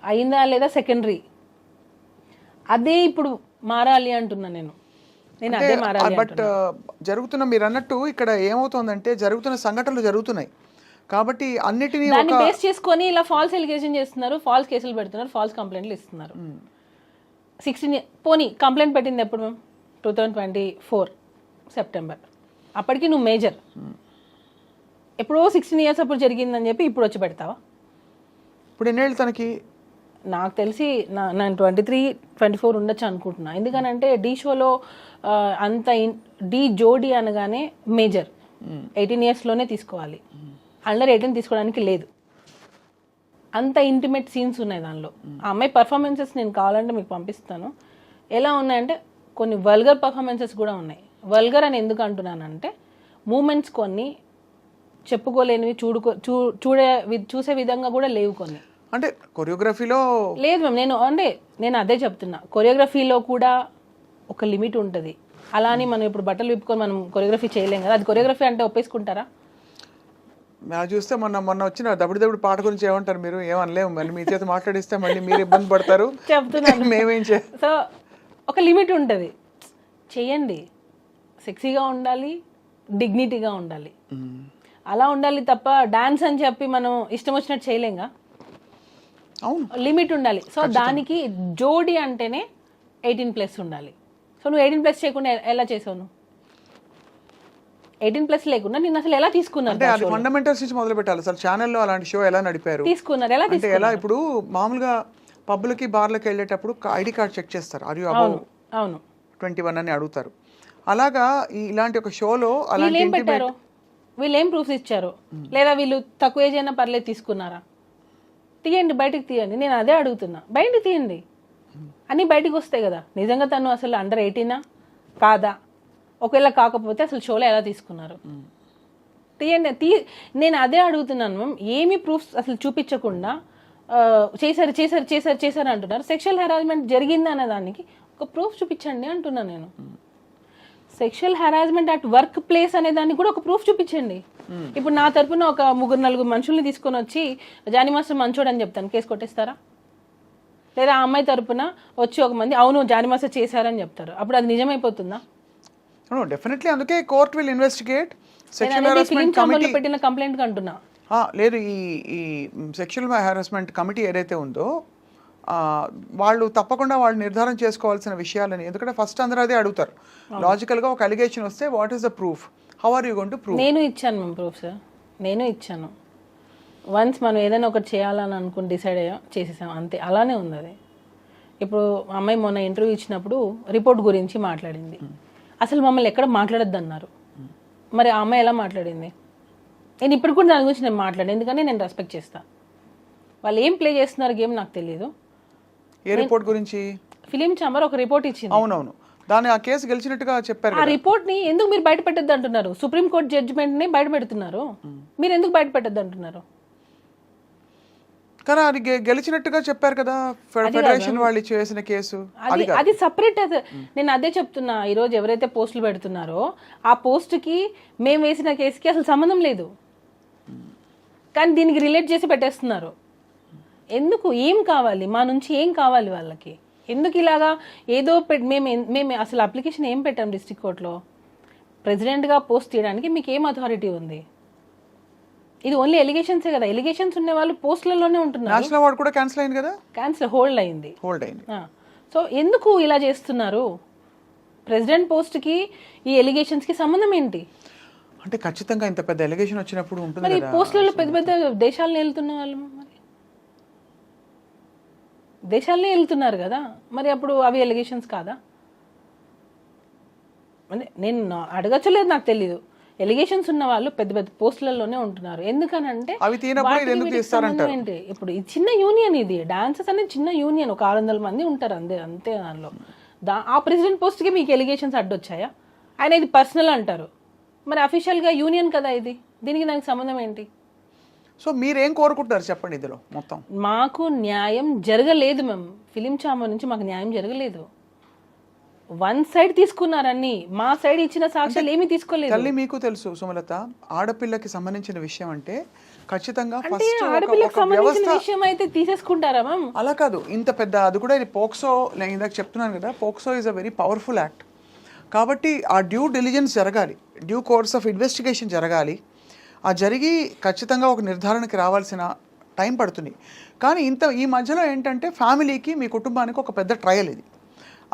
అయిందా లేదా సెకండరీ. అదే ఇప్పుడు మారాలి అంటున్నా నేను అదే మారాలి. బట్ జరుగుతున్న మీరు అన్నట్టు ఇక్కడ ఏమవుతుందంటే జరుగుతున్న సంఘటనలు జరుగుతున్నాయి కాబట్టి అన్నిటినీ దాన్ని బేస్ చేసుకొని ఇలా ఫాల్స్ ఎలిగేషన్ చేస్తున్నారు, ఫాల్స్ కేసులు పెడుతున్నారు, ఫాల్స్ కంప్లైంట్లు ఇస్తున్నారు. 16 పోనీ కంప్లైంట్ పెట్టింది ఎప్పుడు మేము 2024 సెప్టెంబర్. అప్పటికి నువ్వు మేజర్. ఎప్పుడో 16 years అప్పుడు జరిగిందని చెప్పి ఇప్పుడు వచ్చి పెడతావా? ఇప్పుడు ఎన్నేళ్ళు తనకి? నాకు తెలిసి నేను 23-24 ఉండొచ్చు అనుకుంటున్నా. ఎందుకనంటే ఢీ షోలో అంత ఢీ జోడీ అనగానే మేజర్ 18 yearsలోనే తీసుకోవాలి, అండర్ 18 తీసుకోవడానికి లేదు. అంత ఇంటిమేట్ సీన్స్ ఉన్నాయి దానిలో. ఆ అమ్మాయి పర్ఫార్మెన్సెస్ నేను కావాలంటే మీకు పంపిస్తాను. ఎలా ఉన్నాయంటే కొన్ని వల్గర్ పర్ఫార్మెన్సెస్ కూడా ఉన్నాయి. వల్గర్ అని ఎందుకు అంటున్నానంటే మూమెంట్స్ కొన్ని చెప్పుకోలేనివి, చూసే విధంగా కూడా లేవు కొన్ని. అంటే కొరియోగ్రఫీలో లేదు మ్యామ్, నేను అదే చెప్తున్నా. కొరియోగ్రఫీలో కూడా ఒక లిమిట్ ఉంటుంది. అలా అని మనం ఇప్పుడు బట్టలు విప్పుకొని మనం కొరియోగ్రఫీ చేయలేం కదా. అది కొరియోగ్రఫీ అంటే ఒప్పేసుకుంటారా? మేము చూస్తే మొన్న వచ్చిన దప్పుడు పాట గురించి ఏమంటారు మీరు? ఏమనలేము, మళ్ళీ మీ చేత మాట్లాడిస్తే మళ్ళీ మీరు ఇబ్బంది పడతారు చెప్తున్నాను. మేమేం సో ఒక లిమిట్ ఉంటుంది. చెయ్యండి, సెక్సీగా ఉండాలి, డిగ్నిటీగా ఉండాలి, అలా ఉండాలి తప్ప డాన్స్ అని చెప్పి మనం ఇష్టం వచ్చినట్టు చేయలేంగా. అవును, లిమిట్ ఉండాలి. సో దానికి జోడి అంటేనే 18+ ఉండాలి. సో నువ్వు 18+ చేయకుండా ఎలా చేసావు? నువ్వు 18+ లేకుండా నేను అసలు ఎలా తీసుకున్నాను? అంటే అది ఫండమెంటల్స్ నుంచి మొదలు పెట్టాలి. అసలు ఛానల్లో అలాంటి షో ఎలా నడిపారు, తీసుకున్నారు ఎలా? అంటే ఎలా? ఇప్పుడు మామూలుగా పబ్లకి బార్లకి వెళ్ళేటప్పుడు ఐడి కార్డ్ చెక్ చేస్తారు, అరే అబౌవ్ 21 అని అడుగుతారు. అలాగా ఇలాంటి ఒక షోలో వీళ్ళు ఏం పెట్టారు? వీళ్ళు ఏం ప్రూఫ్స్ ఇచ్చారు? లేదా వీళ్ళు తక్కువ ఏజ్ అయినా పర్లేదు తీసుకున్నారా? తీయండి, బయటకు తీయండి. నేను అదే అడుగుతున్నా, బయటకు తీయండి. అన్నీ బయటకు వస్తాయి కదా. నిజంగా తను అసలు అండర్ 18 కాదా? ఒకవేళ కాకపోతే అసలు షోలో ఎలా తీసుకున్నారు? తీయండి. నేను అదే అడుగుతున్నాను మ్యామ్. ఏమి ప్రూఫ్స్ అసలు చూపించకుండా చేశారు అంటున్నారు. సెక్షువల్ హెరాస్మెంట్ జరిగింది అనే దానికి ఒక ప్రూఫ్ చూపించండి అంటున్నాను నేను. Sexual harassment at work place అనే దానికి కూడా ఒక ప్రూఫ్ చూపించండి. ఇప్పుడు నా తరపున ఒక 3-4 మనుషుల్ని తీసుకొని వచ్చి జానీ మాస్టర్ మంచోడు అని చెప్తాను, కేసు కొట్టేస్తారా? లేదా ఆ అమ్మాయి తరపున వచ్చి ఒక మంది అవును జానీ మాస్టర్ చేశారని చెప్తారు, అప్పుడు అది నిజమైపోతుందా? డెఫినెట్లీ అందుకే court will investigate sexual film harassment ఛాంబర్లో కమిటీ. పెట్టిన కంప్లైంట్ అంటున్నా. లేదు, ఈ సెక్షువల్ హెరాస్మెంట్ కమిటీ ఏదైతే ఉందో వాళ్ళు తప్పకుండా వాళ్ళు నిర్ధారణ చేసుకోవాల్సిన విషయాలని, ఎందుకంటే ఫస్ట్ అందరూ అదే అడుగుతారు లాజికల్గా. ఒక అలిగేషన్ వస్తే what is the proof, how are you going to prove? నేను ఇచ్చాను మ్యామ్ ప్రూఫ్ సార్, నేను ఇచ్చాను. వన్స్ మనం ఏదైనా ఒకటి చేయాలని అనుకుని డిసైడ్ అయ్యాం, చేసేసాం, అంతే. అలానే ఉంది అది. ఇప్పుడు అమ్మాయి మొన్న ఇంటర్వ్యూ ఇచ్చినప్పుడు రిపోర్ట్ గురించి మాట్లాడింది. అసలు మమ్మల్ని ఎక్కడ మాట్లాడొద్దు అన్నారు. మరి ఆ అమ్మాయి ఎలా మాట్లాడింది? నేను ఇప్పుడు కూడా దాని గురించి నేను మాట్లాడాను, ఎందుకంటే నేను రెస్పెక్ట్ చేస్తాను. వాళ్ళు ఏం ప్లే చేస్తున్నారు గేమ్ నాకు తెలియదు. ఏ రిపోర్ట్ గురించి? ఫిలిం ఛాంబర్ ఒక రిపోర్ట్ ఇచ్చింది. అవునవును, దాన్ని ఆ కేసు గెలిచినట్టుగా చెప్పారు. ఆ రిపోర్ట్ ని ఎందుకు మీరు బయట పెట్టద్దు అంటున్నారు? సుప్రీంకోర్టు జడ్జిమెంట్ ని బయట పెడుతున్నారు, మీరు ఎందుకు బయట పెట్టద్దు అంటున్నారు? కానీ అది గెలిచినట్టుగా చెప్పారు కదా ఫెడరేషన్ వాళ్ళు చేసిన కేసు. అది సపరేట్. నేను అదే చెప్తున్నా, ఈ రోజు ఎవరైతే పోస్టులు పెడుతున్నారో ఆ పోస్ట్ కి మేము వేసిన కేసుకి అసలు సంబంధం లేదు, కానీ దీనికి రిలేట్ చేసి పెట్టేస్తున్నారు. ఎందుకు? ఏం కావాలి మా నుంచి? ఏం కావాలి వాళ్ళకి? ఎందుకు ఇలాగా ఏదో మేము అసలు అప్లికేషన్ ఏం పెట్టాం డిస్ట్రిక్ట్ కోర్టులో? ప్రెసిడెంట్గా పోస్ట్ తీయడానికి మీకు ఏం అథారిటీ ఉంది? ఇది ఓన్లీ ఎలిగేషన్సే కదా. ఎలిగేషన్స్ ఉన్న వాళ్ళు పోస్టులలోనే ఉంటున్నారు. నేషనల్ అవార్డు కూడా క్యాన్సిల్ అయింది కదా. క్యాన్సిల్, హోల్డ్ అయింది. హోల్డ్. సో ఎందుకు ఇలా చేస్తున్నారు? ప్రెసిడెంట్ పోస్ట్కి ఈ ఎలిగేషన్స్కి సంబంధం ఏంటి? అంటే ఖచ్చితంగా ఇంత పెద్ద ఎలిగేషన్ వచ్చినప్పుడు ఉంటుంది మరి కదా. పోస్టులలో పెద్ద పెద్ద దేశాలను వెళ్తున్న వాళ్ళు మరి దేశాలనే వెళ్తున్నారు కదా, మరి అప్పుడు అవి ఎలిగేషన్స్ కాదా? అంటే నేను అడగచ్చలేదు, నాకు తెలీదు. ఎలిగేషన్స్ ఉన్న వాళ్ళు పెద్ద పెద్ద పోస్టులలోనే ఉంటున్నారు. ఎందుకనంటే ఏంటి, ఇప్పుడు ఇది చిన్న యూనియన్, ఇది డాన్సెస్ అనేది చిన్న యూనియన్, ఒక 600 మంది ఉంటారు అంతే. దానిలో ఆ ప్రెసిడెంట్ పోస్ట్కి మీకు ఎలిగేషన్స్ అడ్డొచ్చాయా? ఆయన ఇది పర్సనల్ అంటారు, మరి అఫీషియల్గా యూనియన్ కదా ఇది, దీనికి దానికి సంబంధం ఏంటి? సో మీరేం కోరుకుంటున్నారు చెప్పండి ఇందులో మొత్తం? మాకు న్యాయం జరగలేదు మ్యామ్. ఫిలిం ఛాంబర్ నుంచి మాకు న్యాయం జరగలేదు. వన్ సైడ్ తీసుకున్నారని, మా సైడ్ ఇచ్చిన సాక్ష్యాలు ఏమీ తీసుకోలేదు. తల్లి మీకు తెలుసు సుమలత, ఆడపిల్లకి సంబంధించిన విషయం అంటే ఖచ్చితంగా ఆడపిల్లకి సంబంధించిన విషయం అయితే తీసేసుకుంటారా మ్యామ్? అలా కాదు, ఇంత పెద్ద అది కూడా ఇది పోక్సో. నేను ఇందాక చెప్తున్నాను కదా, POCSO is a very powerful act. కాబట్టి ఆ డ్యూ డిలిజెన్స్ జరగాలి, డ్యూ కోర్స్ ఆఫ్ ఇన్వెస్టిగేషన్ జరగాలి. ఆ జరిగి ఖచ్చితంగా ఒక నిర్ధారణకి రావాల్సిన టైం పడుతుంది. కానీ ఈ మధ్యలో ఏంటంటే ఫ్యామిలీకి, మీ కుటుంబానికి ఒక పెద్ద ట్రయల్ ఇది.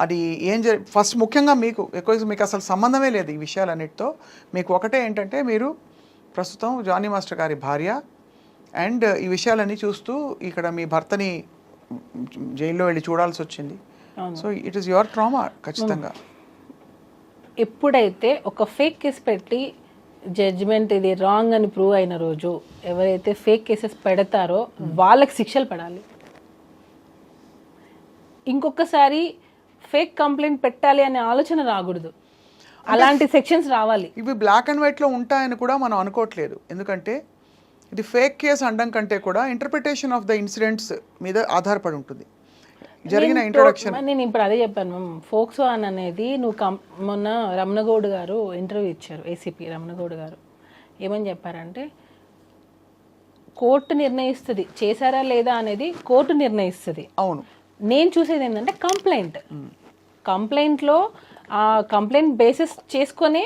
అది ఏం ఫస్ట్ ముఖ్యంగా మీకు అసలు సంబంధమే లేదు ఈ విషయాలన్నిటితో. మీకు ఒకటే ఏంటంటే, మీరు ప్రస్తుతం జానీ మాస్టర్ గారి భార్య అండ్ ఈ విషయాలన్నీ చూస్తూ ఇక్కడ మీ భర్తని జైల్లో వెళ్ళి చూడాల్సి వచ్చింది. So it is your trauma ఖచ్చితంగా. ఎప్పుడైతే ఒక ఫేక్ కేసు పెట్టి జడ్జిమెంట్ ఇది రాంగ్ అని ప్రూవ్ అయిన రోజు, ఎవరైతే ఫేక్ కేసెస్ పెడతారో వాళ్ళకి శిక్షలు పడాలి. ఇంకొకసారి ఫేక్ కంప్లైంట్ పెట్టాలి అనే ఆలోచన రాకూడదు, అలాంటి సెక్షన్స్ రావాలి. ఇవి బ్లాక్ అండ్ వైట్లో ఉంటాయని కూడా మనం అనుకోవట్లేదు, ఎందుకంటే ఇది ఫేక్ కేసు అనడం కంటే కూడా ఇంటర్ప్రిటేషన్ ఆఫ్ ద ఇన్సిడెంట్స్ మీద ఆధారపడి ఉంటుంది జరిగిన ఇంట్రొడక్షన్. నేను ఇప్పుడు అదే చెప్పాను మ్యామ్. ఫోక్సో అనేది నువ్వు మొన్న రమణగౌడ్ గారు ఇంటర్వ్యూ ఇచ్చారు, ఏసీపీ రమణగౌడ్ గారు. ఏమని చెప్పారంటే, కోర్టు నిర్ణయిస్తుంది చేశారా లేదా అనేది, కోర్టు నిర్ణయిస్తుంది. అవును, నేను చూసేది ఏంటంటే కంప్లైంట్లో ఆ కంప్లైంట్ బేసిస్ చేసుకొని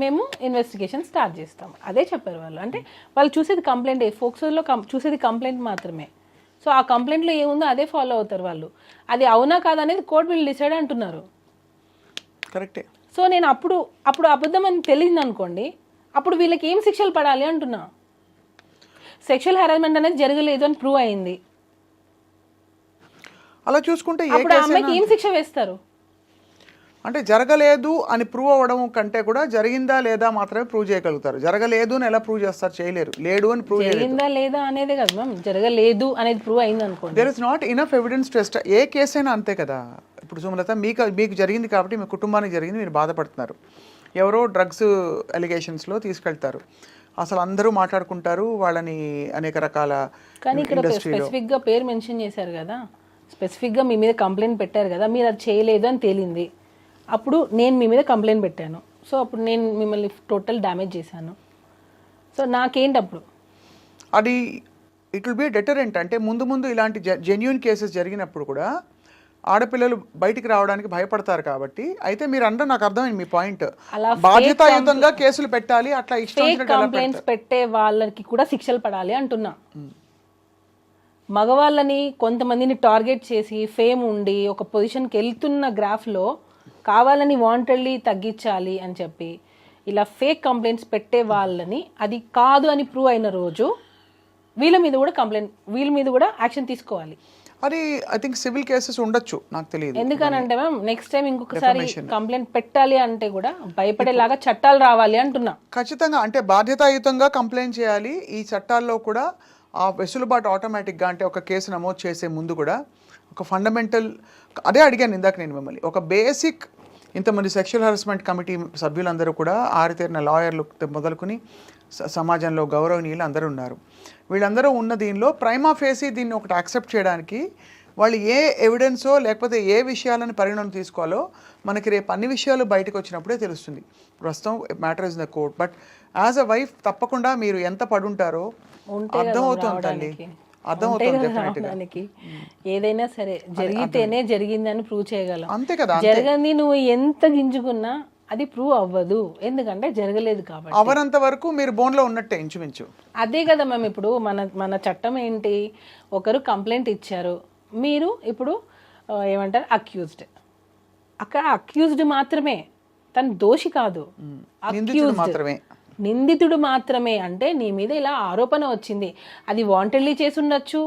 మేము ఇన్వెస్టిగేషన్ స్టార్ట్ చేస్తాం. అదే చెప్పారు వాళ్ళు. అంటే వాళ్ళు చూసేది కంప్లైంట్, ఫోక్సోలో చూసేది కంప్లైంట్ మాత్రమే. సో ఆ కంప్లైంట్లో ఏముందో అదే ఫాలో అవుతారు వాళ్ళు. అది అవునా కాదా అనేది కోర్టు వీళ్ళు డిసైడ్ అంటున్నారు. కరెక్టే. సో నేను అప్పుడు అబద్ధం అని తెలియదు అనుకోండి, అప్పుడు వీళ్ళకి ఏం శిక్షలు పడాలి అంటున్నా. సెక్షువల్ హెరాస్మెంట్ అనేది జరగలేదు అని ప్రూవ్ అయింది, అలా చూసుకుంటే అప్పుడు ఆ అమ్మాయికి ఏం శిక్ష వేస్తారు? అంటే జరగలేదు అని ప్రూవ్ అవ్వడం కంటే కూడా జరిగిందా లేదా మాత్రమే ప్రూవ్ చేయగలుగుతారు. జరగలేదు అని ఎలా ప్రూవ్ చేస్తారు? చేయలేరు. లేడు అని ప్రూవ్ జరిగిందా లేదా అనేది కదా మ్యామ్, జరగలేదు అనేది ప్రూవ్ అయింది అనుకోండి. There is not enough evidence to ఏ కేసు అయినా అంతే కదా. ఇప్పుడు సుమలత, మీకు జరిగింది కాబట్టి మీ కుటుంబానికి జరిగింది, మీరు బాధపడుతున్నారు. ఎవరో డ్రగ్స్ అలిగేషన్స్లో తీసుకెళ్తారు, అసలు అందరూ మాట్లాడుకుంటారు వాళ్ళని అనేక రకాల. కానీ ఇక్కడ స్పెసిఫిక్గా పేరు మెన్షన్ చేశారు కదా, స్పెసిఫిక్గా మీ మీద కంప్లైంట్ పెట్టారు కదా, మీరు అది చేయలేదు అని తేలింది. అప్పుడు నేను మీ మీద కంప్లైంట్ పెట్టాను, సో అప్పుడు నేను మిమ్మల్ని టోటల్ డ్యామేజ్ చేశాను. సో నాకేంటి అప్పుడు అది ఇట్ విల్ బి డెటరెంట్. అంటే ముందు ఇలాంటి జెన్యూన్ కేసెస్ జరిగినప్పుడు కూడా ఆడపిల్లలు బయటికి రావడానికి భయపడతారు కాబట్టి. అయితే మీరు అంటే నాకు అర్థమైంది మీ పాయింట్, అలా బాధ్యతాయుతంగా కేసులు పెట్టాలి, అట్లా ఇష్టం ఫేక్ వచ్చినట్టు ఎలా కంప్లైంట్స్ పెట్టే వాళ్ళకి కూడా శిక్షలు పడాలి అంటున్నా. మగవాళ్ళని కొంతమందిని టార్గెట్ చేసి ఫేమ్ ఉండి ఒక పొజిషన్కి వెళ్తున్న గ్రాఫ్లో కావాలని వాంటెడ్లీ తగ్గించాలి అని చెప్పి ఇలా ఫేక్ కంప్లైంట్స్ పెట్టే వాళ్ళని అది కాదు అని ప్రూవ్ అయిన రోజు వీళ్ళ మీద కూడా యాక్షన్ తీసుకోవాలి. అది ఐ థింక్ సివిల్ కేసెస్ ఉండొచ్చు, నాకు తెలియదు. ఎందుకనంటే మ్యామ్ నెక్స్ట్ టైం ఇంకొకసారి కంప్లైంట్ పెట్టాలి అంటే కూడా భయపడేలాగా చట్టాలు రావాలి అంటున్నా. ఖచ్చితంగా అంటే బాధ్యతాయుతంగా కంప్లైంట్ చేయాలి. ఈ చట్టాల్లో కూడా ఆ వెసులుబాటు ఆటోమేటిక్గా, అంటే ఒక కేసు నమోదు చేసే ముందు కూడా ఒక ఫండమెంటల్, అదే అడిగాను ఇందాక నేను మిమ్మల్ని, ఒక బేసిక్ ఇంతమంది సెక్షువల్ హరాస్మెంట్ కమిటీ సభ్యులందరూ కూడా ఆరితేరిన లాయర్లు మొదలుకొని సమాజంలో గౌరవనీయులు అందరూ ఉన్నారు. వీళ్ళందరూ ఉన్న దీనిలో ప్రైమా ఫేసి దీన్ని ఒకటి యాక్సెప్ట్ చేయడానికి వాళ్ళు ఏ ఎవిడెన్సో లేకపోతే ఏ విషయాలను పరిగణన తీసుకోవాలో మనకి రేపు అన్ని విషయాలు బయటకు వచ్చినప్పుడే తెలుస్తుంది. ప్రస్తుతం matter is the court. But as a wife తప్పకుండా మీరు ఎంత పడుంటారో అర్థమవుతుంది తల్లి, అర్థమవుతుంది. ఏదైనా సరే జరిగితేనే జరిగిందని ప్రూవ్ చేయగలం. అంతే కదా. జరగని నువ్వు ఎంత గింజుకున్నా అది ప్రూవ్ అవ్వదు, ఎందుకంటే జరగలేదు కాబట్టి. అవనంత వరకు మీరు బోన్లో ఉన్నట్టే ఇంచుమించు. అదే కదా మ్యామ్. ఇప్పుడు మన చట్టం ఏంటి, ఒకరు కంప్లైంట్ ఇచ్చారు, మీరు ఇప్పుడు ఏమంటారు అక్యూజ్డ్, అక్కడ అక్యూజ్డ్ మాత్రమే, తను దోషి కాదు, నిందితుడు మాత్రమే. అంటే నీ మీద ఇలా ఆరోపణ వచ్చింది, అది వాంటెడ్లీ చేసి ఉండొచ్చు,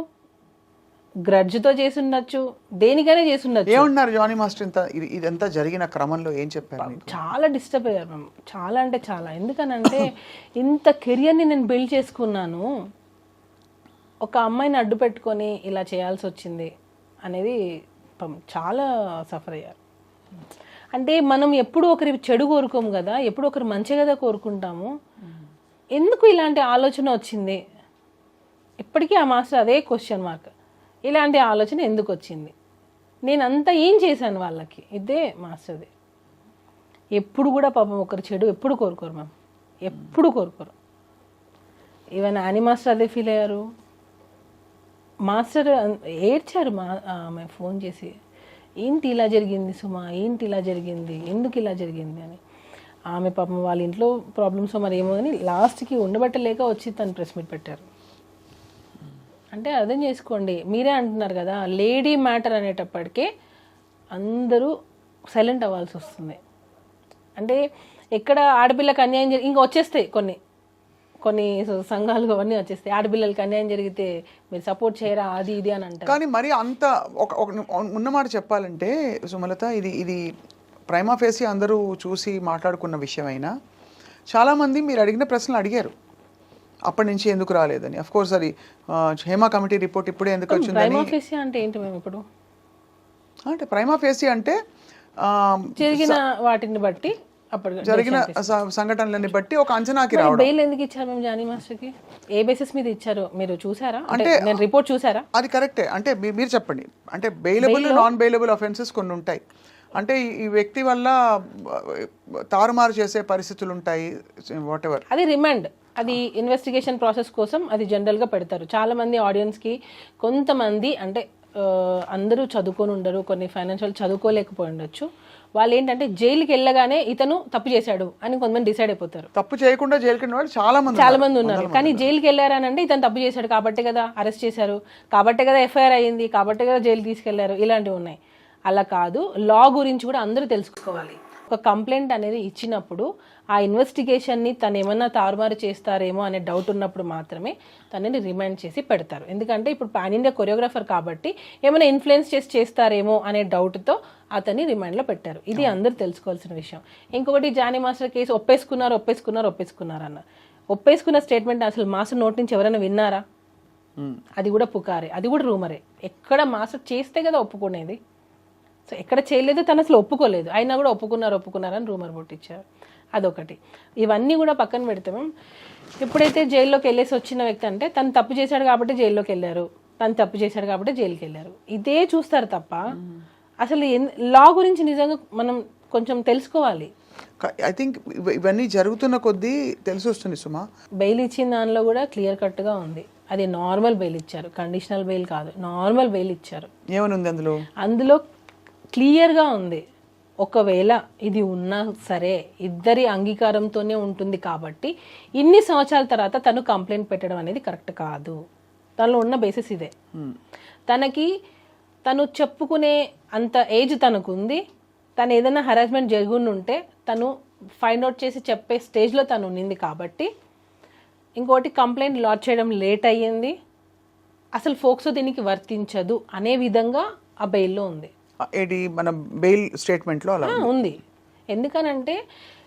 గ్రడ్జ్తో చేసి ఉండొచ్చు, దేనికైనా చేసి ఉండొచ్చు. ఏమన్నారు జానీ మాస్టర్ ఇదంతా జరిగిన క్రమంలో ఏం చెప్పారు? చాలా డిస్టర్బ్ అయ్యారు మ్యామ్, చాలా అంటే చాలా. ఎందుకనంటే ఇంత కెరియర్ని నేను బిల్డ్ చేసుకున్నాను, ఒక అమ్మాయిని అడ్డు పెట్టుకొని ఇలా చేయాల్సి వచ్చింది అనేది చాలా సఫర్ అయ్యారు. అంటే మనం ఎప్పుడు ఒకరి చెడు కోరుకోము కదా, ఎప్పుడు ఒకరు మంచి కదా కోరుకుంటాము. ఎందుకు ఇలాంటి ఆలోచన వచ్చింది? ఇప్పటికీ ఆ మాస్టర్ అదే క్వశ్చన్ మార్క్, ఇలాంటి ఆలోచన ఎందుకు వచ్చింది, నేనంతా ఏం చేశాను వాళ్ళకి, ఇదే మాస్టర్ది. ఎప్పుడు కూడా పాపం ఒకరు చెడు ఎప్పుడు కోరుకోరు మ్యామ్, ఎప్పుడు కోరుకోరు. ఈవెన్ యానీ మాస్టర్ అదే ఫీల్ అయ్యారు. మాస్టర్ ఏడ్చారు ఆమె ఫోన్ చేసి, ఏంటి ఇలా జరిగింది సుమా, ఏంటి ఇలా జరిగింది, ఎందుకు ఇలా జరిగింది అని. ఆమె పాపం వాళ్ళ ఇంట్లో ప్రాబ్లమ్స్ మరి ఏమో అని లాస్ట్కి ఉండబట్టలేక వచ్చి తను ప్రెస్ మీట్ పెట్టారు. అంటే అర్థం చేసుకోండి, మీరే అంటున్నారు కదా లేడీ మ్యాటర్ అనేటప్పటికే అందరూ సైలెంట్ అవ్వాల్సి వస్తుంది. అంటే ఎక్కడ ఆడపిల్లకి అన్యాయం ఇంకా వచ్చేస్తాయి కొన్ని సంఘాలు అవన్నీ వచ్చేస్తాయి, ఆడపిల్లలకి అన్యాయం జరిగితే మీరు సపోర్ట్ చేయరా అది ఇది అని అంటారు. కానీ మరి అంత ఉన్నమాట చెప్పాలంటే సుమలత, ఇది ప్రైమా ఫేసి అందరూ చూసి మాట్లాడుకున్న విషయం అయినా చాలామంది మీరు అడిగిన ప్రశ్నలు అడిగారు, అప్పటి నుంచి ఎందుకు రాలేదని. అఫ్ కోర్స్ అది హేమా కమిటీ రిపోర్ట్ ఇప్పుడే ఎందుకు వచ్చిందని. ప్రైమా ఫేసి అంటే ఏంటి మేము ఇప్పుడు అంటే ప్రైమా ఫేసి అంటే జరిగిన వాటిని బట్టి, అప్పుడు జరిగిన సంఘటనలని బట్టి ఒక అంచనాకి రావడం. బెయిల్ ఎందుకు ఇచ్చారు మేము జానీ మాస్టర్కి, ఏ బేసిస్ మీద ఇచ్చారో మీరు చూసారా? అంటే నేను రిపోర్ట్ చూసారా? అది కరెక్టే. అంటే మీరు చెప్పండి, అంటే బెయిలబుల్ నాన్ బెయిలబుల్ అఫెన్సెస్ కొన్ని ఉంటాయి. అంటే ఈ వ్యక్తి వల్ల తారుమారు చేసే పరిస్థితులు ఉంటాయి, వాట్ ఎవర్. అది రిమాండ్, అది ఇన్వెస్టిగేషన్ ప్రాసెస్ కోసం అది జనరల్గా పెడతారు. చాలామంది ఆడియన్స్కి కొంతమంది అంటే అందరూ చదువుకొని ఉండరు, కొన్ని ఫైనాన్షియల్ చదువుకోలేకపోయి ఉండొచ్చు. వాళ్ళు ఏంటంటే జైలుకి వెళ్ళగానే ఇతను తప్పు చేశాడు అని కొంతమంది డిసైడ్ అయిపోతారు. తప్పు చేయకుండా జైలుకి వెళ్ళిన వాళ్ళు చాలా మంది ఉన్నారు. కానీ జైలుకి వెళ్ళారని అంటే ఇతను తప్పు చేశాడు కాబట్టే కదా అరెస్ట్ చేశారు, కాబట్టే కదా ఎఫ్ఐఆర్ అయ్యింది, కాబట్టే కదా జైలు తీసుకెళ్లారు, ఇలాంటివి ఉన్నాయి. అలా కాదు, లా గురించి కూడా అందరూ తెలుసుకోవాలి. ఒక కంప్లైంట్ అనేది ఇచ్చినప్పుడు ఆ ఇన్వెస్టిగేషన్ని తను ఏమన్నా తారుమారు చేస్తారేమో అనే డౌట్ ఉన్నప్పుడు మాత్రమే తనని రిమైండ్ చేసి పెడతారు. ఎందుకంటే ఇప్పుడు పాన్ ఇండియా కొరియోగ్రాఫర్ కాబట్టి ఏమైనా ఇన్ఫ్లుయెన్స్ చేస్తారేమో అనే డౌట్తో అతన్ని రిమైండ్లో పెట్టారు. ఇది అందరూ తెలుసుకోవాల్సిన విషయం. ఇంకొకటి జానీ మాస్టర్ కేసు ఒప్పేసుకున్నారు అన్నారు. ఒప్పేసుకున్న స్టేట్మెంట్ అసలు మాస్టర్ నోటి నుంచి ఎవరైనా విన్నారా? అది కూడా పుకారే, అది కూడా రూమరే. ఎక్కడ మాస్టర్ చేస్తే కదా ఒప్పుకునేది. సో ఎక్కడ చేయలేదు, తను అసలు ఒప్పుకోలేదు, అయినా కూడా ఒప్పుకున్నారని రూమర్ పుట్టించారు. అదొకటి. ఇవన్నీ కూడా పక్కన పెడితే ఎప్పుడైతే జైల్లోకి వెళ్ళేసి వచ్చిన వ్యక్తి అంటే తను తప్పు చేశాడు కాబట్టి జైల్లోకి వెళ్ళారు, తను తప్పు చేశాడు కాబట్టి జైలుకి వెళ్ళారు, ఇదే చూస్తారు తప్ప అసలు లా గురించి నిజంగా మనం కొంచెం తెలుసుకోవాలి. ఐ థింక్ ఇవన్నీ జరుగుతున్న కొద్దీ తెలిసి వస్తుంది సుమా. బెయిల్ ఇచ్చిన దానిలో కూడా క్లియర్ కట్గా ఉంది, అది నార్మల్ బెయిల్ ఇచ్చారు, కండిషనల్ బెయిల్ కాదు, నార్మల్ బెయిల్ ఇచ్చారు. ఏమని ఉంది అందులో? అందులో క్లియర్గా ఉంది. ఒకవేళ ఇది ఉన్నా సరే ఇద్దరి అంగీకారంతోనే ఉంటుంది కాబట్టి ఇన్ని సంవత్సరాల తర్వాత తను కంప్లైంట్ పెట్టడం అనేది కరెక్ట్ కాదు. తనలో ఉన్న బేసిస్ ఇదే. తను చెప్పుకునే అంత ఏజ్ తనకుంది. తను ఏదైనా హరాస్మెంట్ జరుగుంటే తను ఫైండ్ అవుట్ చేసి చెప్పే స్టేజ్లో తను ఉన్నింది కాబట్టి, ఇంకోటి కంప్లైంట్ లాడ్జ్ చేయడం లేట్ అయ్యింది, అసలు ఫోక్సో దీనికి వర్తించదు అనే విధంగా ఆ బెయిల్లో ఉంది. ఏది మన బెయిల్ స్టేట్మెంట్లో అలా ఉంది. ఎందుకనంటే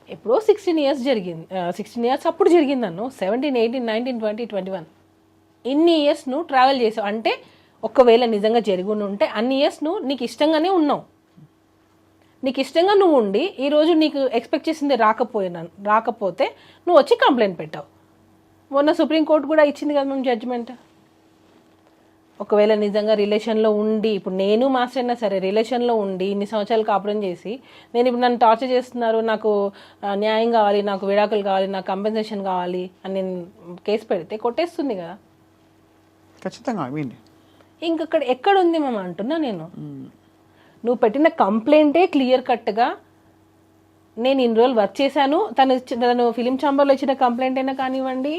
ఎప్పుడో 16 years జరిగింది. 16 years అప్పుడు జరిగింది అన్ను. 17, 18, 19, 20, 21 ఇన్ని ఇయర్స్ నువ్వు ట్రావెల్ చేసావు అంటే ఒకవేళ నిజంగా జరిగి ఉంటే అన్ని ఇయర్స్ నువ్వు నీకు ఇష్టంగానే ఉన్నావు. నీకు ఇష్టంగా నువ్వు ఉండి ఈరోజు నీకు ఎక్స్పెక్ట్ చేసింది రాకపోతే నువ్వు వచ్చి కంప్లైంట్ పెట్టావు. మొన్న సుప్రీంకోర్టు కూడా ఇచ్చింది కదా మేము జడ్జిమెంట్. ఒకవేళ నిజంగా రిలేషన్లో ఉండి, ఇప్పుడు నేను మాస్టర్ అయినా సరే రిలేషన్లో ఉండి ఇన్ని సంవత్సరాలు కాపురం చేసి నేను ఇప్పుడు నన్ను టార్చర్ చేస్తున్నారు, నాకు న్యాయం కావాలి, నాకు విడాకులు కావాలి, నాకు కంపెన్సేషన్ కావాలి అని నేను కేసు పెడితే కొట్టేస్తుంది కదా ఖచ్చితంగా. ఇంకక్కడ ఎక్కడుంది మేము అంటున్నా నేను. నువ్వు పెట్టిన కంప్లైంటే క్లియర్ కట్గా నేను ఇన్ని రోజులు వర్క్ చేశాను, తను ఫిలిం ఛాంబర్లో ఇచ్చిన కంప్లైంట్ అయినా కానివ్వండి,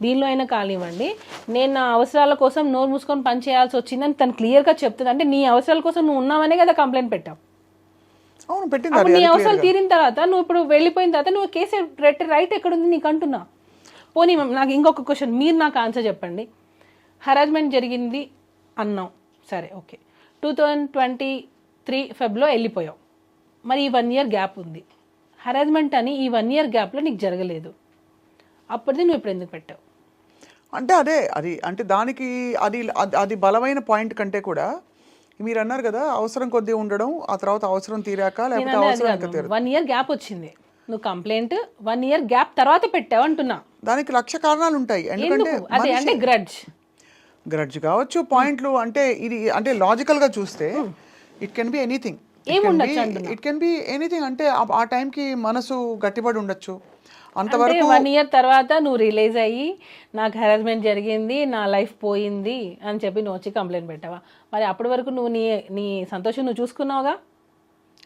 దీనిలో అయినా కానివ్వండి, నేను నా అవసరాల కోసం నోరు మూసుకొని పని చేయాల్సి వచ్చిందని తను క్లియర్గా చెప్తుంది. అంటే నీ అవసరాల కోసం నువ్వు ఉన్నావనే కదా కంప్లైంట్ పెట్టావు. అప్పుడు నీ అవసరాలు తీరిన తర్వాత నువ్వు ఇప్పుడు వెళ్ళిపోయిన తర్వాత నువ్వు కేసు రైట్ ఎక్కడుంది నీకు అంటున్నా. పోనీ నాకు ఇంకొక క్వశ్చన్, మీరు నాకు ఆన్సర్ చెప్పండి. హరాస్మెంట్ జరిగింది అన్నాం, సరే ఓకే. 2023 Febలో వెళ్ళిపోయావు, మరి ఈ 1 year గ్యాప్ ఉంది. హరాస్మెంట్ అని ఈ 1 year గ్యాప్లో నీకు జరగలేదు, అప్పటిది నువ్వు ఇప్పుడు ఎందుకు పెట్టావు? అంటే అంటే దానికి అది బలమైన పాయింట్ కంటే కూడా మీరు అన్నారు కదా అవసరం కొద్దీ ఉండడం, ఆ తర్వాత అవసరం తీరాక లేకపోతే అవసరం 1 year గ్యాప్ వచ్చింది, నువ్వు కంప్లైంట్ 1 year గ్యాప్ తర్వాత పెట్టావు అంటున్నా. దానికి 1,00,000 కారణాలు ఉంటాయి. ఎందుకు? అదే అంటే గ్రడ్జ్ కావచ్చు, పాయింట్లు. అంటే ఇది అంటే లాజికల్గా చూస్తే it can be anything. It can be anything. అంటే ఆ టైంకి మనసు గట్టిపడి ఉండొచ్చు. అంతవరకు 1 year తర్వాత నువ్వు రిలీజ్ అయ్యి నాకు హెరాస్మెంట్ జరిగింది, నా లైఫ్ పోయింది అని చెప్పి నువ్వు వచ్చి కంప్లైంట్ పెట్టావా? మరి అప్పటి వరకు నువ్వు నీ సంతోషం నువ్వు చూసుకున్నావుగా.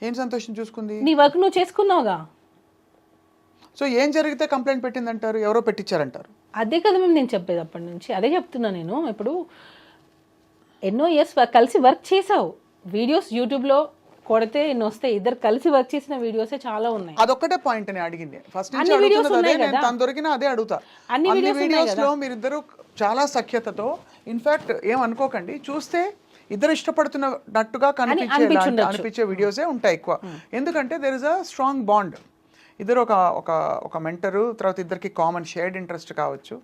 ఏం సంతోషం చూసుకుంది? నీ వర్క్ నువ్వు చేసుకున్నావుగా. సో ఏం జరిగితే కంప్లైంట్ పెట్టిందంటారు? ఎవరో పెట్టించారంటారు. అదే కదా మేము నేను చెప్పేది అప్పటి నుంచి, అదే చెప్తున్నా నేను. ఇప్పుడు ఎన్నో ఇయర్స్ కలిసి వర్క్ చేసావు, వీడియోస్ యూట్యూబ్లో కొడితే ఎన్నో వస్తాయి, ఇద్దరు కలిసి వర్క్ చేసిన వీడియోసే చాలా ఉన్నాయి. అదొక్కటే పాయింట్ నేను అడిగింది ఫస్ట్ నుంచి అడుగుతున్నది అదే. నేను తను దొరికినా అదే అడుగుతా. అన్ని వీడియోస్లో మీరిద్దరు చాలా సఖ్యతతో, ఇన్ఫాక్ట్ ఏమనుకోకండి, చూస్తే ఇద్దరు ఇష్టపడుతున్నట్టుగా అనిపించే వీడియోసే ఉంటాయి ఎక్కువ. ఎందుకంటే there is a strong bond. ఇద్దరు ఒక మెంటరు, తర్వాత ఇద్దరికి కామన్ షేర్డ్ ఇంట్రెస్ట్ కావచ్చు.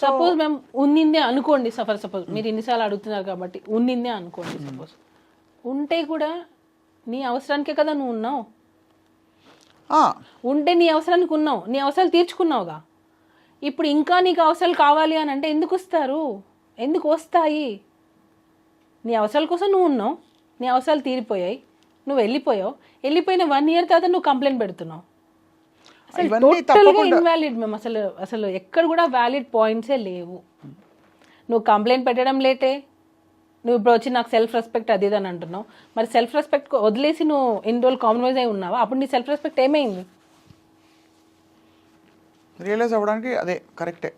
సపోజ్ మేము ఉన్నిందే అనుకోండి, సపోజ్ మీరు ఇన్నిసార్లు అడుగుతున్నారు కాబట్టి ఉన్నిందే అనుకోండి. సపోజ్ ఉంటే కూడా నీ అవసరానికే కదా నువ్వు ఉన్నావు. ఉంటే నీ అవసరానికి ఉన్నావు, నీ అవసరాలు తీర్చుకున్నావుగా. ఇప్పుడు ఇంకా నీకు అవసరాలు కావాలి అని అంటే ఎందుకు వస్తారు? ఎందుకు వస్తాయి? నీ అవసరాల కోసం నువ్వు ఉన్నావు, నీ అవసరాలు తీరిపోయాయి, నువ్వు వెళ్ళిపోయావు. వెళ్ళిపోయిన 1 year తర్వాత నువ్వు కంప్లైంట్ పెడుతున్నావు. అసలు టోటల్గా ఇన్వాలిడ్. మేము అసలు ఎక్కడ కూడా వ్యాలిడ్ పాయింట్సే లేవు. నువ్వు కంప్లైంట్ పెట్టడం లేటే, నువ్వు ఇప్పుడు వచ్చి నాకు సెల్ఫ్ రెస్పెక్ట్ అది అని అంటున్నావు. మరి సెల్ఫ్ రెస్పెక్ట్ వదిలేసి నువ్వు ఇన్ని రోజులు కాంప్రమైజ్ అయి ఉన్నావా? అప్పుడు నీ సెల్ఫ్ రెస్పెక్ట్ ఏమైంది? రియలైజ్ అవ్వడానికి అదే కరెక్టే.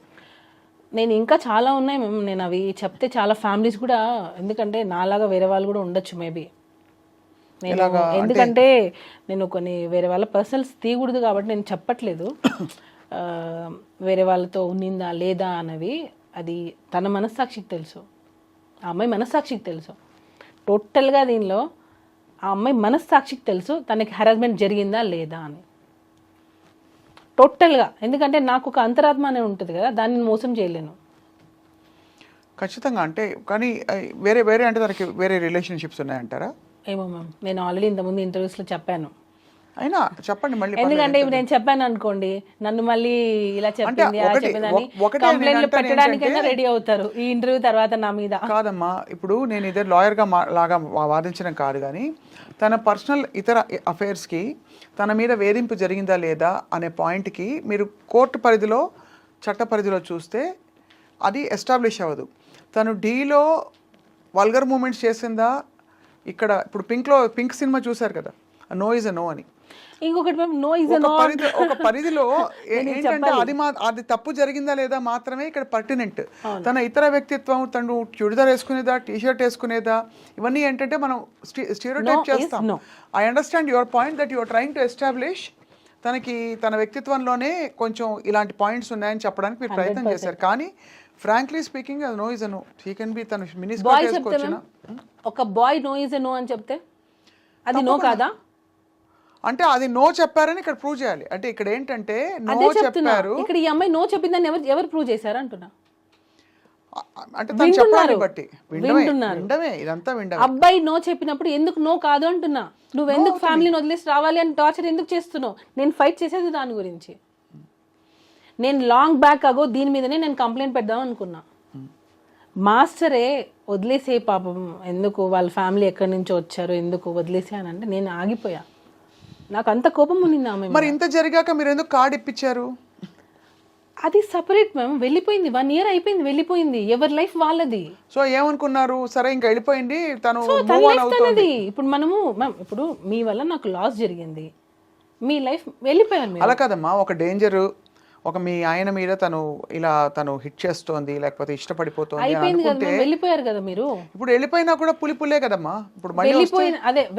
నేను ఇంకా చాలా ఉన్నాయి మేము, నేను అవి చెప్తే చాలా ఫ్యామిలీస్ కూడా, ఎందుకంటే నాలాగా వేరే వాళ్ళు కూడా ఉండొచ్చు మేబీ. నేను ఎందుకంటే నేను కొన్ని వేరే వాళ్ళ పర్సనల్స్ తీయకూడదు కాబట్టి నేను చెప్పట్లేదు. వేరే వాళ్ళతో ఉన్నిందా లేదా అన్నవి అది తన మనస్సాక్షికి తెలుసు, ఆ అమ్మాయి మనస్సాక్షికి తెలుసు. టోటల్గా దీనిలో ఆ అమ్మాయి మనస్సాక్షికి తెలుసు తనకి హెరాస్మెంట్ జరిగిందా లేదా అని టోటల్గా. ఎందుకంటే నాకు ఒక అంతరాత్మ అనే ఉంటుంది కదా, దాన్ని మోసం చేయలేను ఖచ్చితంగా. అంటే కానీ వేరే అంటే తనకి వేరే రిలేషన్షిప్స్ ఉన్నాయంటారా? ఏమో మ్యామ్, నేను ఆల్రెడీ ఇంతకుముందు ఇంటర్వ్యూస్లో చెప్పాను. అయినా చెప్పండి మళ్ళీ. ఎందుకంటే ఇప్పుడు నేను చెప్పాను అనుకోండి, నన్ను మళ్ళీ ఇలా చెప్పింది కంప్లైంట్లు పెట్టడానికైనా రెడీ అవుతారు ఈ ఇంటర్వ్యూ తర్వాత నా మీద. కాదమ్మా, ఇప్పుడు నేను ఇదే లాయర్గా లాగా వాదించడం కాదు, కానీ తన పర్సనల్ ఇతర అఫైర్స్కి తన మీద వేధింపు జరిగిందా లేదా అనే పాయింట్కి మీరు కోర్టు పరిధిలో, చట్ట పరిధిలో చూస్తే అది ఎస్టాబ్లిష్ అవ్వదు. తను డీలో వల్గర్ మూమెంట్స్ చేసిందా, ఇక్కడ ఇప్పుడు పింక్ సినిమా చూసారు కదా, నో ఇస్ అ నో అని. ఇంకొకటి మ్యామ్, నో ఇస్ నో. ఒక పరిధిలో ఏంటంటే అది తప్పు జరిగిందా లేదా మాత్రమే ఇక్కడ పర్టినెంట్. తన ఇతర వ్యక్తిత్వం, తను చుడిదార్ వేసుకునేదా, టీషర్ట్ వేసుకునేదా, ఇవన్నీ ఏంటంటే మనం స్టీరియోటైప్ చేస్తాం. I understand your point that your trying to establish తన వ్యక్తిత్వంలోనే కొంచెం ఇలాంటి పాయింట్స్ ఉన్నాయని చెప్పడానికి మీరు ప్రయత్నం చేశారు. కానీ ఫ్రాంక్లీ స్పీకింగ్ అది no is a no. He can be తను మినిస్టర్ వేసుకొచ్చిన ఒక బాయ్ నో ఇస్ నో అని చెప్తే అది నో కాదా? అంటే అది నో చెప్పారని ఇక్కడ ప్రూవ్ చేయాలి. అంటే ఇక్కడ ఏంటంటే నో చెప్పారు, ఇక్కడ ఈ అమ్మాయి నో చెప్పిందని ఎవరు ప్రూవ్ చేశారు అంటున్నా. అంటే తను చెప్పాలని బట్టి విండమే, ఇదంతా విండమే. అబ్బాయి నో చెప్పినప్పుడు ఎందుకు నో కాదు అంటున్నా. నువ్వు ఎందుకు ఫ్యామిలీని వదిలేసి రావాలి అని టార్చర్ ఎందుకు చేస్తున్నావు? నేను ఫైట్ చేసేది దాని గురించి. నేను లాంగ్ బ్యాక్ అగో దీని మీదనే నేను కంప్లైంట్ పెడదాం అనుకున్నా. మాస్టరే వదిలేసే పాపం, ఎందుకు వాళ్ళ ఫ్యామిలీ ఎక్కడి నుంచో వచ్చారు, ఎందుకు వదిలేసే అని అంటే నేను ఆగిపోయా. నాకు అంత కోపం ఉన్నింది ఆమె. మరి ఇంత జరిగాక మీరు ఎందుకు కార్డు ఇప్పించారు? అది సపరేట్ మ్యామ్, వెళ్ళిపోయింది. 1 year అయిపోయింది, వెళ్ళిపోయింది. ఎవరి లైఫ్ వాళ్ళది. సో ఏమనుకున్నారు, సరే ఇంకా వెళ్ళిపోయింది తను. ఇప్పుడు మనము మ్యామ్, ఇప్పుడు మీ వల్ల నాకు లాస్ జరిగింది, మీ లైఫ్ వెళ్ళిపోయాను. అలా కదమ్మా, ఒక డేంజర్, ఒక మీ ఆయన మీద తను హిట్ చేస్తోంది, లేకపోతే ఇష్టపడిపోతుంది అయిపోయింది కదా, వెళ్ళిపోయారు కదా మీరు. ఇప్పుడు వెళ్ళిపోయినా కూడా పులిపులే కదమ్మా. ఇప్పుడు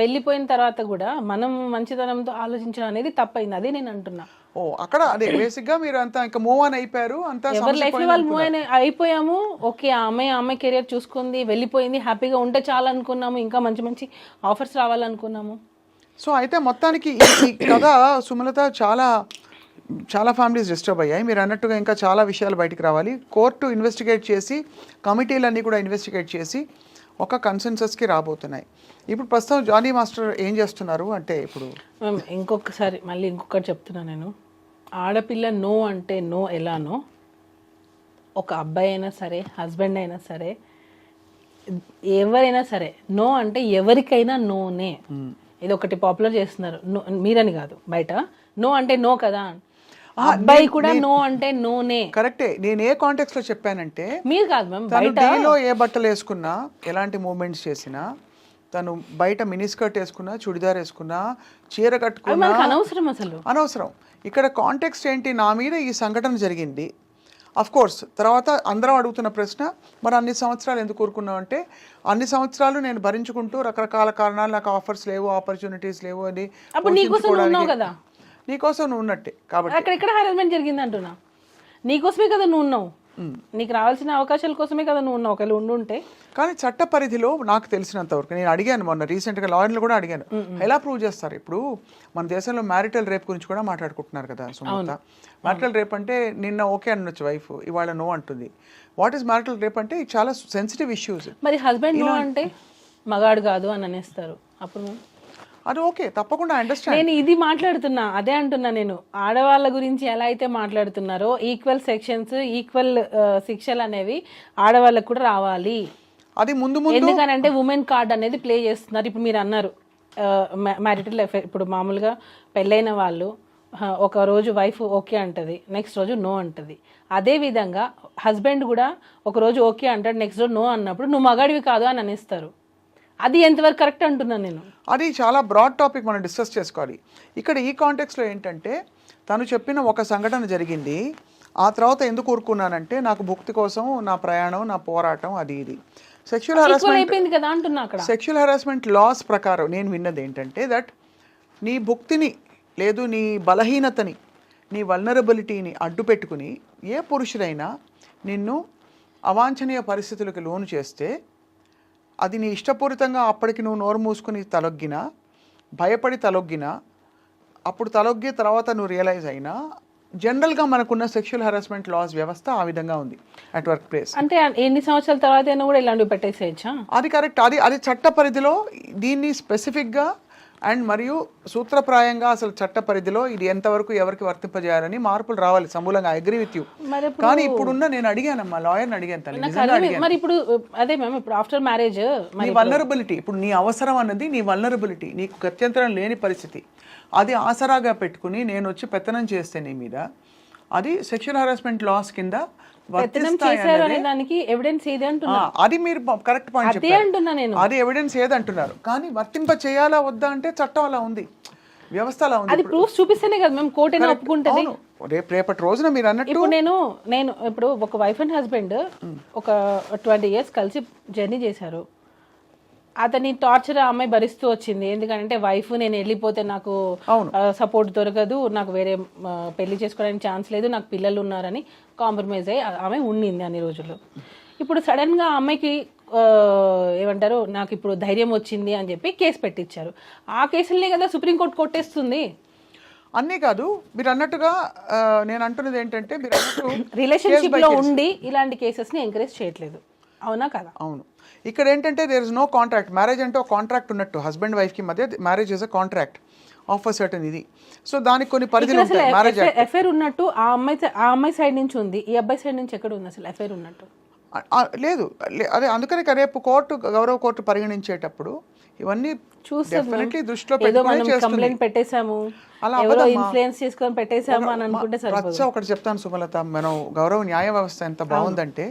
వెళ్ళిపోయిన తర్వాత కూడా మనం మంచితనంతో ఆలోచించడం అనేది తప్పైంది. అదే నేను అంటున్నా. ఓ అక్కడ అదే బేసిక్ గా మీరు అంతా ఇంకా మూవ్ ఆన్ అయిపోయారు, అంతా ఎవరి లైఫ్ లో వాళ్ళు మూవ్ ఆన్ అయిపోయాము. ఓకే, ఆమె కెరియర్ చూసుకుంది, వెళ్ళిపోయింది, హ్యాపీగా ఉంటే చాలా అనుకున్నాము, ఇంకా మంచి మంచి ఆఫర్స్ రావాలనుకున్నాము. సో అయితే మొత్తానికి ఈ కథ సుమలత చాలా ఫ్యామిలీస్ డిస్టర్బ్ అయ్యాయి. మీరు అన్నట్టుగా ఇంకా చాలా విషయాలు బయటికి రావాలి. కోర్టు ఇన్వెస్టిగేట్ చేసి, కమిటీలన్నీ కూడా ఇన్వెస్టిగేట్ చేసి ఒక కన్సెన్సస్కి రాబోతున్నాయి. ఇప్పుడు ప్రస్తుతం జానీ మాస్టర్ ఏం చేస్తున్నారు అంటే, ఇప్పుడు ఇంకొకటి చెప్తున్నా నేను. ఆడపిల్ల నో అంటే నో ఎలానో, ఒక అబ్బాయి అయినా సరే, హస్బెండ్ అయినా సరే, ఎవరైనా సరే నో అంటే ఎవరికైనా నోనే. ఇది ఒకటి పాపులర్ చేస్తున్నారు, మీరని కాదు, బయట నో అంటే నో కదా. అబ్బాయి కూడా నో అంటే నోనే. కరెక్టే. నేను ఏ కాంటెక్స్ట్ లో చెప్పానంటే, మీరు కాదు మ్యామ్, డేలో ఏ బట్టలు వేసుకున్నా, ఎలాంటి మూవ్మెంట్స్ చేసినా, తను బయట మినీ స్కర్ట్ వేసుకున్నా, చుడిదార్ వేసుకున్నా, చీర కట్టుకున్నా అనవసరం, అసలు అనవసరం. ఇక్కడ కాంటెక్స్ట్ ఏంటి, నా మీద ఈ సంఘటన జరిగింది. అఫ్ కోర్స్ తర్వాత అందరం అడుగుతున్న ప్రశ్న, మరి అన్ని సంవత్సరాలు ఎందుకు కోరుకున్నావు అంటే, అన్ని సంవత్సరాలు నేను భరించుకుంటూ రకరకాల కారణాలు, నాకు ఆఫర్స్ లేవు, ఆపర్చునిటీస్ లేవు అని, నీకోసం నువ్వు ఉన్నట్టే. కాబట్టి అక్కడ హారాస్మెంట్ జరిగింది అంటున్నా. నీకోసమే కదా నువ్వు ఉన్నావు, నీకు రావాల్సిన అవకాశాల కోసమే కదా నువ్వు ఉన్నావు. ఒకవేళ ఉండుంటే. కానీ చట్ట పరిధిలో నాకు తెలిసినంత వరకు, నేను అడిగాను మొన్న రీసెంట్గా లాయర్లు కూడా అడిగాను, ఎలా ప్రూవ్ చేస్తారు? ఇప్పుడు మన దేశంలో మ్యారిటల్ రేప్ గురించి కూడా మాట్లాడుకుంటున్నారు కదా సుమత. మ్యారిటల్ రేప్ అంటే నిన్న ఓకే అనొచ్చు వైఫ్, ఇవాళ నో అంటుంది. వాట్ ఈస్ మ్యారిటల్ రేప్ అంటే చాలా సెన్సిటివ్ ఇష్యూస్. మరి హస్బెండ్ నో అంటే మగాడు కాదు అని అనేస్తారు, అప్పుడు అది ఓకే, తప్పకుండా అండర్స్టాండ్. నేను ఇది మాట్లాడుతున్నా, అదే అంటున్నా నేను. ఆడవాళ్ళ గురించి ఎలా అయితే మాట్లాడుతున్నారో, ఈక్వల్ సెక్షన్స్, ఈక్వల్ శిక్షలు అనేవి ఆడవాళ్ళకు కూడా రావాలి. అది ముందు ఎందుకనంటే ఉమెన్ కార్డ్ అనేది ప్లే చేస్తున్నారు. ఇప్పుడు మీరు అన్నారు మ్యారిటల్ అఫైర్, ఇప్పుడు మామూలుగా పెళ్ళైన వాళ్ళు ఒక రోజు వైఫ్ ఓకే అంటది, నెక్స్ట్ రోజు నో అంటది. అదే విధంగా హస్బెండ్ కూడా ఒక రోజు ఓకే అంటాడు, నెక్స్ట్ రోజు నో అన్నప్పుడు నువ్వు మగాడివి కాదు అని అనేస్తారు. అది ఎంతవరకు కరెక్ట్ అంటున్నాను నేను. అది చాలా బ్రాడ్ టాపిక్, మనం డిస్కస్ చేసుకోవాలి. ఇక్కడ ఈ కాంటెక్స్లో ఏంటంటే, తను చెప్పిన ఒక సంఘటన జరిగింది, ఆ తర్వాత ఎందుకు ఊరుకున్నానంటే, నాకు భుక్తి కోసం నా ప్రయాణం, నా పోరాటం, అది ఇది. సెక్షువల్ హెరాస్మెంట్ లాస్ ప్రకారం నేను విన్నది ఏంటంటే, దట్ నీ భుక్తిని లేదు, నీ బలహీనతని, నీ వల్నరబిలిటీని అడ్డు పెట్టుకుని ఏ పురుషుడైనా నిన్ను అవాంఛనీయ పరిస్థితులకు లోను చేస్తే, అది నీ ఇష్టపూరితంగా అప్పటికి నువ్వు నోరు మూసుకుని తలొగ్గినా, భయపడి తలొగ్గినా, అప్పుడు తలొగ్గి తర్వాత నువ్వు రియలైజ్ అయినా, జనరల్గా మనకున్న సెక్షువల్ హెరాస్మెంట్ లాస్ వ్యవస్థ ఆ విధంగా ఉంది అట్ వర్క్ ప్లేస్. అంటే ఎన్ని సంవత్సరాల తర్వాత అయినా కూడా ఇలాంటివి పెట్టేసేయచ్చా? అది కరెక్ట్. అది చట్ట పరిధిలో దీన్ని స్పెసిఫిక్గా అండ్ మరియు సూత్రప్రాయంగా అసలు చట్ట పరిధిలో ఇది ఎంతవరకు ఎవరికి వర్తింపజేయాలని మార్పులు రావాలి సమూలంగా. I agree with you. కానీ ఇప్పుడున్న నేను అడిగానమ్మా, లాయర్ని అడిగాను తల్లి. మరి ఇప్పుడు అదే మ్యామ్, ఇప్పుడు ఆఫ్టర్ మ్యారేజ్ నీ వల్నరబిలిటీ, ఇప్పుడు నీ అవసరం అన్నది నీ వల్నరబిలిటీ, నీకు గత్యంతరం లేని పరిస్థితి, అది ఆసరాగా పెట్టుకుని నేను వచ్చి పెత్తనం చేస్తే నీ మీద, అది సెక్షువల్ హరాస్మెంట్ లాస్ కింద పెత్తనం వర్తిస్తాయి చేశారు అనే అనేది- దానికి ఎవిడెన్స్ ఏది అంటున్నా. అది మీరు కరెక్ట్ పాయింట్ అదే అంటున్నా నేను. అది ఎవిడెన్స్ ఏదంటున్నారు, కానీ వర్తింప చేయాలా వద్దా అంటే చట్టం అలా ఉంది, వ్యవస్థ అలా ఉంది. అది ప్రూఫ్ చూపిస్తేనే కదా మేము కోర్టు అయినా ఒప్పుకుంటది. అవును, రేపటి రోజున మీరు అన్నట్టు ఇప్పుడు నేను ఇప్పుడు ఒక వైఫ్ అండ్ హస్బెండ్ ఒక 20 years కలిసి జర్నీ చేశారు. అతని టార్చర్ ఆ అమ్మాయి భరిస్తూ వచ్చింది. ఎందుకంటే వైఫ్ నేను వెళ్ళిపోతే నాకు సపోర్ట్ దొరకదు, నాకు వేరే పెళ్లి చేసుకోవడానికి ఛాన్స్ లేదు, నాకు పిల్లలు ఉన్నారని కాంప్రమైజ్ అయ్యి ఆమె ఉండింది అన్ని రోజులు. ఇప్పుడు సడన్ గా ఆ అమ్మాయికి ఏమంటారు నాకు ఇప్పుడు ధైర్యం వచ్చింది అని చెప్పి కేసు పెట్టించారు. ఆ కేసులనే కదా సుప్రీంకోర్టు కొట్టేస్తుంది. అన్నీ కాదు, మీరు అన్నట్టుగా నేను అంటున్నది ఏంటంటే మీరు అన్నట్టు రిలేషన్షిప్ లో ఉండి ఇలాంటి కేసెస్ ని ఎంకరేజ్ చేయట్లేదు, అవునా కదా? అవును, ఇక్కడ ఏంటంటే there is no contract. Marriage అంటే ఒక కాంట్రాక్ట్ ఉన్నట్టు, హస్బెండ్ వైఫ్ కి మధ్య marriage is a contract of a certain ఇది. సో దానికి కొన్ని పరిధులు ఉంటాయి. మ్యారేజ్ ఎఫ్ఐఆర్ ఉన్నట్టు ఆ అమ్మాయి సైడ్ నుంచి ఉంది, ఈ అబ్బాయి సైడ్ నుంచి ఎక్కడ ఉంది అసలు ఎఫ్ఐఆర్ ఉన్నట్టు? లేదు, అదే అందుకని రేపు గౌరవ కోర్టు పరిగణించేటప్పుడు ఇవన్నీ డెఫినెట్లీ దృష్టిలో పెట్టుకొని కంప్లైంట్ పెట్టేశాము, ఎవరో ఇన్ఫ్లుయెన్స్ చేసుకొని పెట్టేశాము అని అనుకుంటే సరిపోదు. రచ్చ ఒకటి చెప్తాను సుమలత, మనం గౌరవ న్యాయ వ్యవస్థ ఎంత బాగుందంటే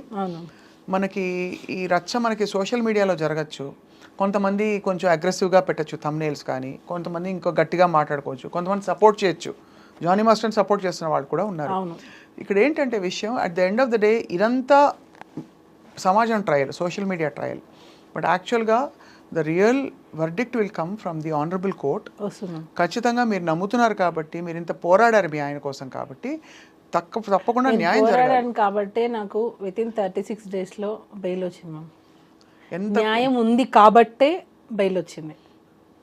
మనకి ఈ రచ్చ మనకి సోషల్ మీడియాలో జరగచ్చు. కొంతమంది కొంచెం అగ్రెసివ్గా పెట్టచ్చు థంబ్నెయిల్స్, కానీ కొంతమంది ఇంకో గట్టిగా మాట్లాడుకోవచ్చు, కొంతమంది సపోర్ట్ చేయొచ్చు. జానీ మాస్టర్ని సపోర్ట్ చేస్తున్న వాళ్ళు కూడా ఉన్నారు. ఇక్కడ ఏంటంటే విషయం, at the end of the day ఇదంతా సమాజం trial, social media trial. But యాక్చువల్గా the real verdict will come from the honourable court. ఖచ్చితంగా మీరు నమ్ముతున్నారు కాబట్టి, మీరు ఇంత పోరాడారు మీ ఆయన కోసం కాబట్టి తప్పకుండా న్యాయం జరగాలి. కాబట్టి నాకు వితిన్ 36 days లో బెయిల్ వచ్చింది మ్యామ్. న్యాయం ఉంది కాబట్టే బెయిల్ వచ్చింది.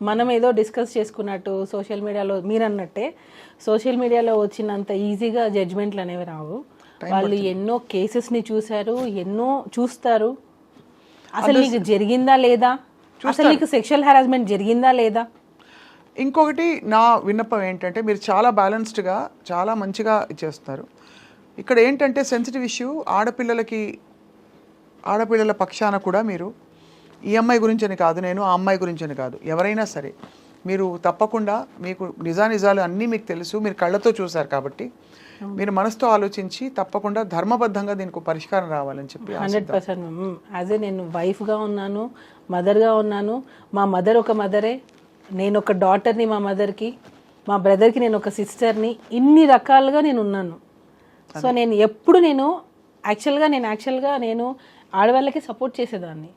మనం ఏదో డిస్కస్ చేసుకున్నట్టు సోషల్ మీడియాలో మీరు అన్నట్టే సోషల్ మీడియాలో వచ్చినంత ఈజీగా జడ్జ్మెంట్లు అనేవి రావు. వాళ్ళు ఎన్నో కేసెస్ని చూశారు, ఎన్నో చూస్తారు. అసలు నీకు జరిగిందా లేదా, అసలు నీకు సెక్షువల్ హెరాస్మెంట్ జరిగిందా లేదా. ఇంకొకటి నా విన్నపం ఏంటంటే మీరు చాలా బ్యాలెన్స్డ్గా చాలా మంచిగా ఇచ్చేస్తారు. ఇక్కడ ఏంటంటే సెన్సిటివ్ ఇష్యూ, ఆడపిల్లల పక్షాన కూడా మీరు ఈ అమ్మాయి గురించి అని కాదు, నేను ఆ అమ్మాయి గురించి అని కాదు, ఎవరైనా సరే మీరు తప్పకుండా మీకు నిజాలు అన్నీ మీకు తెలుసు, మీరు కళ్ళతో చూశారు కాబట్టి మీరు మనసుతో ఆలోచించి తప్పకుండా ధర్మబద్ధంగా దీనికి పరిష్కారం రావాలని చెప్పి 100%. యాజ్ ఏ నేను వైఫ్గా ఉన్నాను, మదర్గా ఉన్నాను. మా మదర్ ఒక మదరే, నేను ఒక డాటర్ని మా మదర్కి, మా బ్రదర్కి నేను ఒక సిస్టర్ని, ఇన్ని రకాలుగా నేను ఉన్నాను. సో నేను ఎప్పుడు యాక్చువల్గా నేను ఆడవాళ్ళకి సపోర్ట్ చేసేదాన్ని.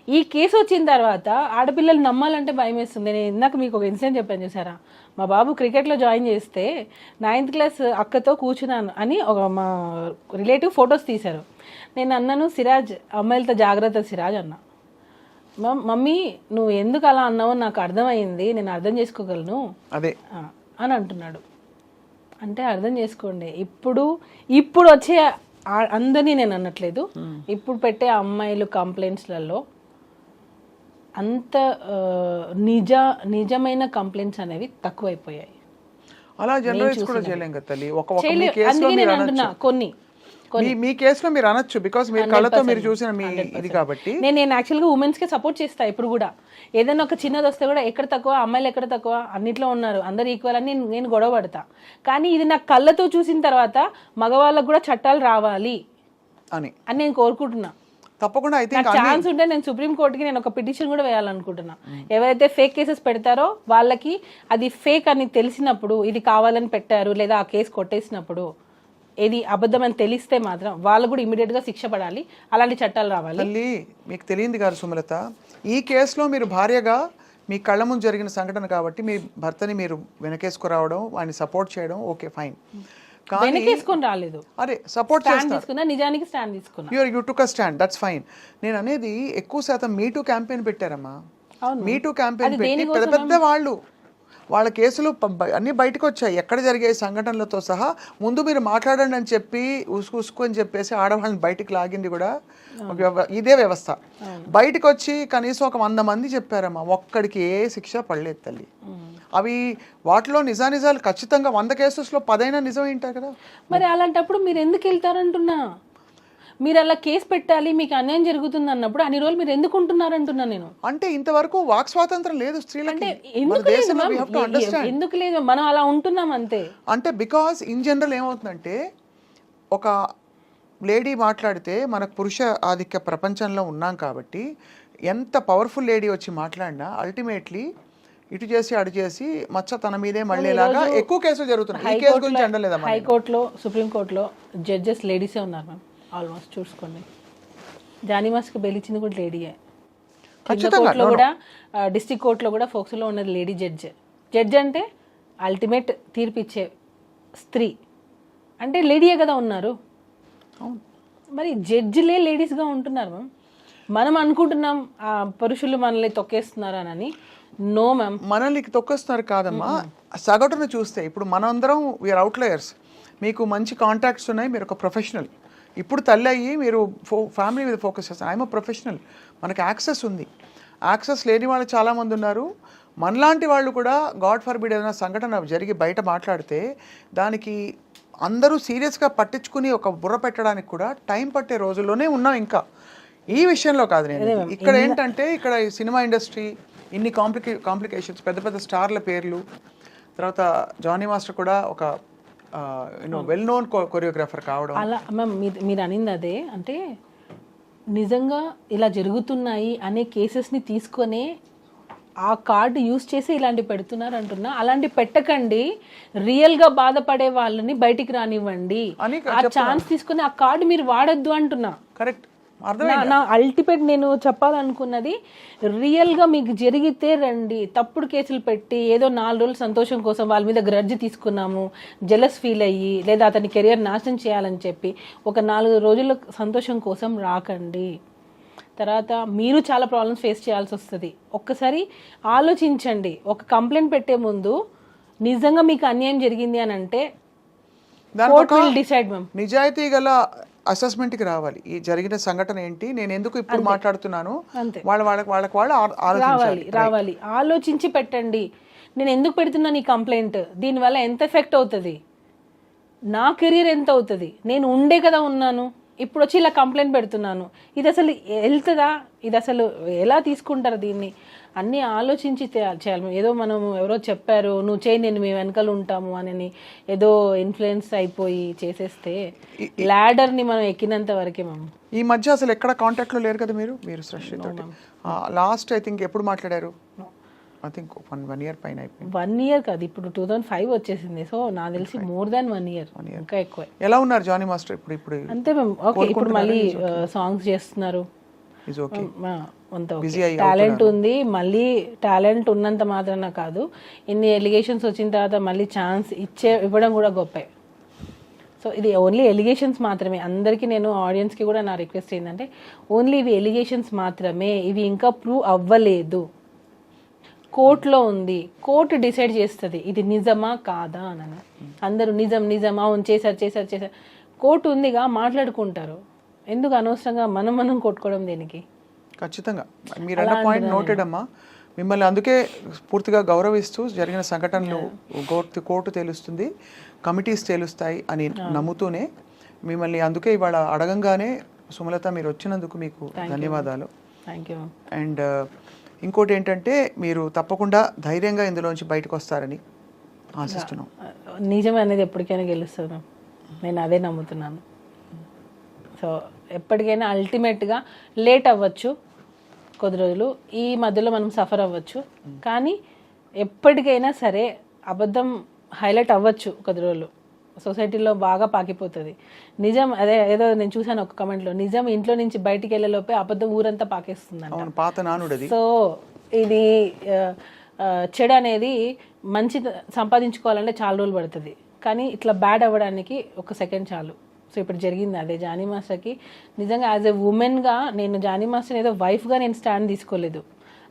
ఈ కేసు వచ్చిన తర్వాత ఆడపిల్లలు నమ్మాలంటే భయం వేస్తుంది. నేను ఇందాక మీకు ఒక ఇన్సిడెంట్ చెప్పాను చూసారా, మా బాబు క్రికెట్లో జాయిన్ చేస్తే 9th class అక్కతో కూర్చున్నాను అని మా రిలేటివ్ ఫొటోస్ తీశారు. నేను అన్నాను, సిరాజ్ అమ్మాయిలతో జాగ్రత్త సిరాజ్ అన్నా. మమ్మీ నువ్వు ఎందుకు అలా అన్నావో నాకు అర్థమైంది, నేను అర్థం చేసుకోగలను అదే అని అంటున్నాడు. అంటే అర్థం చేసుకోండి, ఇప్పుడు వచ్చే అందరినీ నేను అనట్లేదు, ఇప్పుడు పెట్టే అమ్మాయిలు కంప్లైంట్స్లలో అంత నిజమైన కంప్లైంట్స్ అనేవి తక్కువైపోయాయి. అలా జనరలైజ్ కూడా చేయలేం కదా తల్లి. అందుకే నేను అంటున్నా కొన్ని మీ కేసులో మీరు అనొచ్చు, బికాస్ మీరు కళ్ళతో మీరు చూసిన మీ ఇది కాబట్టి. నేను యాక్చువల్గా ఉమెన్స్ కి సపోర్ట్ చేస్తా. ఇప్పుడు కూడా ఏదైనా ఒక చిన్నది వస్తే కూడా ఎక్కడ తక్కువ, అమ్మాయిలు ఎక్కడ తక్కువ, అన్నిట్లో ఉన్నారు, అందరు ఈక్వల్ అని నేను గొడవ పడతా. కానీ ఇది నా కళ్ళతో చూసిన తర్వాత మగవాళ్ళకు కూడా చట్టాలు రావాలి అని నేను కోరుకుంటున్నా. తప్పకుండా అయితే ఛాన్స్ ఉంటే నేను సుప్రీం కోర్టుకి నేను ఒక పిటిషన్ కూడా వేయాలనుకుంటున్నా. ఎవరైతే ఫేక్ కేసెస్ పెడతారో వాళ్ళకి అది ఫేక్ అని తెలిసినప్పుడు, ఇది కావాలని పెట్టారు లేదా ఆ కేసు కొట్టేసినప్పుడు ఏది అబద్ధం అని తెలిస్తే మాత్రం వాళ్ళు కూడా ఇమీడియట్ గా శిక్ష పడాలి, అలాంటి చట్టాలు రావాలి. తల్లి మీకు తెలియంది కాదు సుమలత, ఈ కేసులో మీరు భార్యగా మీ కళ్ళ ముందు జరిగిన సంఘటన కాబట్టి మీ భర్తని మీరు వెనకేసుకురావడం, వాడిని సపోర్ట్ చేయడం ఓకే ఫైన్. వెనకేసుకొని రాలేదు, అరే సపోర్ట్ తీసుకున్నా, నిజానికి స్టాండ్ తీసుకున్నా. You took a stand, that's fine. నేను అనేది ఎక్కువ శాతం మీ టూ క్యాంపెయిన్ పెట్టారమ్మా. మీ టూ క్యాంపెయిన్ పెట్టి పెద్ద వాళ్ళు వాళ్ళ కేసులు అన్నీ బయటకు వచ్చాయి, ఎక్కడ జరిగే సంఘటనలతో సహా. ముందు మీరు మాట్లాడండి అని చెప్పి ఉసుకు అని చెప్పేసి ఆడవాళ్ళని బయటికి లాగింది కూడా ఇదే వ్యవస్థ. బయటకు వచ్చి కనీసం ఒక 100 మంది చెప్పారమ్మా, ఒక్కడికి ఏ శిక్ష పడలేదు తల్లి. అవి వాటిలో నిజాలు ఖచ్చితంగా 100 కేసెస్లో 10 నిజం ఏంటారు కదా. మరి అలాంటప్పుడు మీరు ఎందుకు వెళ్తారంటున్నా? మీరు అలా కేసు పెట్టాలి, మీకు అన్యాయం జరుగుతుంది అన్నప్పుడు అన్ని రోజులు మీరు ఎందుకు ఉంటున్నారు అంటున్నా నేను. అంటే ఇంతవరకు వాక్ స్వాతంత్రం లేదు స్త్రీలకి. అంటే మన ఎందుకు లేదు దేశంలో we ma'am? have to understand. ఎందుకు లేదు, మనం అలా ఉంటున్నాం అంతే. అంటే బికాస్ ఇన్ జనరల్ ఏమవుతుందంటే, ఒక లేడీ మాట్లాడితే మనకు పురుష ఆధిక్య ప్రపంచంలో ఉన్నాం కాబట్టి ఎంత పవర్ఫుల్ లేడీ వచ్చి మాట్లాడినా అల్టిమేట్లీ ఇటు చేసి అటు చేసి మచ్చ తన మీదే మళ్ళీలాగా ఎక్కువ కేసులు జరుగుతున్నాయి. ఈ కేసు గురించి అండలేదమ్మా. హైకోర్టులో, సుప్రీంకోర్టులో జడ్జెస్ లేడీసే ఉన్నారు మ్యామ్ ఆల్మోస్ట్. చూసుకోండి, జానీ మాస్కి బెయిల్ ఇచ్చింది కూడా లేడీయే. కోర్టులో కూడా, డిస్ట్రిక్ట్ కోర్టులో కూడా ఫోక్స్లో ఉన్నది లేడీ జడ్జ్. జడ్జ్ అంటే అల్టిమేట్ తీర్పు ఇచ్చే స్త్రీ అంటే లేడీయే కదా ఉన్నారు. మరి జడ్జిలే లేడీస్గా ఉంటున్నారు మ్యామ్. మనం అనుకుంటున్నాం పురుషులు మనల్ని తొక్కేస్తున్నారు అని. నో మ్యామ్, మనల్ని తొక్కేస్తున్నారు కాదమ్మా. సగటును చూస్తే ఇప్పుడు మనందరం వీఆర్ అవుట్లయర్స్. మీకు మంచి కాంటాక్ట్స్ ఉన్నాయి, మీరు ఒక ప్రొఫెషనల్. ఇప్పుడు తల్లి అయ్యి మీరు ఫ్యామిలీ మీద ఫోకస్ చేస్తారు. ఐఎమ్ ప్రొఫెషనల్, మనకు యాక్సెస్ ఉంది. యాక్సెస్ లేని వాళ్ళు చాలామంది ఉన్నారు. మనలాంటి వాళ్ళు కూడా గాడ్ ఫర్బిడ్ ఏదైనా సంఘటన జరిగి బయట మాట్లాడితే దానికి అందరూ సీరియస్గా పట్టించుకుని ఒక బుర్ర పెట్టడానికి కూడా టైం పట్టే రోజుల్లోనే ఉన్నాం. ఇంకా ఈ విషయంలో కాదు నేను. ఇక్కడ ఏంటంటే, ఇక్కడ సినిమా ఇండస్ట్రీ ఇన్ని కాంప్లికేషన్స్, పెద్ద పెద్ద స్టార్ల పేర్లు, తర్వాత జానీ మాస్టర్ కూడా ఒక వెల్ నోన్ కొరియోగ్రాఫర్ కావడం. అలా మ్యామ్ మీరు అనింది అదే. అంటే నిజంగా ఇలా జరుగుతున్నాయి అనే కేసెస్ని తీసుకొనే ఆ కార్డు యూజ్ చేసి ఇలాంటి పెడుతున్నారు అంటున్నా. అలాంటి పెట్టకండి, రియల్గా బాధపడే వాళ్ళని బయటికి రానివ్వండి. ఆ ఛాన్స్ తీసుకుని ఆ కార్డు మీరు వాడద్దు అంటున్నా. కరెక్ట్. నా అల్టిమేట్ నేను చెప్పాలనుకున్నది, రియల్గా మీకు జరిగితే రండి. తప్పుడు కేసులు పెట్టి ఏదో 4 రోజులు సంతోషం కోసం వాళ్ళ మీద గ్రడ్జ్ తీసుకున్నాము, జెలస్ ఫీల్ అయ్యి, లేదా అతని కెరియర్ నాశనం చేయాలని చెప్పి ఒక 4 రోజుల సంతోషం కోసం రాకండి. తర్వాత మీరు చాలా ప్రాబ్లమ్స్ ఫేస్ చేయాల్సి వస్తుంది. ఒక్కసారి ఆలోచించండి. ఒక కంప్లైంట్ పెట్టే ముందు నిజంగా మీకు అన్యాయం జరిగింది అని అంటే కోర్ట్ విల్ డిసైడ్ మ్యామ్. నిజాయితీ గల అసెస్మెంట్కి రావాలి. ఈ జరిగిన సంఘటన ఏంటి, నేను ఎందుకు ఇప్పుడు మాట్లాడుతున్నాను, వాళ్ళకి రావాలి. ఆలోచించి పెట్టండి. నేను ఎందుకు పెడుతున్నాను ఈ కంప్లైంట్, దీనివల్ల ఎంత ఎఫెక్ట్ అవుతుంది, నా కెరీర్ ఎంత అవుతుంది, నేను ఉండే కదా ఉన్నాను, ఇప్పుడు వచ్చి ఇలా కంప్లైంట్ పెడుతున్నాను, ఇది అసలు వెళ్తుందా, ఇది అసలు ఎలా తీసుకుంటారు దీన్ని, అన్నీ ఆలోచించి చేయాలి. ఏదో మనం ఎవరో చెప్పారు నువ్వు చేయి నేను మీ వెనకాల ఉంటాము అని ఏదో ఇన్ఫ్లుయెన్స్ అయిపోయి చేసేస్తే ల్యాడర్ని మనం ఎక్కినంత వరకే మ్యామ్. ఈ మధ్య అసలు ఎక్కడ కాంటాక్ట్లో లేరు కదా మీరు సృష్టితో? లాస్ట్ ఐ థింక్ ఎప్పుడు మాట్లాడారు? ఐ థింక్ 1 year పైన అయిపోయింది. 1 year కాదు, ఇప్పుడు 2005 వచ్చేసింది. సో నాకు తెలిసి more than 1 year, ఇంకా ఎక్కువ. ఎలా ఉన్నారు జానీ మాస్టర్ ఇప్పుడు? అంతే మ్యామ్. ఓకే, ఇప్పుడు మళ్ళీ సాంగ్స్ చేస్తున్నారు. టాలెంట్ ఉంది. మళ్ళీ టాలెంట్ ఉన్నంత మాత్రాన కాదు, ఇన్ని ఎలిగేషన్స్ వచ్చిన తర్వాత మళ్ళీ ఛాన్స్ ఇవ్వడం కూడా గొప్పే. సో ఇది ఓన్లీ ఎలిగేషన్స్ మాత్రమే. అందరికీ నేను ఆడియన్స్కి కూడా నా రిక్వెస్ట్ ఏంటంటే, ఓన్లీ ఇవి ఎలిగేషన్స్ మాత్రమే, ఇవి ఇంకా ప్రూవ్ అవ్వలేదు. కోర్టులో ఉంది, కోర్టు డిసైడ్ చేస్తుంది ఇది నిజమా కాదా అని. అందరూ నిజమా అవును చేశారు. కోర్టు ఉందిగా, మాట్లాడుకుంటారు. ఎందుకు అనవసరంగా మనం కొట్టుకోవడం దేనికి? ఖచ్చితంగా మీరు అన్న పాయింట్ నోటెడ్ అమ్మా. మిమ్మల్ని అందుకే పూర్తిగా గౌరవిస్తూ జరిగిన సంఘటనలు కోర్టు తెలుస్తుంది, కమిటీస్ తెలుస్తాయి అని నమ్ముతూనే మిమ్మల్ని అందుకే ఇవాళ అడగంగానే సుమలత మీరు వచ్చినందుకు మీకు ధన్యవాదాలు. Thank you. అండ్ ఇంకోటి ఏంటంటే, మీరు తప్పకుండా ధైర్యంగా ఇందులోంచి బయటకు వస్తారని ఆశిస్తున్నాం. నిజం అనేది ఎప్పటికైనా గెలుస్తుంది, నేను అదే నమ్ముతున్నాను. సో ఎప్పటికైనా అల్టిమేట్గా లేట్ అవ్వచ్చు కొద్ది రోజులు, ఈ మధ్యలో మనం సఫర్ అవ్వచ్చు, కానీ ఎప్పటికైనా సరే అబద్ధం హైలైట్ అవ్వచ్చు కొద్ది రోజులు, సొసైటీలో బాగా పాకిపోతుంది. నిజం అదే ఏదో నేను చూసాను ఒక కమెంట్లో, నిజం ఇంట్లో నుంచి బయటికి వెళ్ళేలోపే అబద్ధం ఊరంతా పాకేస్తుంది. సో ఇది చెడు అనేది మంచి సంపాదించుకోవాలంటే చాలా రోజులు పడుతుంది, కానీ ఇట్లా బ్యాడ్ అవ్వడానికి ఒక సెకండ్ చాలు. సో ఇప్పుడు జరిగింది అదే జానీ మాస్టర్కి. నిజంగా యాజ్ ఎ ఉమెన్గా నేను జానీ మాస్టర్ ఏదో వైఫ్గా నేను స్టాండ్ తీసుకోలేదు,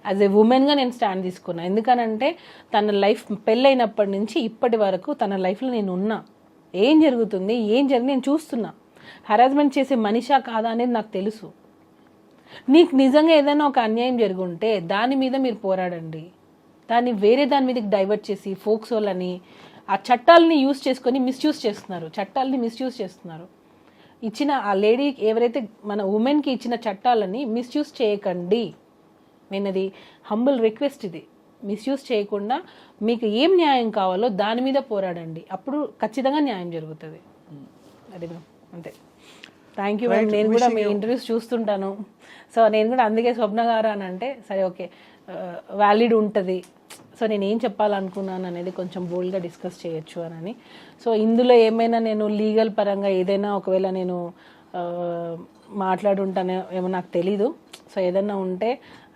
యాజ్ ఎ ఉమెన్గా నేను స్టాండ్ తీసుకున్నా. ఎందుకనంటే తన లైఫ్ పెళ్ళైనప్పటి నుంచి ఇప్పటి వరకు తన లైఫ్లో నేను ఉన్నా, ఏం జరుగుతుంది నేను చూస్తున్నా. హరాస్మెంట్ చేసే మనిషా కాదా అనేది నాకు తెలుసు. నీకు నిజంగా ఏదైనా ఒక అన్యాయం జరుగుంటే దాని మీద మీరు పోరాడండి, దాన్ని వేరే దాని మీదకి డైవర్ట్ చేసి ఫోక్సోలని ఆ చట్టాలని యూజ్ చేసుకొని మిస్యూజ్ చేస్తున్నారు. ఇచ్చిన ఆ లేడీ ఎవరైతే మన ఉమెన్కి ఇచ్చిన చట్టాలని మిస్యూజ్ చేయకండి. నేను అది హంబుల్ రిక్వెస్ట్, ఇది మిస్యూజ్ చేయకుండా మీకు ఏం న్యాయం కావాలో దాని మీద పోరాడండి, అప్పుడు ఖచ్చితంగా న్యాయం జరుగుతుంది. అది మ్యామ్, అంతే. Thank you ma'am. నేను కూడా మీ ఇంటర్వ్యూస్ చూస్తుంటాను, సో నేను కూడా అందుకే స్వప్న గారు అని అంటే సరే ఓకే వ్యాలిడ్ ఉంటుంది, సో నేను ఏం చెప్పాలనుకున్నాను అనేది కొంచెం బోల్డ్గా డిస్కస్ చేయొచ్చు అని. సో ఇందులో ఏమైనా నేను లీగల్ పరంగా ఏదైనా ఒకవేళ నేను మాట్లాడుంటానో ఏమో నాకు తెలీదు. సో ఏదన్నా ఉంటే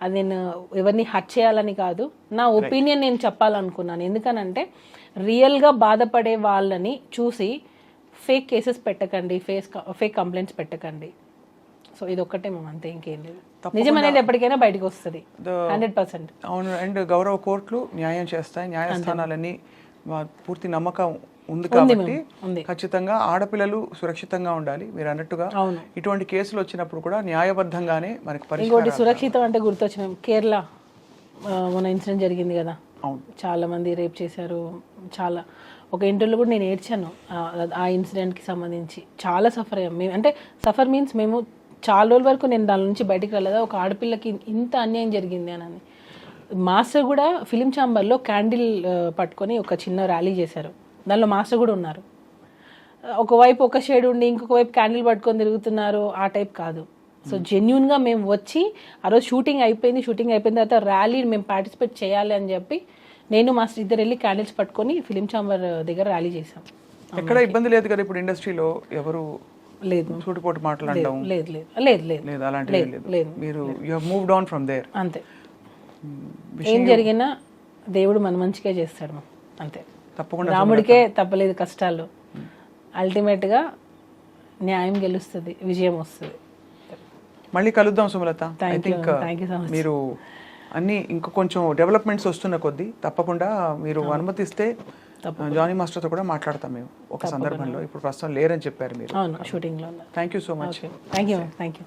అది నేను ఎవరిని హర్ట్ చేయాలని కాదు, నా ఒపీనియన్ నేను చెప్పాలనుకున్నాను. ఎందుకనంటే రియల్గా బాధపడే వాళ్ళని చూసి ఫేక్ కేసెస్ పెట్టకండి, ఫేక్ కంప్లైంట్స్ పెట్టకండి. సో ఇది ఒక్కటే మేము అంతే, ఇంకేం లేదు. నిజం అనేది ఎప్పటికైనా బయటకు వస్తుంది 100%. అవును. అండ్ గౌరవ కోర్టులు న్యాయం చేస్తాయి, న్యాయస్థానాలన్నీ పూర్తి నమ్మకం ఉంది కాబట్టి ఖచ్చితంగా ఆడపిల్లలు సురక్షితంగా ఉండాలి. మీరు అన్నట్టుగా ఇటువంటి కేసులు వచ్చినప్పుడు కూడా న్యాయబద్ధంగానే మనకి ఇంకోటి సురక్షితం అంటే గుర్తొచ్చి మేము కేరళ మన ఇన్సిడెంట్ జరిగింది కదా, చాలా మంది రేప్ చేశారు. చాలా ఒక ఇంటర్వ్యూలో కూడా నేను ఏడ్చాను ఆ ఇన్సిడెంట్కి సంబంధించి. చాలా సఫర్ అయ్యాం మేము, అంటే సఫర్ మీన్స్ మేము చాలా రోజుల వరకు నేను దాని నుంచి బయటికి రాలేదా, ఒక ఆడపిల్లకి ఇంత అన్యాయం జరిగింది అని. మాస్టర్ కూడా ఫిలిం ఛాంబర్లో క్యాండిల్ పట్టుకొని ఒక చిన్న ర్యాలీ చేశారు, దానిలో మాస్టర్ కూడా ఉన్నారు. ఒకవైపు ఒక షేడ్ ఉండి ఇంకొక వైపు క్యాండిల్ పట్టుకొని తిరుగుతున్నారు, ఆ టైప్ కాదు. సో జెన్యున్గా మేము వచ్చి ఆ రోజు షూటింగ్ అయిపోయిన తర్వాత ర్యాలీ మేము పార్టిసిపేట్ చేయాలి అని చెప్పి నేను మాస్టర్ ఇద్దరు వెళ్ళి క్యాండిల్స్ పట్టుకొని ఫిలిం ఛాంబర్ దగ్గర ర్యాలీ చేశాం. ఎక్కడ ఇబ్బంది లేదు కదా ఇప్పుడు ఇండస్ట్రీలో, ఎవరు లేదు సూటిపోటు మాట్లాడడం లేదు లేదు లేదు లేదు అలాంటివి లేదు. మీరు you have moved on from there. అంతే, ఏం జరిగినా దేవుడు మన మంచిగా చేస్తాడు అంతే. తప్పకుండా రాముడికే తప్పలేదు కష్టాలు, అల్టిమేట్గా న్యాయం గెలుస్తుంది, విజయం వస్తుంది. మళ్ళీ కలుద్దాం సుమలత. ఐ థింక్ మీరు అన్ని ఇంకా కొంచెం డెవలప్మెంట్స్ వస్తున్న కొద్దీ తప్పకుండా మీరు అనుమతిస్తే జానీ మాస్టర్తో కూడా మాట్లాడతాం మేము ఒక సందర్భంలో. ఇప్పుడు ప్రస్తుతం లేరని చెప్పారు మీరు. అవును, షూటింగ్లో. Thank you so much. Thank you.